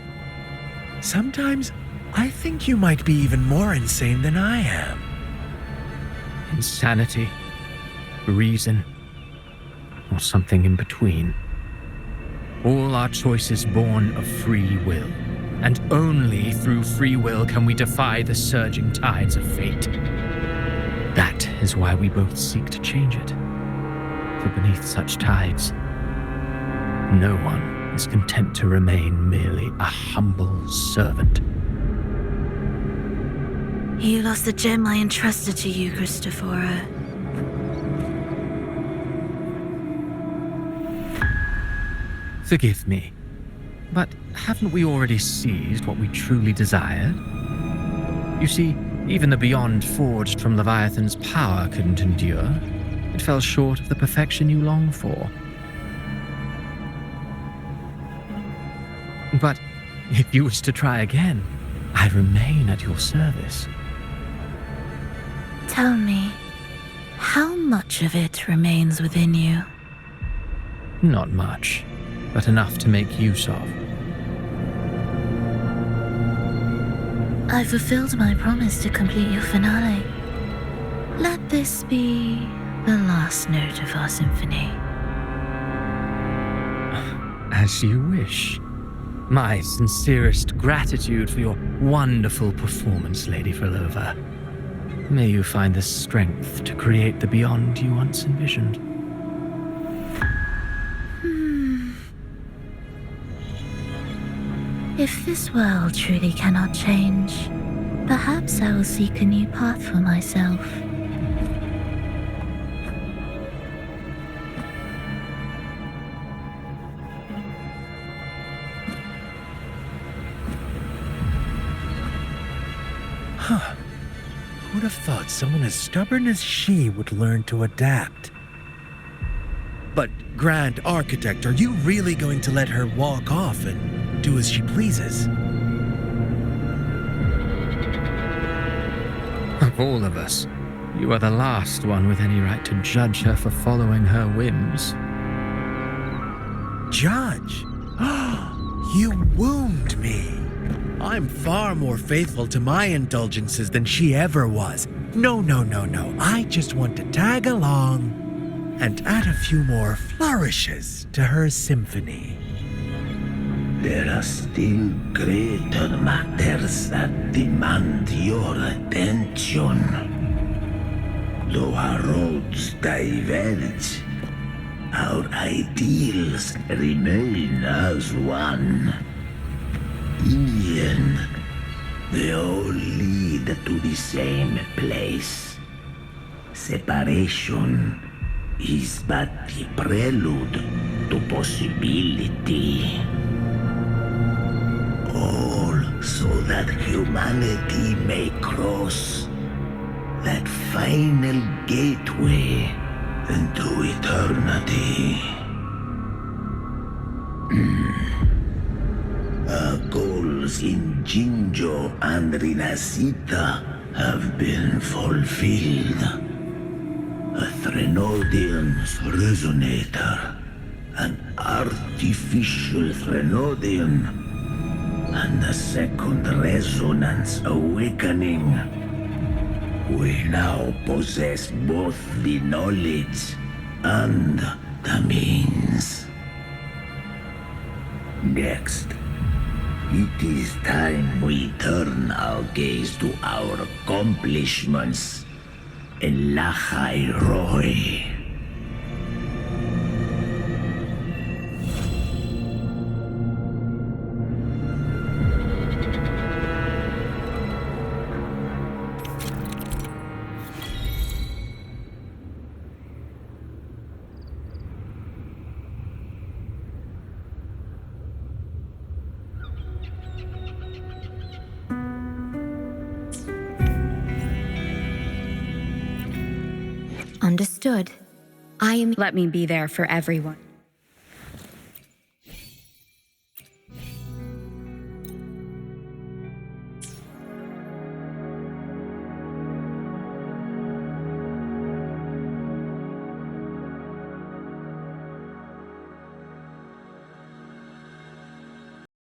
Sometimes I think you might be even more insane than I am.
Insanity, reason, or something in between. All our choices born of free will, and only through free will can we defy the surging tides of fate. That is why we both seek to change it. For beneath such tides, no one is content to remain merely a humble servant.
You lost the gem I entrusted to you, Christophora.
Forgive me, but haven't we already seized what we truly desired? You see, even the beyond forged from Leviathan's power couldn't endure. It fell short of the perfection you long for. But if you wish to try again, I remain at your service.
Tell me, how much of it remains within you?
Not much, but enough to make use of.
I fulfilled my promise to complete your finale. Let this be the last note of our symphony.
As you wish. My sincerest gratitude for your wonderful performance, Lady Frolova. May you find the strength to create the beyond you once envisioned.
If this world truly cannot change, perhaps I will seek a new path for myself.
Huh. Who'd have thought someone as stubborn as she would learn to adapt? But, Grand Architect, are you really going to let her walk off and do as she pleases?
Of all of us, you are the last one with any right to judge her for following her whims.
Judge? You wound me. I'm far more faithful to my indulgences than she ever was. No. I just want to tag along and add a few more flourishes to her symphony.
There are still greater matters that demand your attention. Though our roads diverge, our ideals remain as one. In the end, they all lead to the same place. Separation is but the prelude to possibility. All so that humanity may cross that final gateway into eternity. Our goals in Jinjo and Rinascita have been fulfilled. A Threnodian's resonator, an artificial Threnodian, and a second resonance awakening. We now possess both the knowledge and the means. Next, it is time we turn our gaze to our accomplishments in Lahai Roy.
Understood. I am. Let me be there for everyone.